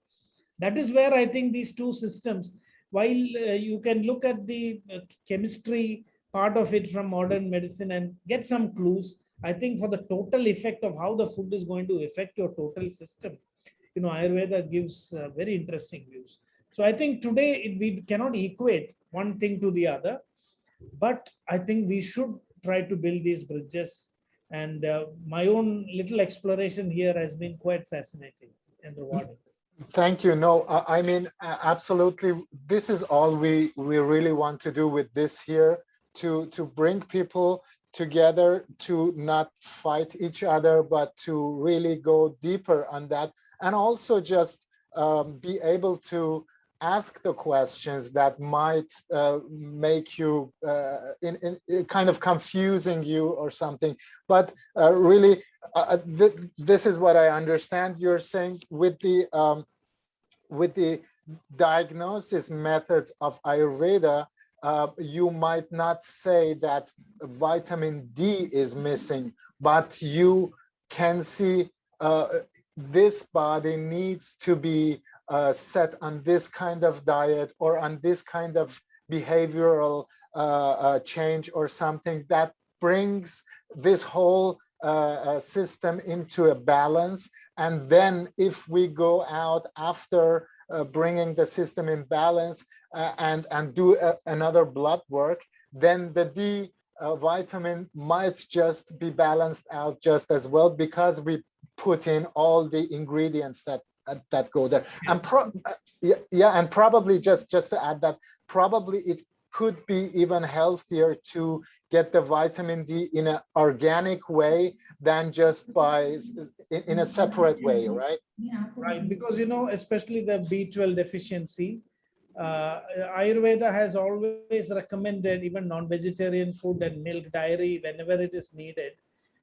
That is where I think these two systems, while you can look at the chemistry part of it from modern medicine and get some clues, I think for the total effect of how the food is going to affect your total system, Ayurveda gives very interesting views. So I think today we cannot equate one thing to the other, but I think we should try to build these bridges. And my own little exploration here has been quite fascinating and rewarding. Thank you. No, I mean, absolutely. This is all we really want to do with this here, to bring people together, to not fight each other, but to really go deeper on that, and also just be able to ask the questions that might make you in kind of confusing you or something. But really, this is what I understand you're saying with the diagnosis methods of Ayurveda. You might not say that vitamin D is missing, but you can see this body needs to be set on this kind of diet or on this kind of behavioral change or something that brings this whole system into a balance. And then if we go out after bringing the system in balance and do another blood work, then the D vitamin might just be balanced out just as well, because we put in all the ingredients that go there. And and probably just to add that, probably it could be even healthier to get the vitamin D in an organic way than just in a separate way, right? Right, because especially the B12 deficiency, Ayurveda has always recommended even non-vegetarian food and milk, dairy whenever it is needed.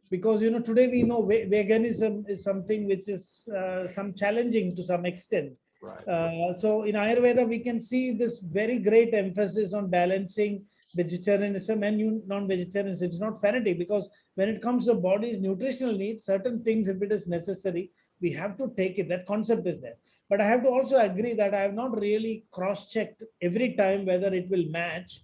Because today we know veganism is something which is some challenging to some extent. Right. So in Ayurveda, we can see this very great emphasis on balancing vegetarianism and non-vegetarianism. It's not fanatic, because when it comes to body's nutritional needs, certain things, if it is necessary, we have to take it. That concept is there. But I have to also agree that I have not really cross-checked every time whether it will match,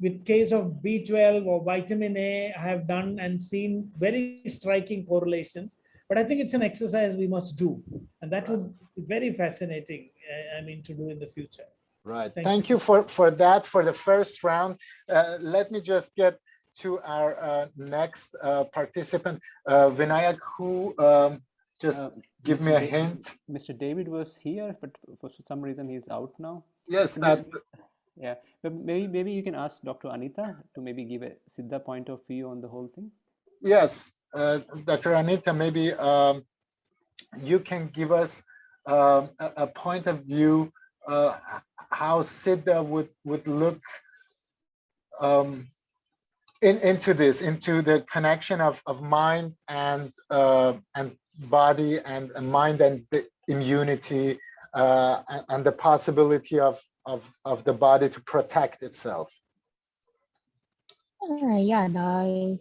with case of B12 or vitamin A, I have done and seen very striking correlations. But I think it's an exercise we must do, and that would be very fascinating. I mean, to do in the future. Right. Thank you for that, for the first round. Let me just get to our next participant, Vinayak, who just give me a hint. Mr. David was here, but for some reason he's out now. Yes, that. Yeah, but maybe you can ask Dr. Anita to maybe give a Siddha point of view on the whole thing. Yes, Dr. Anita, maybe you can give us a point of view how Siddha would look into this, into the connection of mind and body, and mind and the immunity, and the possibility of the body to protect itself. Yeah,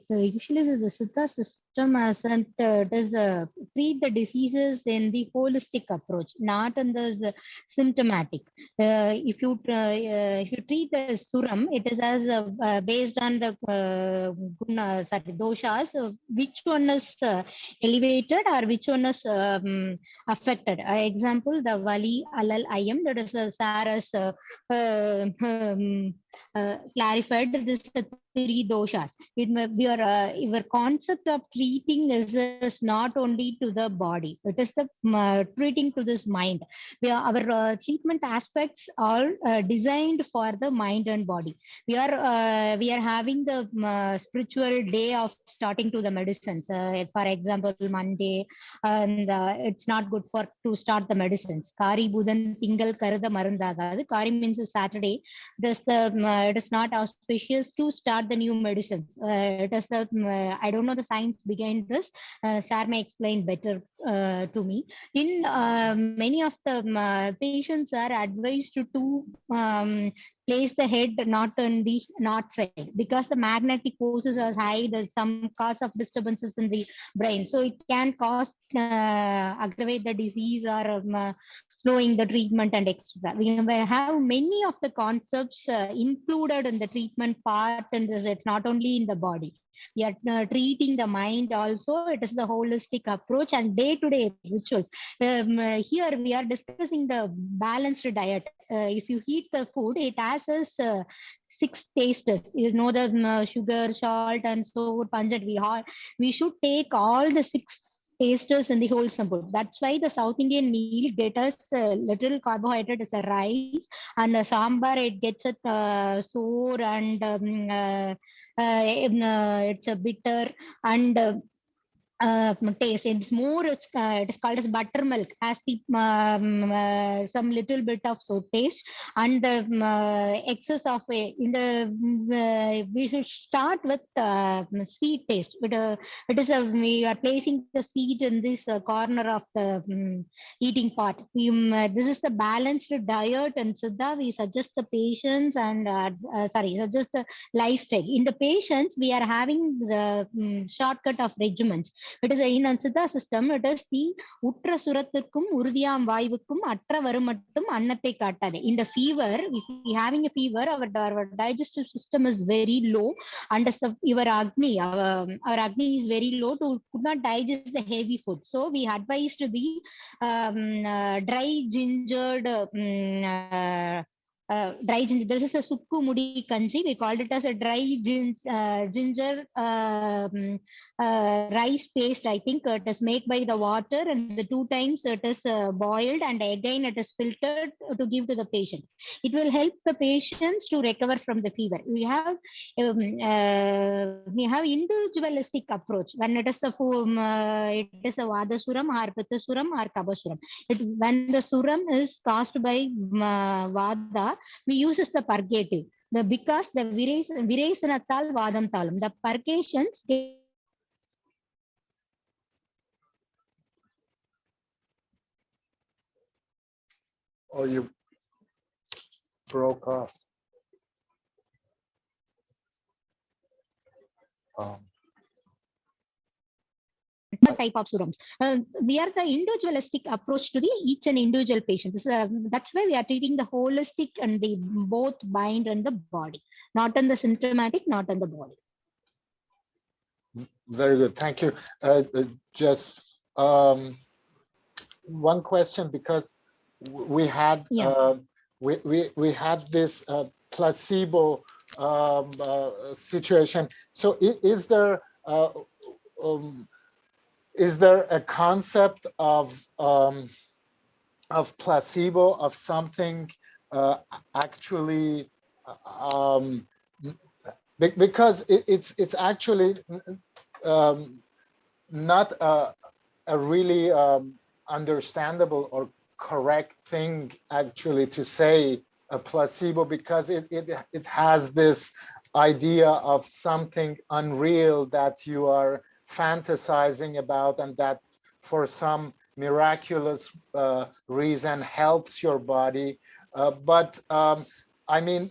usually the Siddha system as treat the diseases in the holistic approach, not in the symptomatic. If you treat the suram, it is as based on the doshas, which one is elevated or which one is affected. Example, the vali alal ayam, that is Sarah's clarified this three doshas. It may be your concept of treating is not only to the body, it is the treating to this mind. Our treatment aspects are designed for the mind and body. We are having the spiritual day of starting to the medicines. For example, Monday, and it's not good to start the medicines. Kari Budan Tingal Karada Marandagadu. Kari means Saturday. It is not auspicious to start the new medicines. It is I don't know the science behind this. Sir may explain better to me. In many of the patients are advised to place the head not on the north side, because the magnetic forces are high. There's some cause of disturbances in the brain, so it can cause aggravate the disease or slowing the treatment and etc. We have many of the concepts included in the treatment part, and it's not only in the body. We are treating the mind also. It is the holistic approach and day-to-day rituals. Here we are discussing the balanced diet. If you eat the food, it has us 6 tastes. You know, the sugar, salt, and so pungent. We should take all the 6 tasters in the wholesome food. That's why the South Indian meal get us little carbohydrate as a rice, and sambar it gets it sour, and it's a bitter, and taste. It's more, it is called as buttermilk, has the some little bit of sour taste, and the excess of in the we should start with sweet taste. But it is we are placing the sweet in this corner of the eating part. This is the balanced diet, and Siddha we suggest the patients and suggest the lifestyle. In the patients, we are having the shortcut of regimens. It is in Siddha system. It is the Utra Surathukkum Urdiyam Vaivukkum Atra Varumattum Annate Kattade. In the fever, if we having a fever, our digestive system is very low, and your Agni, our Agni is very low to could not digest the heavy food. So we advised the dry gingered dry ginger. This is a sukku mudi kanji. We called it as a dry ginger rice paste. I think it is made by the water, and the 2 times it is boiled, and again it is filtered to give to the patient. It will help the patients to recover from the fever. We have individualistic approach. When it is the it is a Vadasuram or Pittasuram or Kabasuram. When the suram is caused by Vada, we use the purgative. Because the Viresanatal Vadam Talam, the purgations Oh, you broke off. Type of surams. We are the individualistic approach to the each and individual patient. That's why we are treating the holistic and the both mind and the body. not on the symptomatic, not on the body. Very good, thank you. Just one question, because we had we had this placebo situation. So is there a concept of placebo, of something actually because it's actually not a really understandable or correct thing actually to say a placebo, because it has this idea of something unreal that you are fantasizing about, and that for some miraculous reason helps your body. But I mean,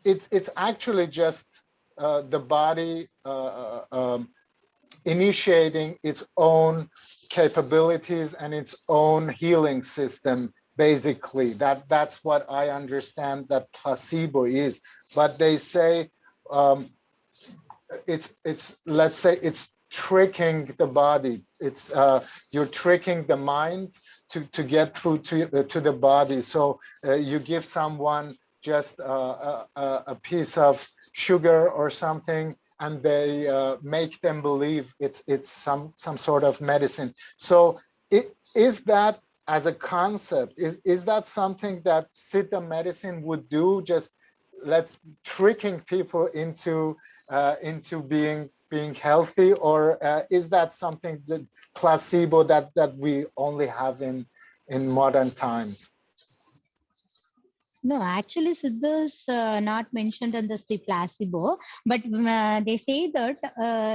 it's actually just the body initiating its own capabilities and its own healing system. Basically, that's what I understand that placebo is. But they say it's let's say it's tricking the body. It's you're tricking the mind to get through to the body. So you give someone just a piece of sugar or something, and they make them believe it's some sort of medicine. So is that, as a concept, is that something that Siddha medicine would do? Just let's tricking people into being healthy, or is that something that placebo that we only have in modern times? No, actually, Siddha is not mentioned in the placebo, but they say that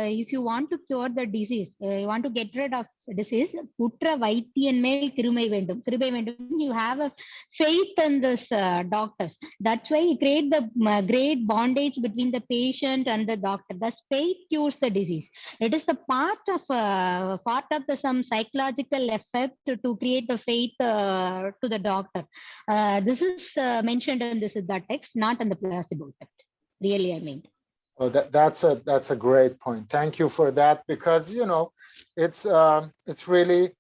if you want to cure the disease, you want to get rid of disease, putra vaityan mel kirumai vendum. Kirumai vendum means you have a faith in this doctors. That's why you create the great bondage between the patient and the doctor. Thus, faith cures the disease. It is the part of the some psychological effect to create the faith to the doctor. This is mentioned in the Siddha text, not in the placebo effect. Really, I mean. Oh, that's a great point. Thank you for that, because it's really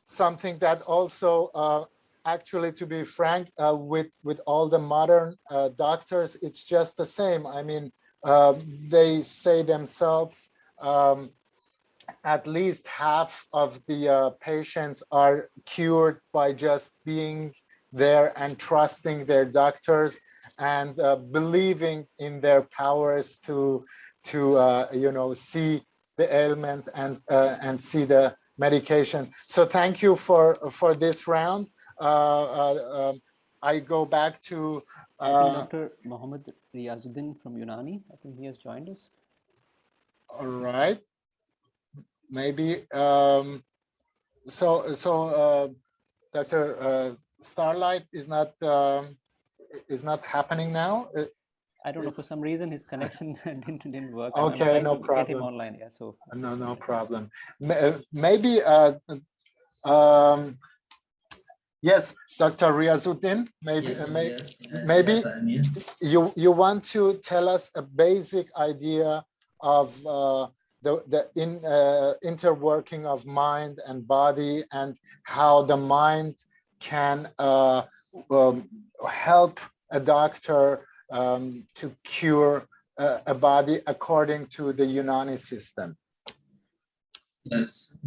something that also actually, to be frank, with all the modern doctors, it's just the same. I mean, they say themselves at least half of the patients are cured by just being there and trusting their doctors and believing in their powers to see the ailment and see the medication. So thank you for this round. I go back to I think Dr. Mohammed Riazuddin from Unani. I think he has joined us. All right. Maybe Dr. Starlight is not happening now. I don't know, for some reason his connection didn't work. Okay, I'm no trying to problem. get him online. Yeah, so No problem. Maybe yes, Dr. Riazuddin. Maybe maybe you want to tell us a basic idea of the interworking of mind and body, and how the mind can help a doctor to cure a body according to the Unani system. Yes.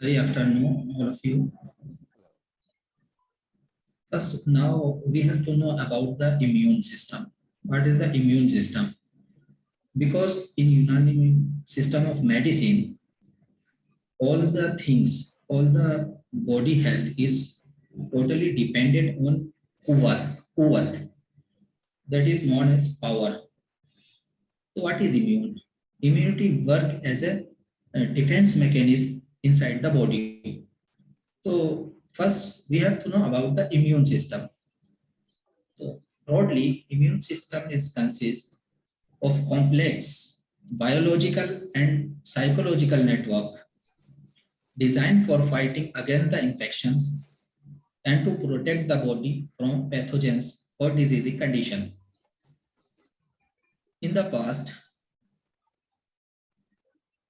Good afternoon, all of you. First, now we have to know about the immune system. What is the immune system? Because in Unani system of medicine, all the things, all the body health is totally dependent on Kuvat. That is known as power. So what is immune? Immunity work as a defense mechanism inside the body. So first we have to know about the immune system. So broadly, immune system consists of complex biological and psychological network designed for fighting against the infections and to protect the body from pathogens or diseasing condition. In the past,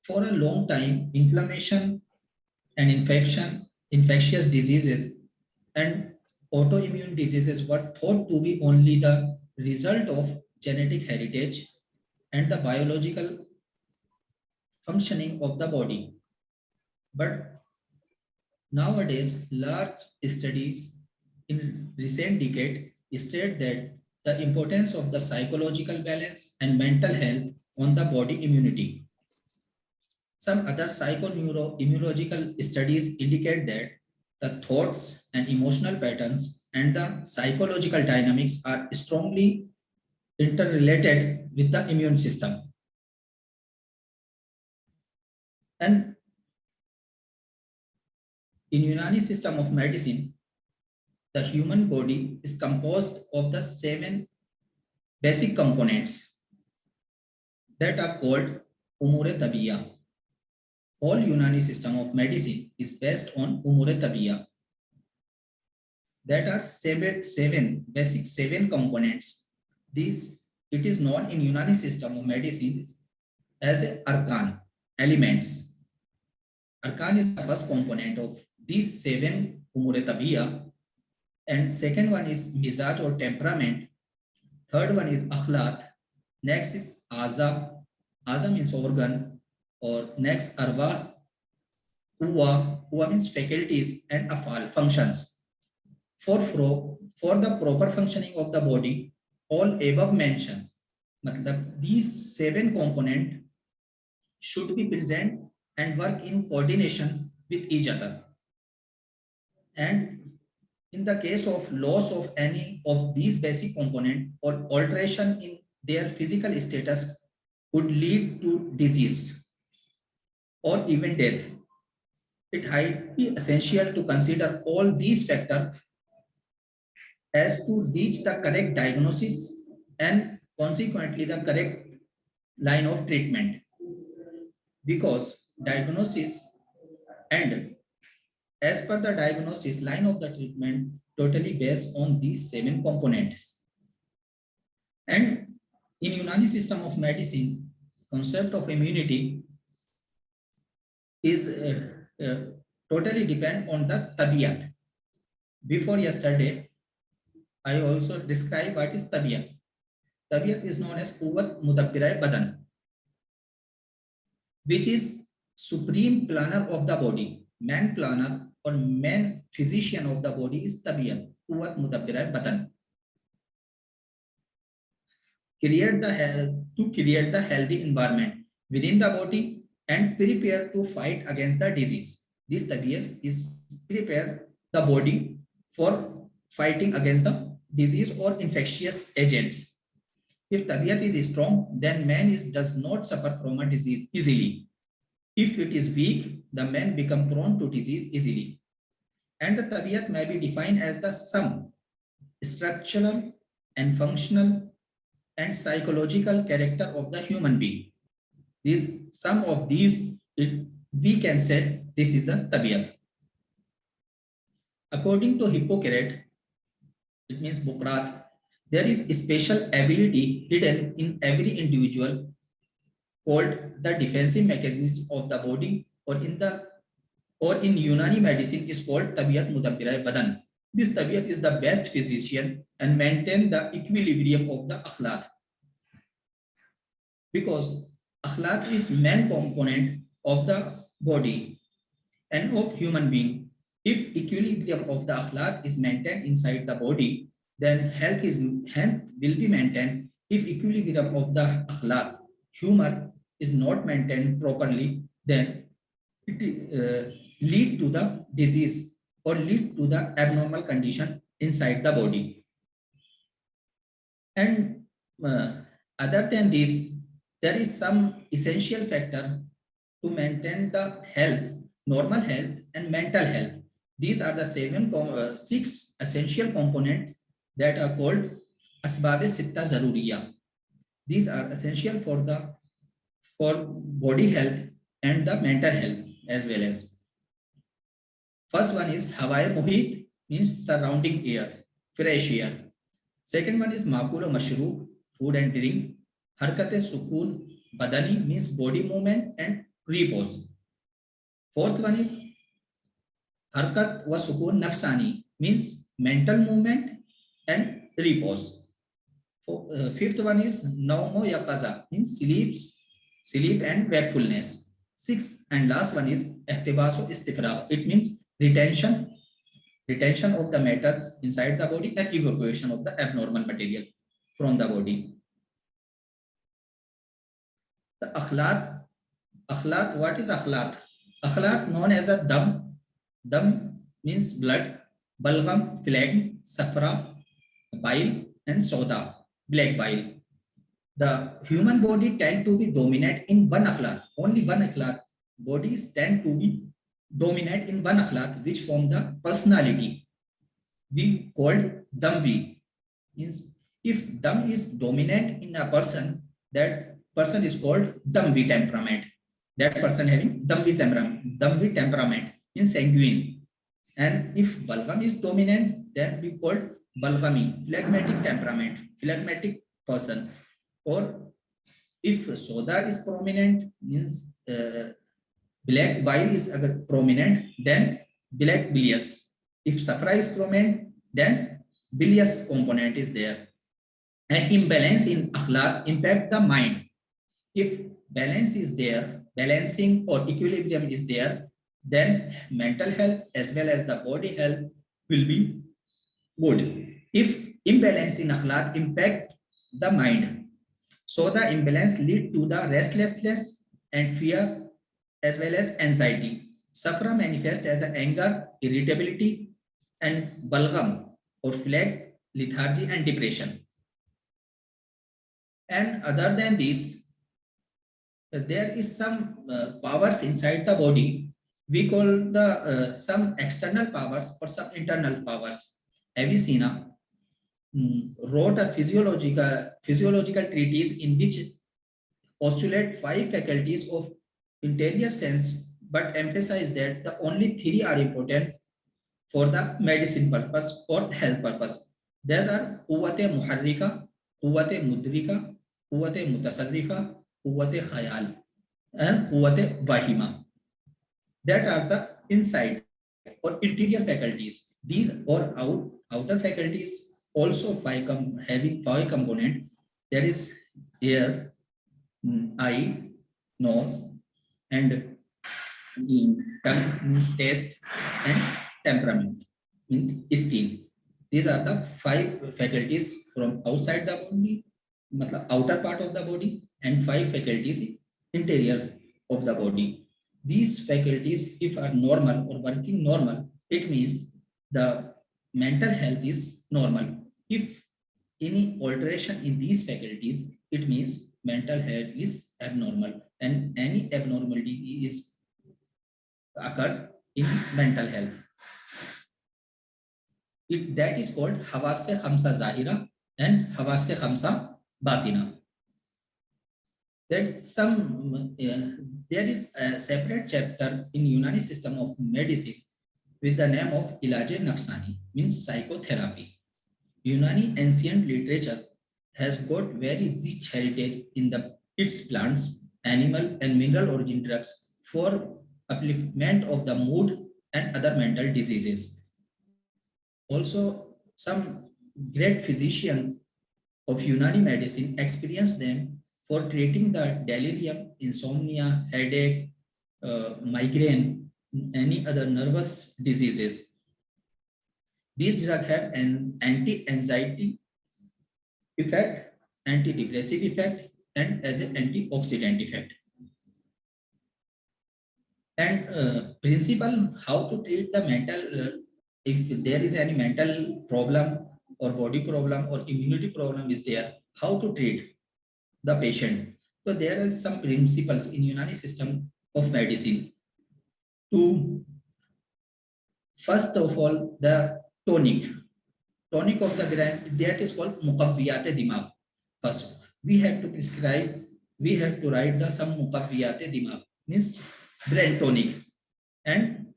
for a long time, inflammation and infectious diseases and autoimmune diseases were thought to be only the result of genetic heritage and the biological functioning of the body. But nowadays, large studies in recent decade state that the importance of the psychological balance and mental health on the body immunity. Some other psychoneuroimmunological studies indicate that the thoughts and emotional patterns and the psychological dynamics are strongly interrelated with the immune system. And in Unani system of medicine, the human body is composed of the 7 basic components that are called umure tabiya. All Unani system of medicine is based on umure tabiya. That are basic 7 components. These, it is known in Unani system of medicine as arkan, elements. Arkan is the first component of these 7 umure tabiya, and second one is mizaj or temperament. Third one is akhlaq. Next is aza. Aza means organ, or next arwa. Uwa means faculties, and afal, functions. For the proper functioning of the body, all above mentioned, these 7 components should be present and work in coordination with each other. And in the case of loss of any of these basic components or alteration in their physical status would lead to disease or even death. It might be essential to consider all these factors as to reach the correct diagnosis and consequently the correct line of treatment. Because diagnosis and as per the diagnosis, line of the treatment totally based on these 7 components. And in Unani system of medicine, concept of immunity is totally depend on the tabiyat. Before yesterday, I also described what is tabiyat. Tabiyat is known as Quwwat Mudabbira Badan, which is supreme planner of the body, man planner or main physician of the body is tabiyat, Quwwat Mudabbira Badan. To create the healthy environment within the body and prepare to fight against the disease. This tabiyat is prepare the body for fighting against the disease or infectious agents. If tabiyat is strong, then man does not suffer from a disease easily. If it is weak, the man become prone to disease easily. And the tabiyat may be defined as the sum, structural and functional and psychological character of the human being. Some of these, we can say this is a tabiyat. According to Hippocrates, it means Bukrat, there is a special ability hidden in every individual called the defensive mechanism of the body, or in Unani medicine is called tabiyat mudabbira badan. This tabiyat is the best physician and maintain the equilibrium of the akhlaq. Because akhlaq is main component of the body and of human being. If equilibrium of the akhlaq is maintained inside the body, then health will be maintained. If equilibrium of the akhlaq, humor, is not maintained properly, then it lead to the disease or lead to the abnormal condition inside the body. And other than this, there is some essential factor to maintain the health, normal health and mental health. These are the 6 essential components that are called asbab sitta zaruriya. These are essential for body health and the mental health as well as. First one is Hawaii Mohit, means surrounding air, fresh air. Second one is Makul Mashroob, food and drink. Harkate Sukun, Badani means body movement and repose. Fourth one is Harkat wa Sukun Nafsani means mental movement and repose. Fifth one is Naumo Yaqaza means sleep and wakefulness. Sixth and last one is Ihtibasu Istifrag. It means retention of the matters inside the body and evacuation of the abnormal material from the body. The akhlat, what is akhlat? Akhlat known as a dam means blood, balgam, phlegm, safra, bile, and soda, black bile. The human body tend to be dominant in one akhlat, only one akhlat. Bodies tend to be dominant in one akhlat, which form the personality. We called damvi. Means if dam is dominant in a person, that person is called damvi temperament. That person having damvi temperament means sanguine. And if balgam is dominant, then we called balgami, phlegmatic temperament, phlegmatic person. Or if soda is prominent, means black bile is prominent, then black bilious. If safra is prominent, then bilious component is there. And imbalance in akhlaq impact the mind. If balance is there, balancing or equilibrium is there, then mental health as well as the body health will be good. If imbalance in akhlaq impact the mind, so the imbalance lead to the restlessness and fear as well as anxiety. Safra manifests as anger, irritability, and balgam or phlegm, lethargy, and depression. And other than this, there is some powers inside the body. We call the some external powers or some internal powers. Avicenna wrote a physiological treatise in which postulate 5 faculties of interior sense, but emphasize that the only 3 are important for the medicine purpose or health purpose. These are Quwwate Muharrika, Quwwate Mudrika, Quwwate Mutasarrifa, Quwwate Khayal, and Quwwate Vahima. That are the inside or interior faculties. These or outer faculties also having 5 components. That is ear, eye, nose, and tongue means taste, and temperament means skin. These are the 5 faculties from outside the body, outer part of the body, and 5 faculties interior of the body. These faculties, if are normal or working normal, it means the mental health is normal. If any alteration in these faculties, it means mental health is abnormal, and any abnormality occurs in mental health. That is called Hawasse Khamsa Zahira and Hawasse Khamsa Batina. There is a separate chapter in Unani system of medicine with the name of Ilaje Nafsani, means psychotherapy. Unani ancient literature has got very rich heritage in its plants, animal, and mineral origin drugs for upliftment of the mood and other mental diseases. Also, some great physicians of Unani medicine experienced them for treating the delirium, insomnia, headache, migraine, any other nervous diseases. These drugs have an anti-anxiety effect, antidepressive effect, and as an antioxidant effect. And principle how to treat the mental, if there is any mental problem or body problem or immunity problem is there, how to treat the patient. So there are some principles in Unani system of medicine. First of all, the tonic of the gland, that is called Muqawwiyate Dimag. First, we have to prescribe, we have to write the some Muqawwiyate Dimag, means brain tonic, and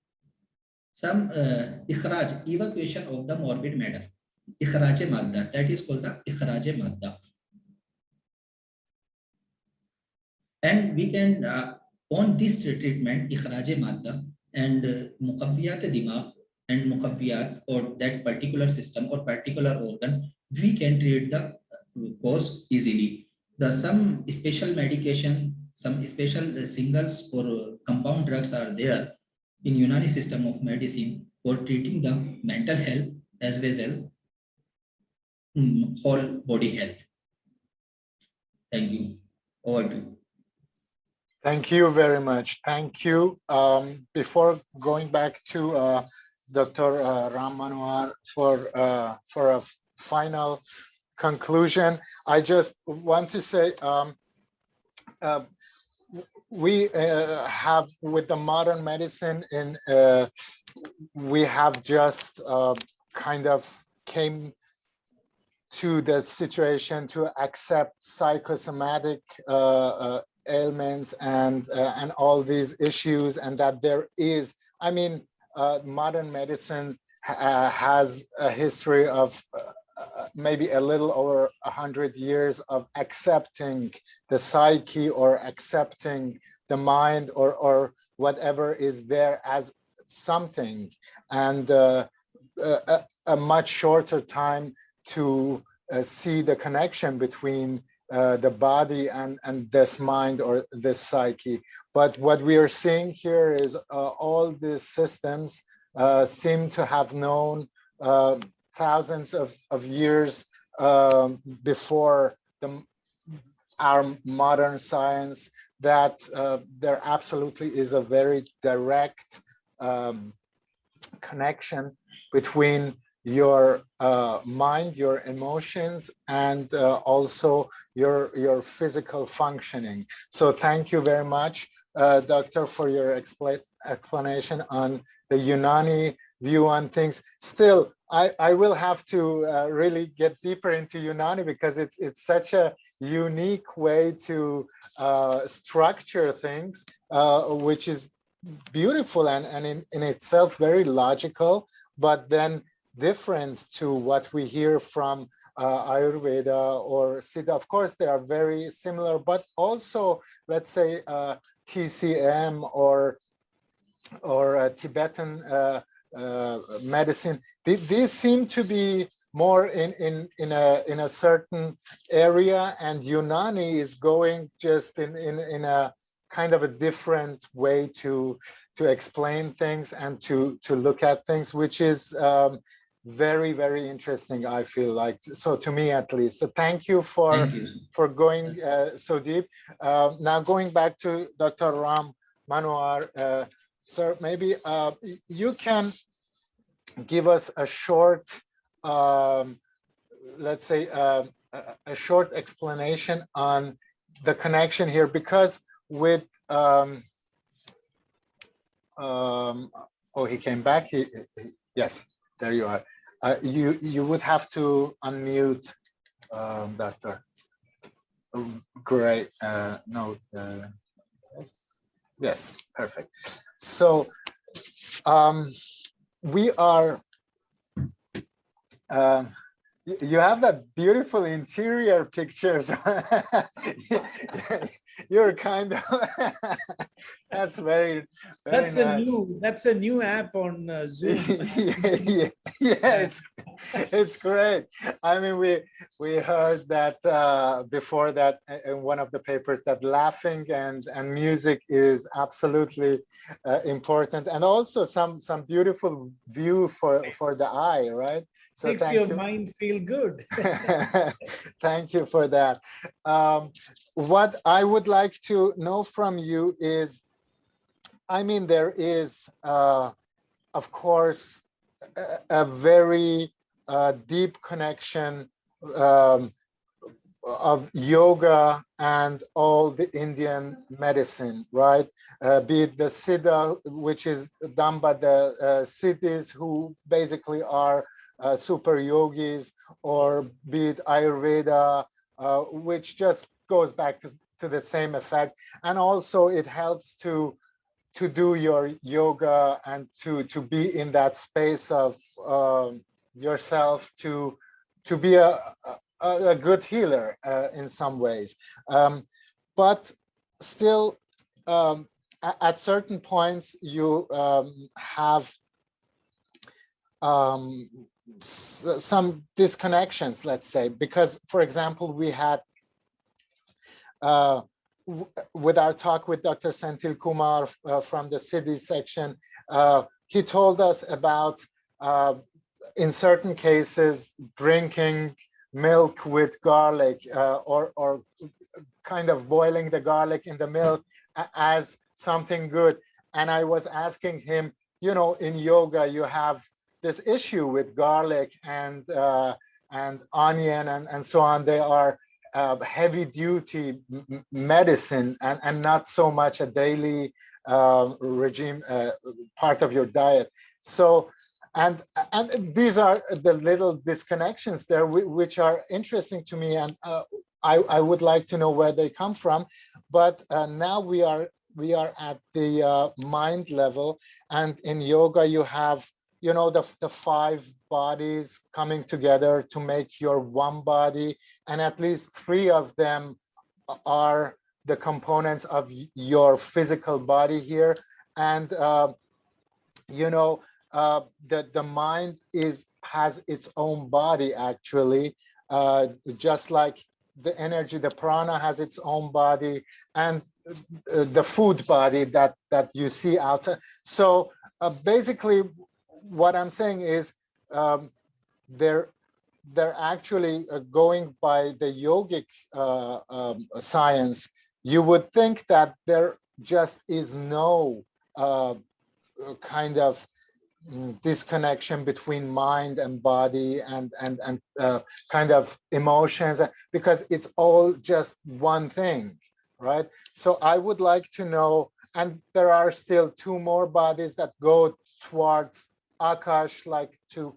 some ikhraj, evacuation of the morbid matter. ikhraj madda. That is called the ikhraj madda. And we can on this treatment ikhraj madda and muqabbiyat dimagh and muqabbiyat or that particular system or particular organ, we can treat the cause easily. The some special medication, some special singles or compound drugs are there in Unani system of medicine for treating the mental health as well as whole body health. Thank you. Over to you. Thank you very much. Thank you. Before going back to Dr. Ram Manohar for a final conclusion, I just want to say we have with the modern medicine we have just kind of came to the situation to accept psychosomatic ailments and all these issues, and that there is, I mean, modern medicine has a history of maybe a little over 100 years of accepting the psyche or accepting the mind or whatever is there as something, and a much shorter time to see the connection between the body and this mind or this psyche. But what we are seeing here is all these systems seem to have known thousands of years before our modern science that there absolutely is a very direct connection between your mind, your emotions, and also your physical functioning. So thank you very much, Doctor, for your explanation on the Unani view on things. Still, I will have to really get deeper into Unani because it's such a unique way to structure things, which is beautiful and in itself very logical, but then different to what we hear from Ayurveda or Siddha. Of course, they are very similar, but also, let's say, TCM or Tibetan medicine. These seem to be more in a certain area, and Unani is going just in a kind of a different way to explain things and to look at things, which is very, very interesting, I feel like, so to me at least. So thank you for going so deep. Now going back to Dr. Ram Manohar, sir, maybe you can give us a short, let's say, a short explanation on the connection here, because with oh, he came back. Yes, there you are. You would have to unmute, Doctor. Great. No. Yes, perfect. So we are. You have that beautiful interior pictures. You're kind of that's very that's nice. That's a new app on Zoom. yeah, it's great. I mean, we heard that before that in one of the papers that laughing and music is absolutely important, and also some beautiful view for the eye, right? So makes your mind feel good. Thank you for that. What I would like to know from you is, I mean, there is, of course, a very deep connection of yoga and all the Indian medicine, right? Be it the Siddha, which is done by the Siddhis, who basically are super yogis, or be it Ayurveda, which just goes back to the same effect. And also it helps to do your yoga and to be in that space of yourself to be a good healer in some ways. But still, at certain points, you have some disconnections, let's say, because, for example, we had with our talk with Dr. Senthil Kumar from the Siddha section, he told us about, in certain cases, drinking milk with garlic or kind of boiling the garlic in the milk as something good. And I was asking him, you know, in yoga, you have this issue with garlic and onion and so on. They are heavy duty medicine and not so much a daily regime part of your diet. So, and these are the little disconnections there which are interesting to me, and I would like to know where they come from. But now we are at the mind level, and in yoga you have, you know, the 5 bodies coming together to make your one body, and at least 3 of them are the components of your physical body here. And you know, the mind has its own body, actually, just like the energy, the prana has its own body, and the food body that you see outside. So basically, what I'm saying is they're actually going by the yogic science. You would think that there just is no kind of disconnection between mind and body and kind of emotions, because it's all just one thing, right? So I would like to know, and there are still 2 more bodies that go towards Akash, like to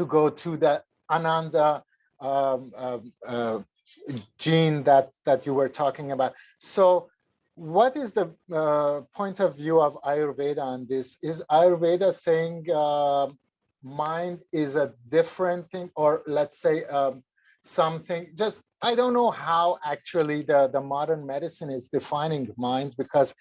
go to the Ananda gene that you were talking about. So what is the point of view of Ayurveda on this? Is Ayurveda saying mind is a different thing, or let's say something, just, I don't know how actually the modern medicine is defining mind, because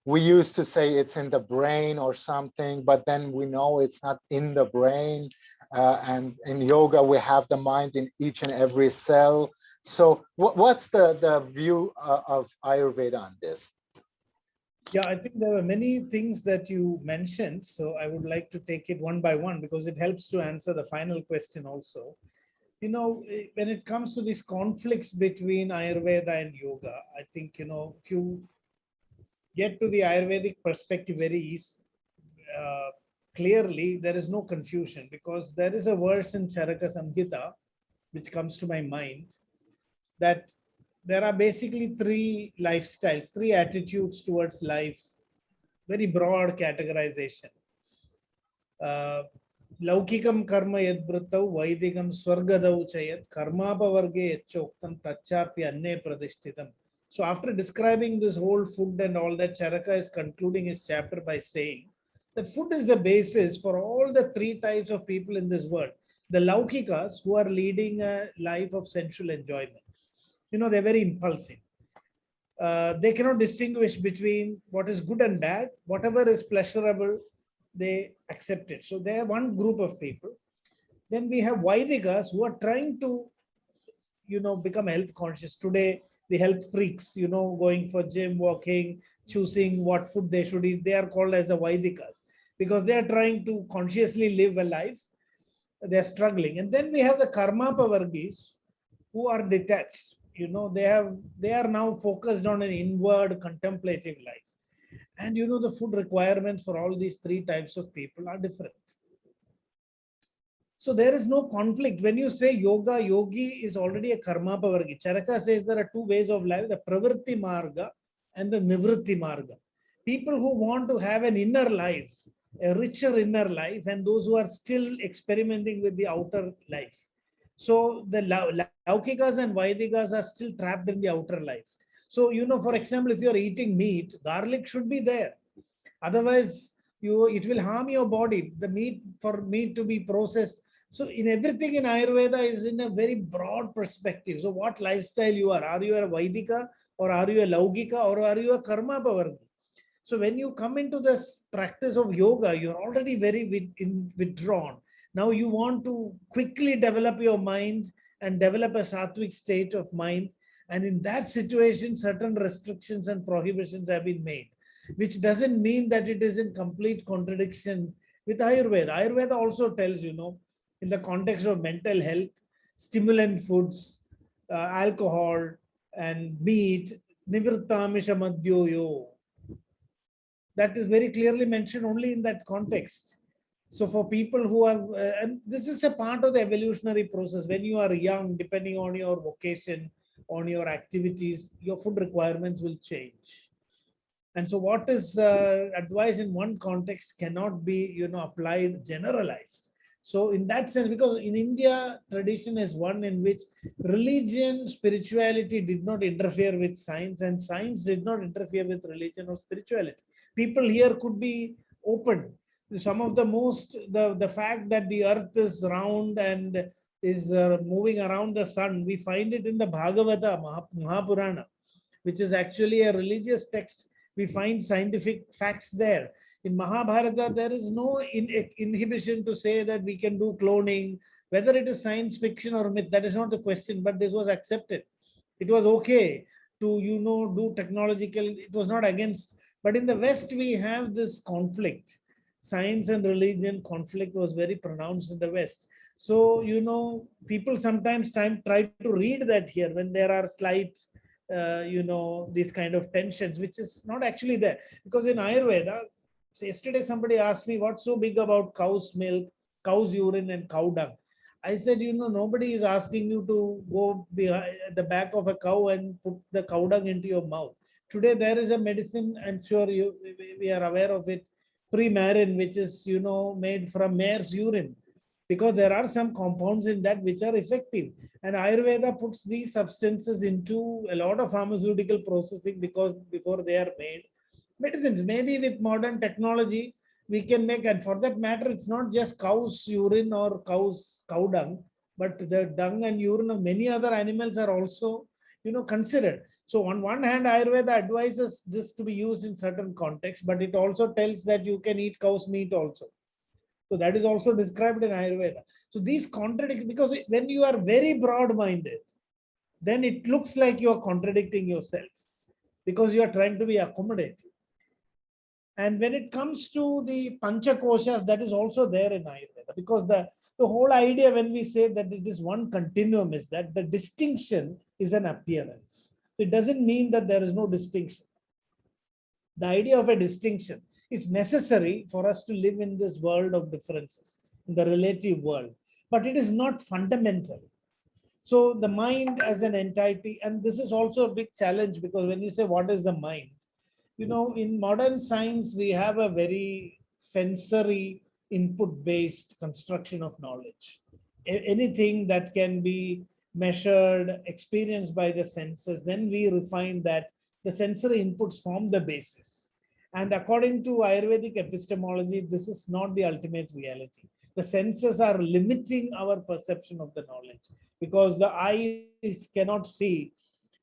we used to say it's in the brain or something, but then we know it's not in the brain. And in yoga, we have the mind in each and every cell. So what's the view of Ayurveda on this? Yeah, I think there were many things that you mentioned. So I would like to take it one by one because it helps to answer the final question also. You know, when it comes to these conflicts between Ayurveda and yoga, I think, you know, if you get to the Ayurvedic perspective very clearly, there is no confusion, because there is a verse in Charaka Samhita which comes to my mind, that there are basically 3 lifestyles, 3 attitudes towards life, very broad categorization. Laukikam karma yadbhritau vaidikam swargadau chayat karmapavarge yachoktam tachapi anne pradishtitam. So after describing this whole food and all that, Charaka is concluding his chapter by saying that food is the basis for all the 3 types of people in this world. The Laukikas, who are leading a life of sensual enjoyment. You know, they're very impulsive. They cannot distinguish between what is good and bad. Whatever is pleasurable, they accept it. So they are one group of people. Then we have Vaidikas, who are trying to, you know, become health conscious. Today, the health freaks, you know, going for gym, walking, choosing what food they should eat, they are called as the Vaidikas, because they are trying to consciously live a life. They are struggling. And then we have the Karmapavargis, who are detached. You know, they are now focused on an inward contemplative life. And you know, the food requirements for all these 3 types of people are different. So there is no conflict. When you say yoga, yogi is already a karmapavargi. Charaka says there are 2 ways of life, the pravritti marga and the nivritti marga. People who want to have an inner life, a richer inner life, and those who are still experimenting with the outer life. So the Laukikas and Vaidikas are still trapped in the outer life. So, you know, for example, if you're eating meat, garlic should be there. Otherwise, it will harm your body. The meat, for meat to be processed. So in everything in Ayurveda is in a very broad perspective. So what lifestyle you are? Are you a Vaidika, or are you a Laugika, or are you a Karma Pavardi? So when you come into this practice of yoga, you're already very withdrawn. Now you want to quickly develop your mind and develop a sattvic state of mind. And in that situation, certain restrictions and prohibitions have been made, which doesn't mean that it is in complete contradiction with Ayurveda. Ayurveda also tells, in the context of mental health, stimulant foods, alcohol and meat, nivrittamisha madhyoyo. That is very clearly mentioned only in that context. So for people who have, and this is a part of the evolutionary process. When you are young, depending on your vocation, on your activities, your food requirements will change. And so what is advised in one context cannot be, applied generalized. So in that sense, because in India, tradition is one in which religion, spirituality did not interfere with science, and science did not interfere with religion or spirituality. People here could be open. Some of the most, the fact that the earth is round and is moving around the sun, we find it in the Bhagavata, Mahapurana, which is actually a religious text. We find scientific facts there. In Mahabharata, there is no inhibition to say that we can do cloning, whether it is science fiction or myth. That is not the question, but this was accepted. It was okay to, do technological, it was not against. But in the West, we have this conflict. Science and religion conflict was very pronounced in the West. So, people sometimes try to read that here when there are slight, these kind of tensions, which is not actually there. Because in Ayurveda, so yesterday somebody asked me, what's so big about cow's milk, cow's urine and cow dung? I said, nobody is asking you to go behind the back of a cow and put the cow dung into your mouth. Today, there is a medicine, I'm sure we are aware of it, Premarin, which is, made from mare's urine, because there are some compounds in that which are effective. And Ayurveda puts these substances into a lot of pharmaceutical processing because before they are made medicines. Maybe with modern technology, we can make, and for that matter, it's not just cow's urine or cow dung, but the dung and urine of many other animals are also, considered. So on one hand, Ayurveda advises this to be used in certain contexts, but it also tells that you can eat cow's meat also. So that is also described in Ayurveda. So these contradict, because when you are very broad-minded, then it looks like you are contradicting yourself because you are trying to be accommodating. And when it comes to the Panchakoshas, that is also there in Ayurveda, because the whole idea when we say that it is one continuum is that the distinction is an appearance. It doesn't mean that there is no distinction. The idea of a distinction is necessary for us to live in this world of differences, in the relative world, but it is not fundamental. So the mind as an entity, and this is also a big challenge, because when you say what is the mind, in modern science, we have a very sensory input-based construction of knowledge. Anything that can be measured, experienced by the senses, then we refine that the sensory inputs form the basis. And according to Ayurvedic epistemology, this is not the ultimate reality. The senses are limiting our perception of the knowledge because the eyes cannot see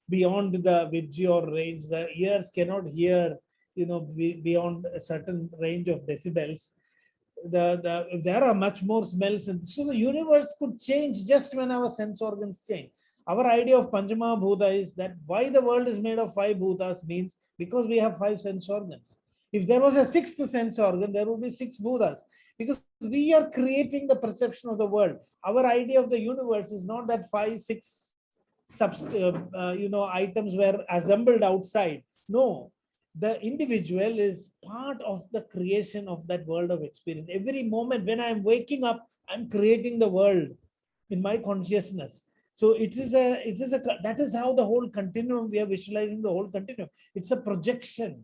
beyond the Vibji or range. The ears cannot hear, beyond a certain range of decibels. There are much more smells. And so the universe could change just when our sense organs change. Our idea of Panchama Bhuta is that why the world is made of 5 Bhutas means because we have 5 sense organs. If there was a 6th sense organ, there would be 6 Bhutas, because we are creating the perception of the world. Our idea of the universe is not that 5, 6 items were assembled outside. No, the individual is part of the creation of that world of experience. Every moment when I'm waking up, I'm creating the world in my consciousness. So that is how the whole continuum, we are visualizing the whole continuum. It's a projection.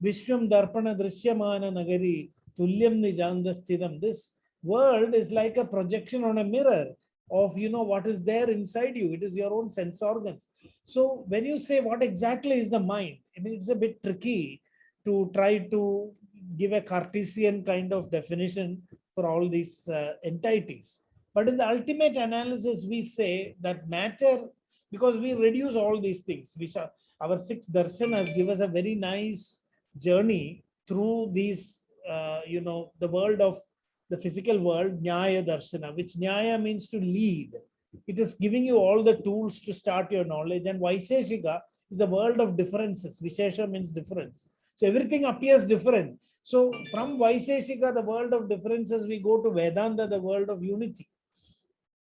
Vishwam Darpana Drishyamana Nagari Tulyam Nijandastidam. This world is like a projection on a mirror of what is there inside you. It is your own sense organs. So when you say what exactly is the mind, I mean, it's a bit tricky to try to give a Cartesian kind of definition for all these entities. But in the ultimate analysis, we say that matter, because we reduce all these things, which are our six darshanas give us a very nice journey through these, the world of the physical world, Nyaya Darshana, which Nyaya means to lead. It is giving you all the tools to start your knowledge. And Vaisheshika is a world of differences. Vishesha means difference. So everything appears different. So from Vaisheshika, the world of differences, we go to Vedanta, the world of unity.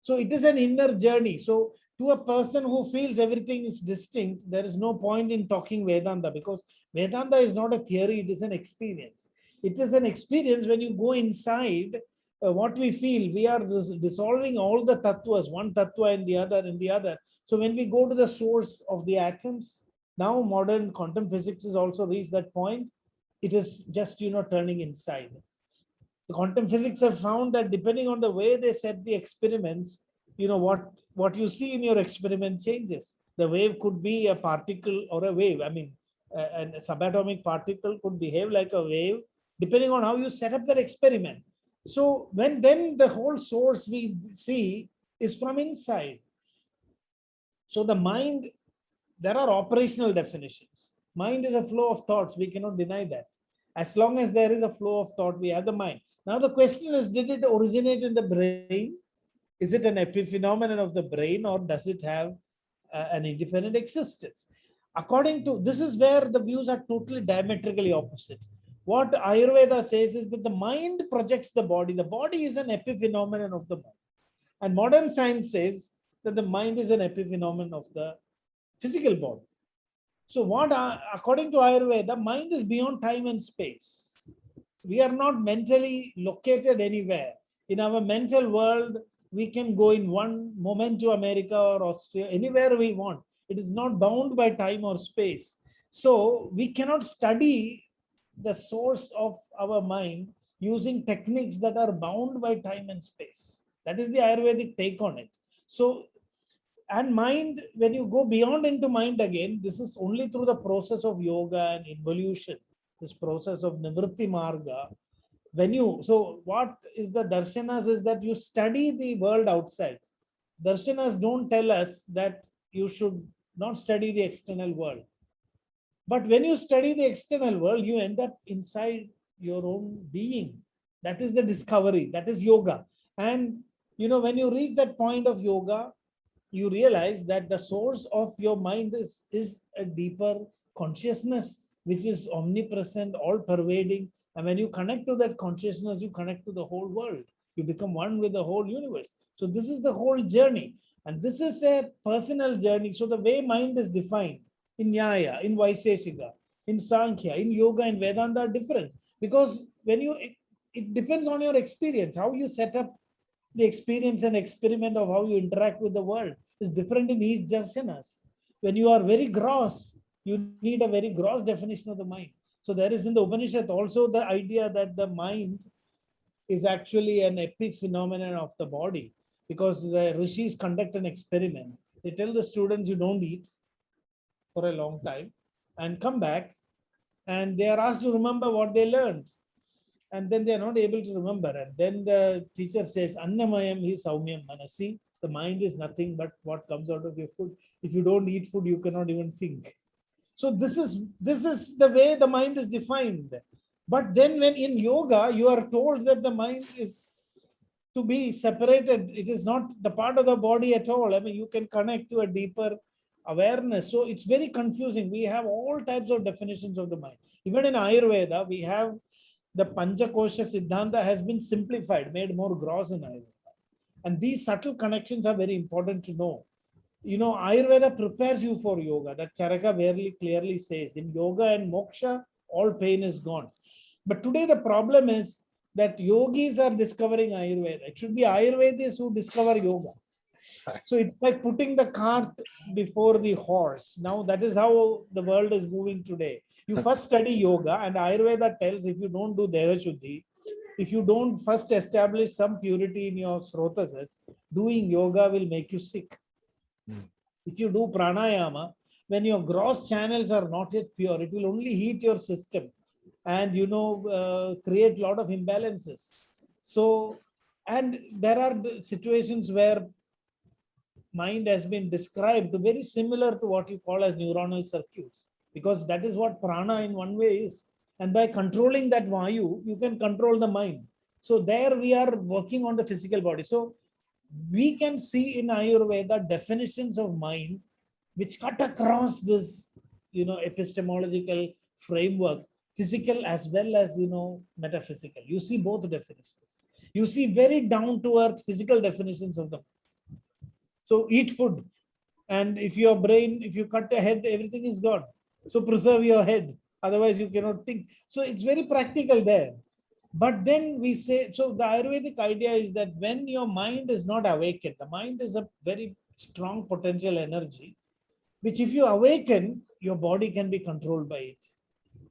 So it is an inner journey. So to a person who feels everything is distinct, there is no point in talking Vedanta, because Vedanta is not a theory, it is an experience. It is an experience when you go inside what we feel. We are dissolving all the tattvas, one tattva in the other, in the other. So when we go to the source of the atoms, now modern quantum physics has also reached that point. It is just, turning inside. The quantum physics have found that depending on the way they set the experiments, what you see in your experiment changes. The wave could be a particle or a wave. I mean, a subatomic particle could behave like a wave depending on how you set up that experiment. So when then the whole source we see is from inside. So the mind, there are operational definitions. Mind is a flow of thoughts. We cannot deny that. As long as there is a flow of thought, we have the mind. Now the question is, did it originate in the brain? Is it an epiphenomenon of the brain, or does it have an independent existence? According to, this is where the views are totally diametrically opposite. What Ayurveda says is that the mind projects the body. The body is an epiphenomenon of the mind. And modern science says that the mind is an epiphenomenon of the physical body. So according to Ayurveda, mind is beyond time and space. We are not mentally located anywhere. In our mental world, we can go in one moment to America or Austria, anywhere we want. It is not bound by time or space. So we cannot study the source of our mind using techniques that are bound by time and space. That is the Ayurvedic take on it. So, and mind, when you go beyond into mind again, this is only through the process of yoga and involution, this process of Nivritti Marga. So what is the darshanas is that you study the world outside. Darshanas don't tell us that you should not study the external world. But when you study the external world, you end up inside your own being. That is the discovery. That is yoga. And, when you reach that point of yoga, you realize that the source of your mind is a deeper consciousness, which is omnipresent, all pervading. And when you connect to that consciousness, you connect to the whole world. You become one with the whole universe. So this is the whole journey. And this is a personal journey. So the way mind is defined in Nyaya, in Vaisheshika, in Sankhya, in Yoga, in Vedanta are different. Because it depends on your experience. How you set up the experience and experiment of how you interact with the world is different in each darsanas. When you are very gross, you need a very gross definition of the mind. So there is in the Upanishad also the idea that the mind is actually an epiphenomenon of the body, because the rishis conduct an experiment. They tell the students, you don't eat for a long time and come back, and they are asked to remember what they learned. And then they are not able to remember. And then the teacher says, Annamayam hi saumyam manasi. The mind is nothing but what comes out of your food. If you don't eat food, you cannot even think. So this is the way the mind is defined. But then when in yoga, you are told that the mind is to be separated. It is not the part of the body at all. I mean, you can connect to a deeper awareness. So it's very confusing. We have all types of definitions of the mind. Even in Ayurveda, we have the Panchakosha Siddhanta has been simplified, made more gross in Ayurveda. And these subtle connections are very important to know. Ayurveda prepares you for yoga. That Charaka very clearly says, in yoga and moksha, all pain is gone. But today the problem is that yogis are discovering Ayurveda. It should be Ayurvedis who discover yoga. So it's like putting the cart before the horse. Now that is how the world is moving today. You first study yoga, and Ayurveda tells if you don't do Deha Shuddhi, if you don't first establish some purity in your srotasas, doing yoga will make you sick. If you do pranayama, when your gross channels are not yet pure, it will only heat your system. and create a lot of imbalances. So, and there are the situations where mind has been described very similar to what you call as neuronal circuits, because that is what prana in one way is. And by controlling that vayu, you can control the mind. So there we are working on the physical body. So we can see in Ayurveda definitions of mind which cut across this, epistemological framework, physical as well as, metaphysical. You see both definitions. You see very down to earth physical definitions of them. So eat food. And if your brain, if you cut a head, everything is gone. So preserve your head. Otherwise, you cannot think. So it's very practical there. But then we say, so the Ayurvedic idea is that when your mind is not awakened, the mind is a very strong potential energy, which if you awaken, your body can be controlled by it.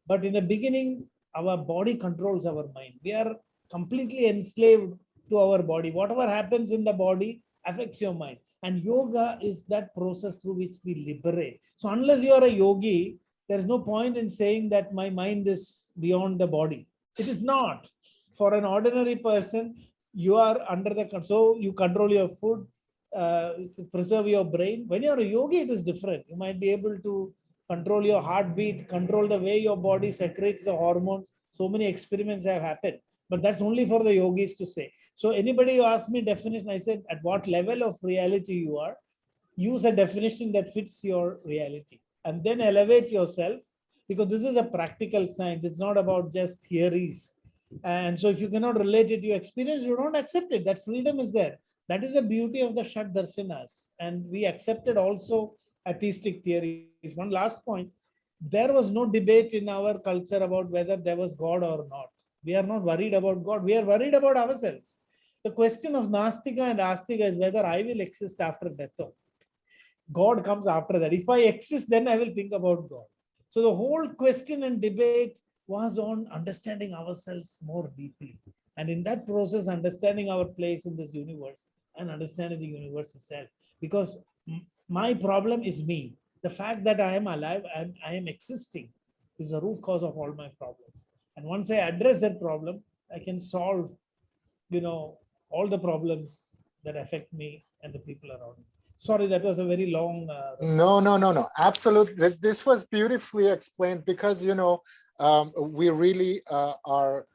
But in the beginning, our body controls our mind. We are completely enslaved to our body. Whatever happens in the body affects your mind. And yoga is that process through which we liberate. So unless you are a yogi, there's no point in saying that my mind is beyond the body. It is not. For an ordinary person, you are under the, so you control your food, preserve your brain. When you're a yogi, it is different. You might be able to control your heartbeat, control the way your body secretes the hormones. So many experiments have happened, but that's only for the yogis to say. So anybody who asked me definition, I said, at what level of reality you are, use a definition that fits your reality and then elevate yourself, because this is a practical science. It's not about just theories. And so if you cannot relate it to your experience, you don't accept it. That freedom is there. That is the beauty of the Shat Darshanas. And we accepted also atheistic theories. One last point, there was no debate in our culture about whether there was God or not. We are not worried about God. We are worried about ourselves. The question of Nastika and Astika is whether I will exist after death. God comes after that. If I exist, then I will think about God. So the whole question and debate was on understanding ourselves more deeply. And in that process, understanding our place in this universe and understanding the universe itself. Because my problem is me. The fact that I am alive and I am existing is the root cause of all my problems. And once I address that problem, I can solve, all the problems that affect me and the people around me. Sorry, that was a very long. No. Absolutely. This was beautifully explained, because, we really are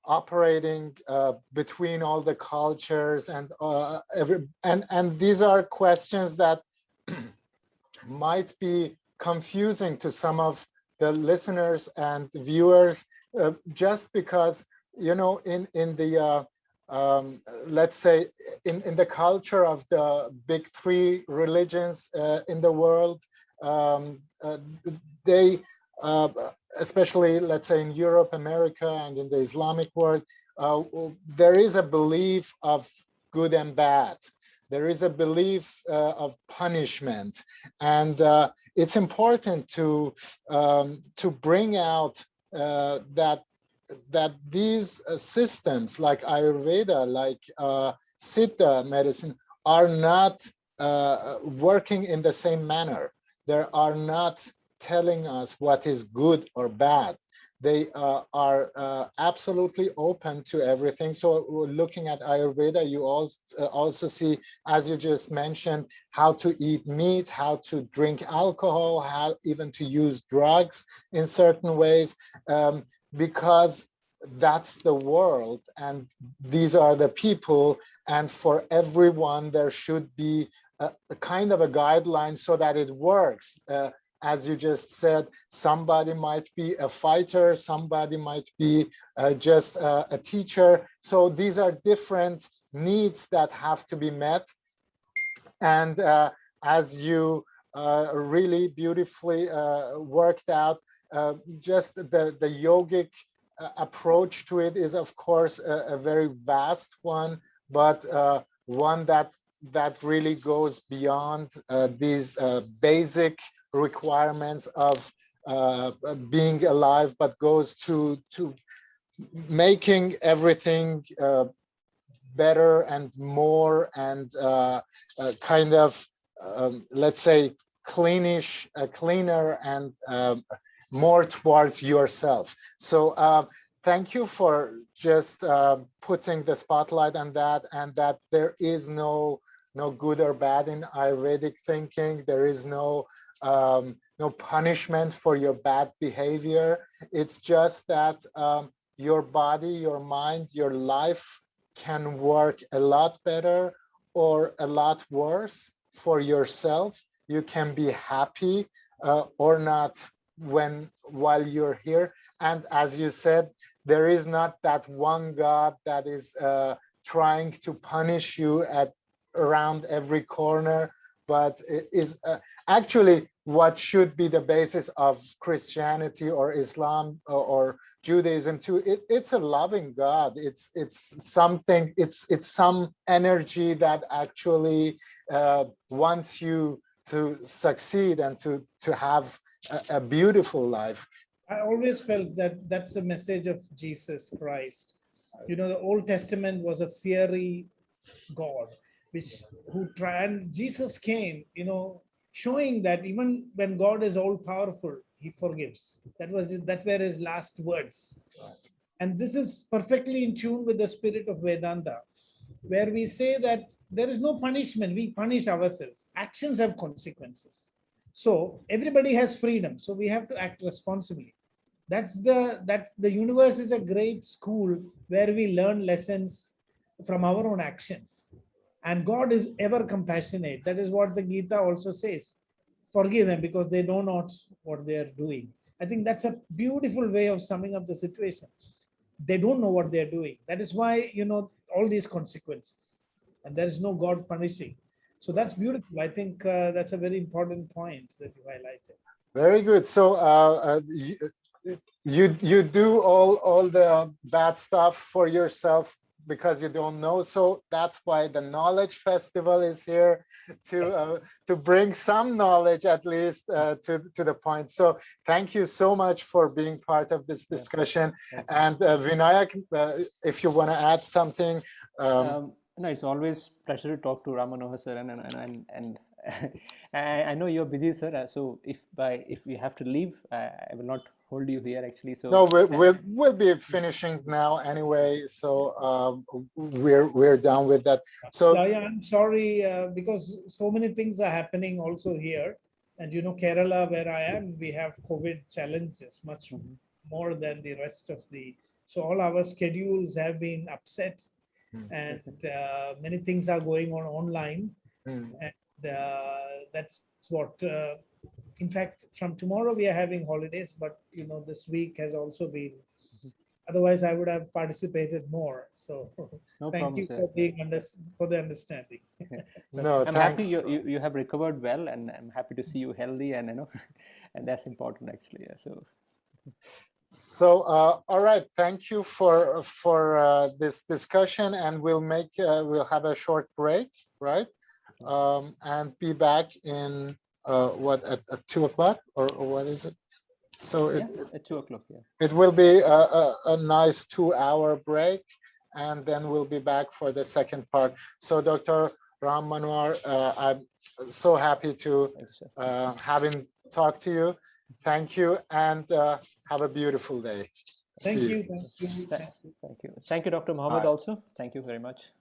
operating between all the cultures and and these are questions that might be confusing to some of the listeners and viewers, just because, in the let's say in the culture of the big three religions in the world, they especially, let's say, in Europe, America, and in the Islamic world, there is a belief of good and bad. There is a belief of punishment, and it's important to bring out that these systems like Ayurveda, like Siddha medicine, are not working in the same manner. They are not telling us what is good or bad. They are absolutely open to everything. So looking at Ayurveda, you also see, as you just mentioned, how to eat meat, how to drink alcohol, how even to use drugs in certain ways, because that's the world and these are the people. And for everyone, there should be a kind of a guideline so that it works. As you just said, somebody might be a fighter, somebody might be just a teacher. So these are different needs that have to be met. And as you really beautifully worked out, just the yogic approach to it is, of course, a very vast one, but one that really goes beyond these basic requirements of being alive, but goes to making everything better and more, and kind of let's say cleaner and more towards yourself. So thank you for just putting the spotlight on that, and that there is no good or bad in Ayurvedic thinking. There is no punishment for your bad behavior. It's just that your body, your mind, your life can work a lot better or a lot worse for yourself. You can be happy or not while you're here. And as you said, there is not that one God that is trying to punish you at around every corner, but it is actually what should be the basis of Christianity or Islam or Judaism too. It's a loving God. It's something. It's some energy that actually wants you to succeed and to have a beautiful life. I always felt that that's a message of Jesus Christ. You know, the Old Testament was a fiery God, and Jesus came, you know, showing that even when God is all powerful, he forgives. That were his last words. And this is perfectly in tune with the spirit of Vedanta, where we say that there is no punishment. We punish ourselves. Actions have consequences. So everybody has freedom. So we have to act responsibly. That's the universe is a great school where we learn lessons from our own actions. And God is ever compassionate. That is what the Gita also says. Forgive them because they know not what they are doing. I think that's a beautiful way of summing up the situation. They don't know what they're doing. That is why, you know, all these consequences. And there is no God punishing. So that's beautiful. I think that's a very important point that you highlighted. Very good. So you do all the bad stuff for yourself because you don't know. So that's why the Knowledge Festival is here to bring some knowledge at least to the point. So thank you so much for being part of this discussion. And Vinayak, if you want to add something. No, it's always pleasure to talk to Ram Manohar sir, and I know you're busy, sir. So if we have to leave, I will not hold you here actually. So no, we'll be finishing now anyway. So we're done with that. So yeah, I'm sorry because so many things are happening also here, and you know, Kerala, where I am, we have COVID challenges much more than the rest of the. So all our schedules have been upset. And many things are going on online, and that's what. In fact, from tomorrow we are having holidays, but you know, this week has also been. Otherwise, I would have participated more. So, no thank problem, you sir. for being for the understanding. No, I'm thanks. happy you have recovered well, and I'm happy to see you healthy, and you know, and that's important actually. Yeah, so all right, thank you for this discussion, and we'll have a short break, right? And be back in what at 2 o'clock or what is it? So yeah, at 2 o'clock. Yeah, it will be a nice 2-hour break, and then we'll be back for the second part. So Dr. Ram Manohar, I'm so happy to having talked to you. Thank you, and have a beautiful day. Thank See you. Thank you. thank you, Dr. Mohammed. Also, thank you very much.